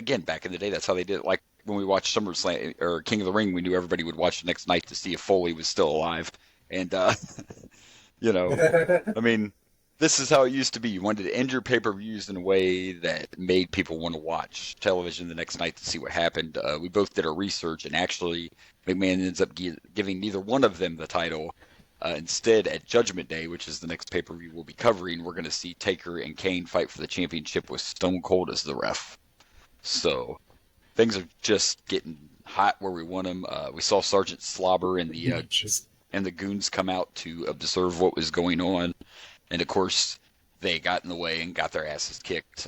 in the day. That's how they did it. Like when we watched SummerSlam or King of the Ring, we knew everybody would watch the next night to see if Foley was still alive. And You know, I mean, this is how it used to be. You wanted to end your pay-per-views in a way that made people want to watch television the next night to see what happened. We both did our research, and actually, McMahon ends up giving neither one of them the title. Instead, at Judgment Day, which is the next pay-per-view we'll be covering, we're going to see Taker and Kane fight for the championship with Stone Cold as the ref. So, things are just getting hot where we want them. We saw Sergeant Slobber and the goons come out to observe what was going on. And, of course, they got in the way and got their asses kicked.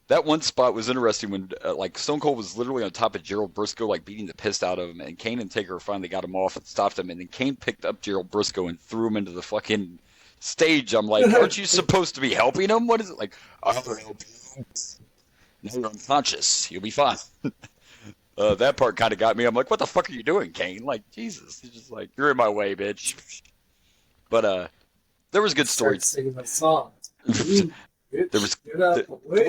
That one spot was interesting when, Stone Cold was literally on top of Gerald Briscoe, beating the piss out of him. And Kane and Taker finally got him off and stopped him. And then Kane picked up Gerald Briscoe and threw him into the fucking stage. I'm like, aren't you supposed to be helping him? What is it? I'll help you. Now you're unconscious. You'll be fine. That part kind of got me. I'm like, what the fuck are you doing, Kane? Jesus. He's just you're in my way, bitch. But, there was good stories. Singing the song. There was get out the way,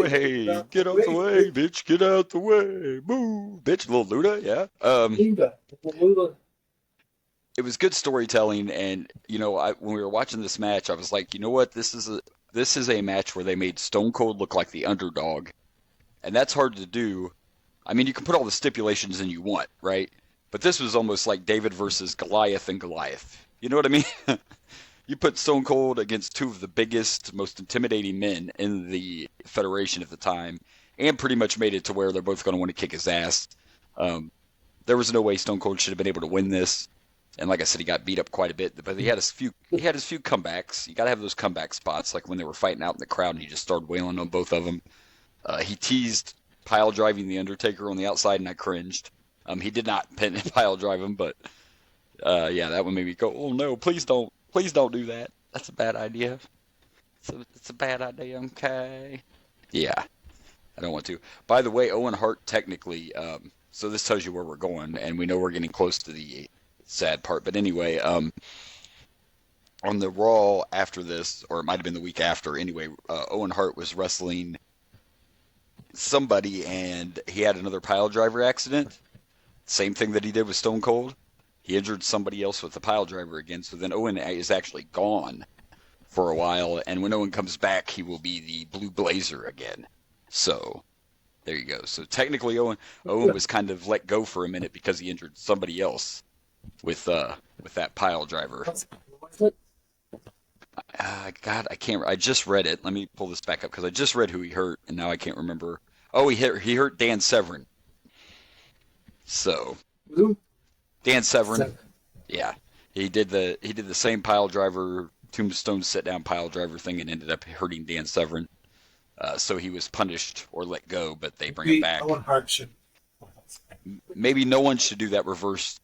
bitch, get out the way, boo, bitch, Lil Luda, yeah. It was good storytelling, and when we were watching this match, I was like, you know what, this is a match where they made Stone Cold look like the underdog, and that's hard to do. I mean, you can put all the stipulations in you want, right? But this was almost like David versus Goliath and Goliath. You know what I mean? You put Stone Cold against two of the biggest, most intimidating men in the Federation at the time, and pretty much made it to where they're both going to want to kick his ass. There was no way Stone Cold should have been able to win this, and like I said, he got beat up quite a bit. But he had his few comebacks. You got to have those comeback spots, like when they were fighting out in the crowd, and he just started wailing on both of them. He teased pile driving the Undertaker on the outside, and I cringed. He did not pile drive him, but that one made me go, "Oh no, please don't." Please don't do that. That's a bad idea. It's a bad idea, okay? Yeah, I don't want to. By the way, Owen Hart technically, so this tells you where we're going, and we know we're getting close to the sad part. But anyway, on the Raw after this, or it might have been the week after, anyway, Owen Hart was wrestling somebody, and he had another pile driver accident. Same thing that he did with Stone Cold. He injured somebody else with the pile driver again, so then Owen is actually gone for a while, and when Owen comes back, he will be the Blue Blazer again. So, there you go. So technically, Owen was kind of let go for a minute because he injured somebody else with that pile driver. God, I can't. I just read it. Let me pull this back up because I just read who he hurt, and now I can't remember. Oh, he hurt Dan Severn. So. Dan Severn. Yeah. He did the same pile driver, tombstone sit down pile driver thing and ended up hurting Dan Severn. So he was punished or let go, but they bring him back. Maybe no one should do that reverse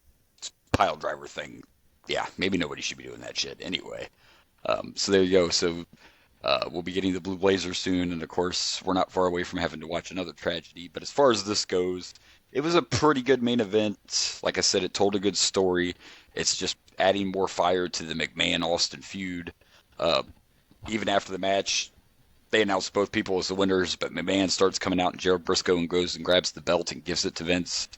pile driver thing. Yeah, maybe nobody should be doing that shit anyway. So there you go. So we'll be getting the Blue Blazer soon, and of course we're not far away from having to watch another tragedy. But as far as this goes, it was a pretty good main event. Like I said, it told a good story. It's just adding more fire to the McMahon-Austin feud. Even after the match, they announced both people as the winners, but McMahon starts coming out and Gerald Briscoe and goes and grabs the belt and gives it to Vince.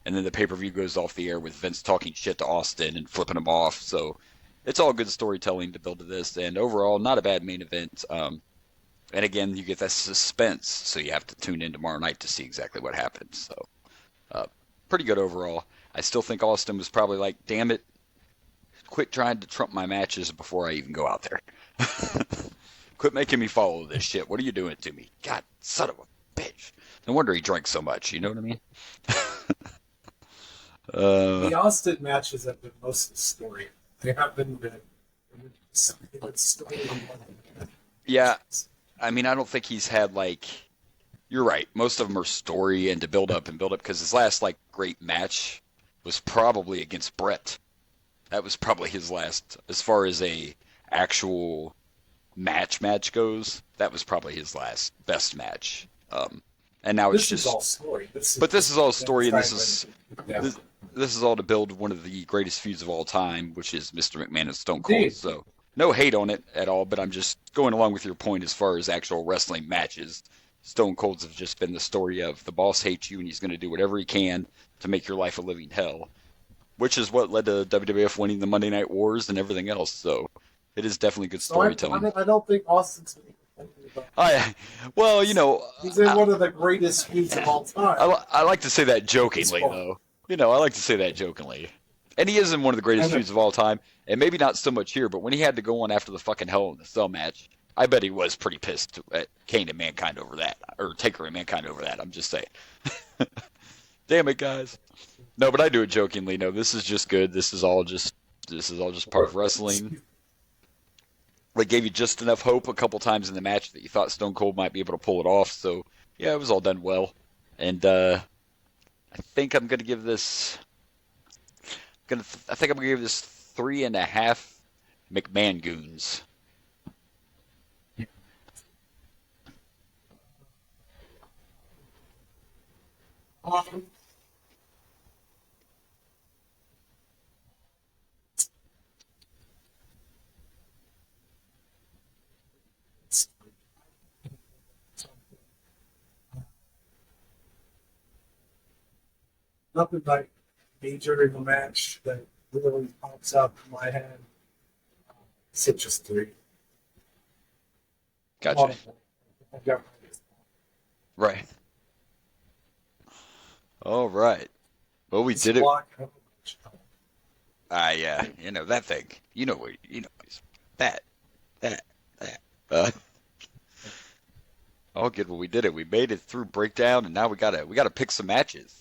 And then the pay-per-view goes off the air with Vince talking shit to Austin and flipping him off. So it's all good storytelling to build to this. And overall, not a bad main event. And again, you get that suspense, so you have to tune in tomorrow night to see exactly what happens. So. Pretty good overall. I still think Austin was probably like, damn it, quit trying to trump my matches before I even go out there. Quit making me follow this shit. What are you doing to me? God, son of a bitch. No wonder he drank so much, you know what I mean? The Austin matches have been most of the story. They haven't been story. Yeah, I mean, I don't think he's had you're right. Most of them are story and to build up because his last great match was probably against Brett. That was probably his last, as far as a actual match goes. That was probably his last best match. And now it's just all story. This is all story, and this is all to build one of the greatest feuds of all time, which is Mr. McMahon and Stone Cold. Indeed. So no hate on it at all, but I'm just going along with your point as far as actual wrestling matches. Stone Cold's have just been the story of the boss hates you and he's going to do whatever he can to make your life a living hell. which is what led to WWF winning the Monday Night Wars and everything else. So it is definitely good So storytelling. I don't think Austin's going to complain about Well, you know, he's in one of the greatest feuds of all time. I like to say that jokingly, though. You know, I like to say that jokingly. And he is in one of the greatest feuds of all time, and maybe not so much here, but when he had to go on after the fucking Hell in the Cell match, I bet he was pretty pissed at Kane and Mankind over that, or Taker and Mankind over that. I'm just saying. Damn it, guys. No, but I do it jokingly. No, this is just good. This is all just part of wrestling. They gave you just enough hope a couple times in the match that you thought Stone Cold might be able to pull it off. So yeah, it was all done well. And I think I'm gonna give this. I think I'm gonna give this 3.5 McMahon goons. Nothing like major in the match that really pops up in my head. It's just 3. Gotcha. Right. All right. Well, we did it. Yeah, you know that thing. You know that. All good. Well, we did it. We made it through breakdown, and now we gotta pick some matches.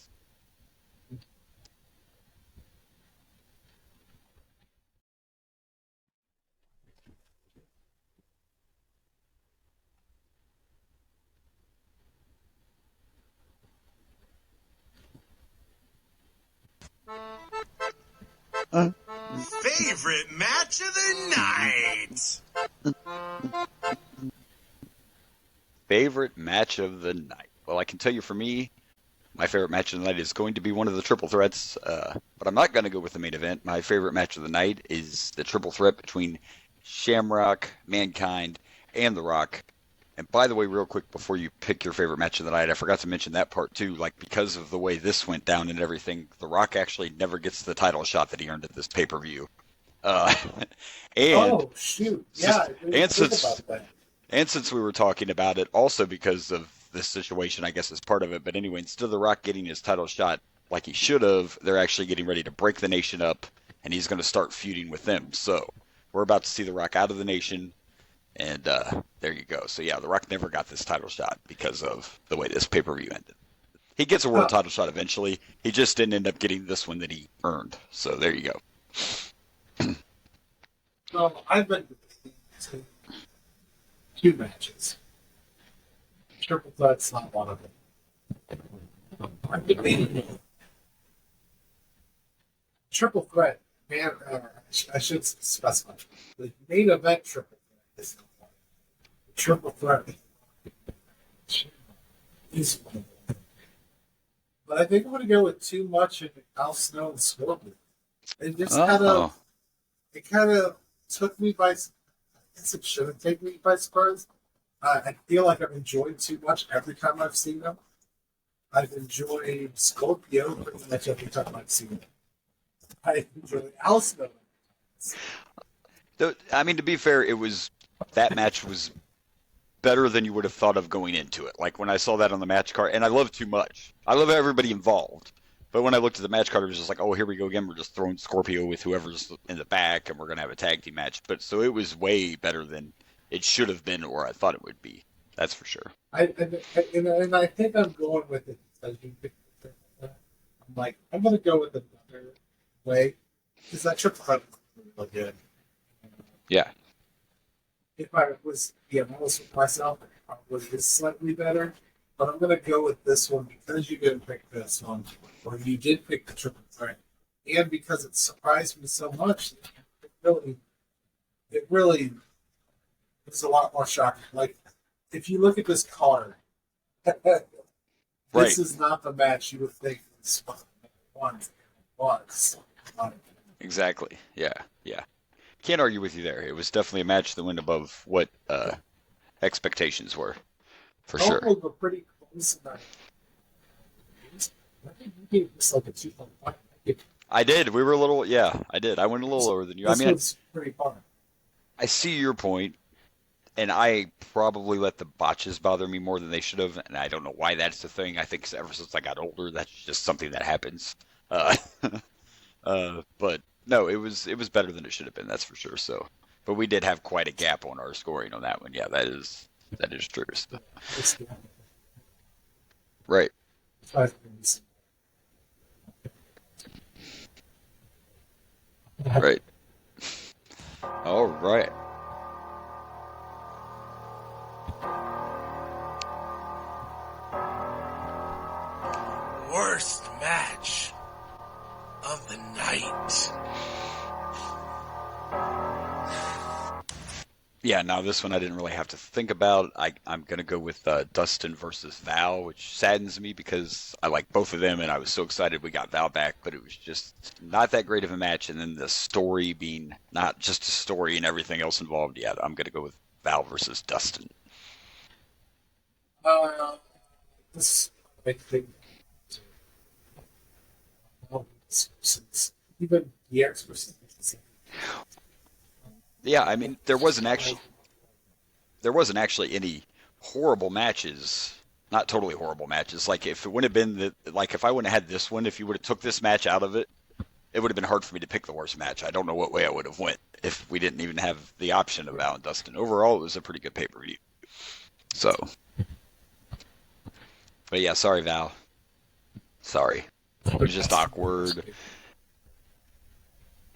Favorite match of the night. Favorite match of the night. Well, I can tell you for me, my favorite match of the night is going to be one of the triple threats, but I'm not going to go with the main event. My favorite match of the night is the triple threat between Shamrock, Mankind, and The Rock. And by the way, real quick, before you pick your favorite match of the night, I forgot to mention that part too. Like, because of the way this went down and everything, The Rock actually never gets the title shot that he earned at this pay-per-view. And oh, shoot. Yeah, and since we were talking about it, also because of this situation, I guess is part of it. But anyway, instead of The Rock getting his title shot like he should have, they're actually getting ready to break the Nation up, and he's going to start feuding with them. So we're about to see The Rock out of the Nation. And there you go. So yeah, The Rock never got this title shot because of the way this pay-per-view ended. He gets a world title shot eventually. He just didn't end up getting this one that he earned. So there you go. Well, I've been to 2 matches. Triple threat's not one of them. Triple threat, man. I should specify the main event triple threat is triple threat. But I think I'm going to go with too much in Al Snow and Scorpion. It just kind of took me by. I guess it shouldn't take me by surprise. I feel like I've enjoyed too much every time I've seen them. I've enjoyed Scorpio pretty much every time I've seen them. I enjoyed Al Snow. I mean, to be fair, that match was better than you would have thought of going into it. Like when I saw that on the match card, and I love too much. I love everybody involved. But when I looked at the match card, it was just like, oh, here we go again. We're just throwing Scorpio with whoever's in the back, and we're going to have a tag team match. But so it was way better than it should have been, or I thought it would be. That's for sure. I think I'm going with it because you picked it. I'm like, I'm going to go with another way because that triple threat was really good. Yeah. If I was honest with myself, I was just slightly better. But I'm going to go with this one because you didn't pick this one, or you did pick the triple threat, and because it surprised me so much. It really was a lot more shocking. Like, if you look at this card, this is not the match you would think this was. Exactly. Yeah. Can't argue with you there. It was definitely a match that went above what expectations were, for sure. Were pretty close. I think you gave this like a 2.5. I did. We were a little, yeah, I did. I went a little lower than you. I This mean, was pretty fun. I see your point, and I probably let the botches bother me more than they should have, and I don't know why that's the thing. I think ever since I got older, that's just something that happens. Uh, but no, it was better than it should have been. That's for sure. So, but we did have quite a gap on our scoring on that one. Yeah, that is true. So, right. Right. All right. Worst match of the night. Yeah, now this one I didn't really have to think about. I'm going to go with Dustin versus Val, which saddens me because I like both of them and I was so excited we got Val back, but it was just not that great of a match. And then the story being not just a story and everything else involved, yeah, I'm going to go with Val versus Dustin. This big thing. Even the X versus. Yeah, I mean, there wasn't actually any horrible matches. Not totally horrible matches. Like if it wouldn't have been if I wouldn't have had this one, if you would have took this match out of it, it would have been hard for me to pick the worst match. I don't know what way I would have went if we didn't even have the option of Val and Dustin. Overall, it was a pretty good pay-per-view. So, but yeah, sorry, Val. Sorry. It was just awkward.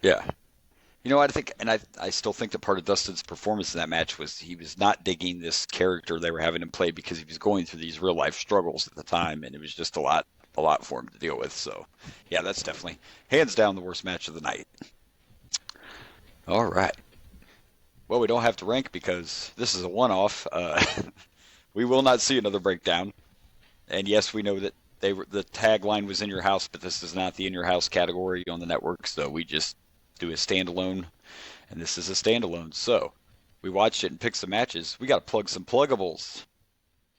Yeah. You know what I think, and I still think that part of Dustin's performance in that match was he was not digging this character they were having him play because he was going through these real life struggles at the time, and it was just a lot for him to deal with. So, yeah, that's definitely hands down the worst match of the night. All right. Well, we don't have to rank because this is a one-off. We will not see another breakdown, and yes, we know that the tagline was in your house, but this is not the in your house category on the network, so we just do a standalone, and this is a standalone. So we watched it and picked some matches. We got to plug some pluggables.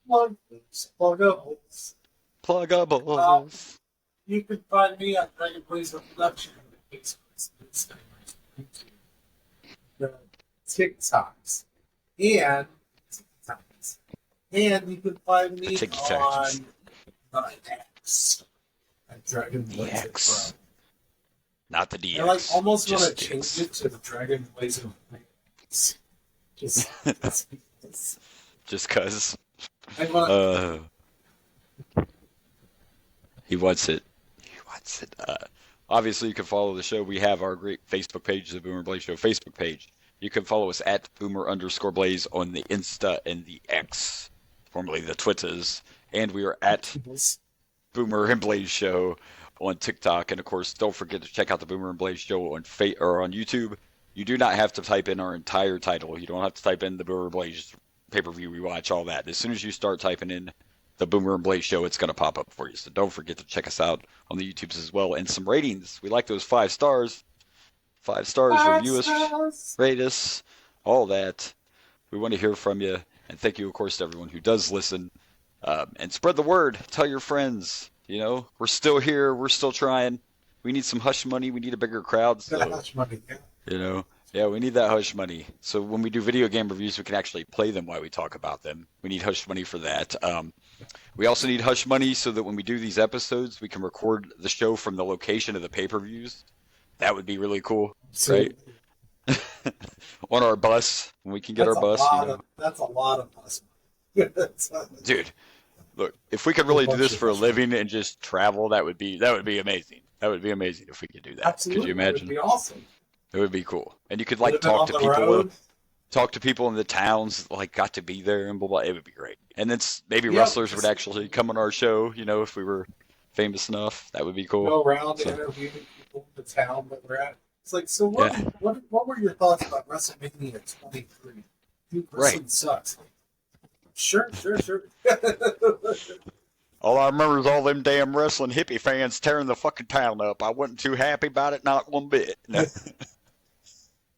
Pluggables. You can find me at Dragon Blazer Production, the TikToks, and you can find me on the X at Dragon Blazer Pro. Not the DX. I almost want to X. change it to the Dragon Blazer. Just because. I He wants it. Obviously, you can follow the show. We have our great Facebook page, the Boomer Blaze Show Facebook page. You can follow us at Boomer_Blaze on the Insta and the X, formerly the Twitters, and we are at Boomer and Blaze Show on TikTok, and of course, don't forget to check out the Boomer and Blaze Show on on YouTube. You do not have to type in our entire title. You don't have to type in the Boomer and Blaze pay-per-view we watch, all that. As soon as you start typing in the Boomer and Blaze Show, it's going to pop up for you. So don't forget to check us out on the YouTubes as well. And some ratings. We like those 5 stars. 5 stars. Review us, rate us, all that. We want to hear from you. And thank you, of course, to everyone who does listen. And spread the word. Tell your friends. You know, we're still here. We're still trying. We need some hush money. We need a bigger crowd. So, hush money, yeah. You know, yeah, we need that hush money. So when we do video game reviews, we can actually play them while we talk about them. We need hush money for that. We also need hush money so that when we do these episodes, we can record the show from the location of the pay-per-views. That would be really cool, right? On our bus, when we can get our bus. That's a lot of bus money. Dude. Look, if we could really do this for a living and just travel, that would be amazing. That would be amazing if we could do that. Absolutely. Could you imagine? It would be awesome. It would be cool. And you could talk to people in the towns that got to be there and blah blah. It would be great. And then maybe wrestlers would actually come on our show, if we were famous enough. That would be cool. Go around interviewing people in the town that we're at. It's like, so what were your thoughts about WrestleMania 23? Dude, wrestling sucks. Sure. All I remember is all them damn wrestling hippie fans tearing the fucking town up. I wasn't too happy about it, not one bit. No.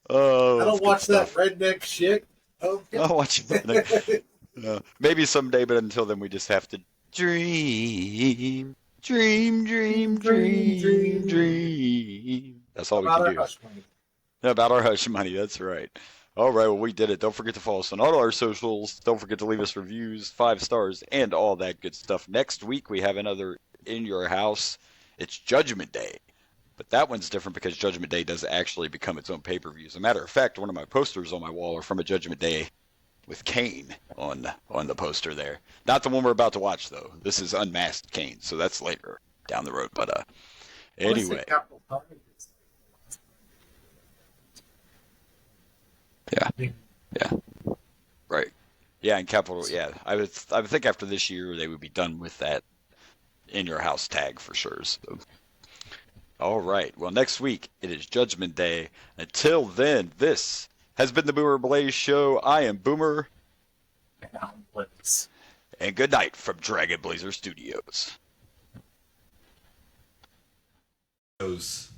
Oh, I don't watch that redneck shit. Okay. I watch redneck. Maybe someday, but until then, we just have to dream. Dream, dream, dream, dream, dream. That's all we can do. About our hush money, that's right. All right, well, we did it. Don't forget to follow us on all our socials. Don't forget to leave us reviews, 5 stars, and all that good stuff. Next week, we have another In Your House. It's Judgment Day. But that one's different because Judgment Day does actually become its own pay-per-view. As a matter of fact, one of my posters on my wall are from a Judgment Day with Kane on the poster there. Not the one we're about to watch, though. This is Unmasked Kane, so that's later down the road. But anyway. Yeah. Right. Yeah, and Capital, yeah. I would think after this year they would be done with that In Your House tag for sure. So. All right. Well, next week it is Judgment Day. Until then, this has been the Boomer Blaze Show. I am Boomer. And I'm Blaze. And good night from Dragon Blazer Studios. Shows.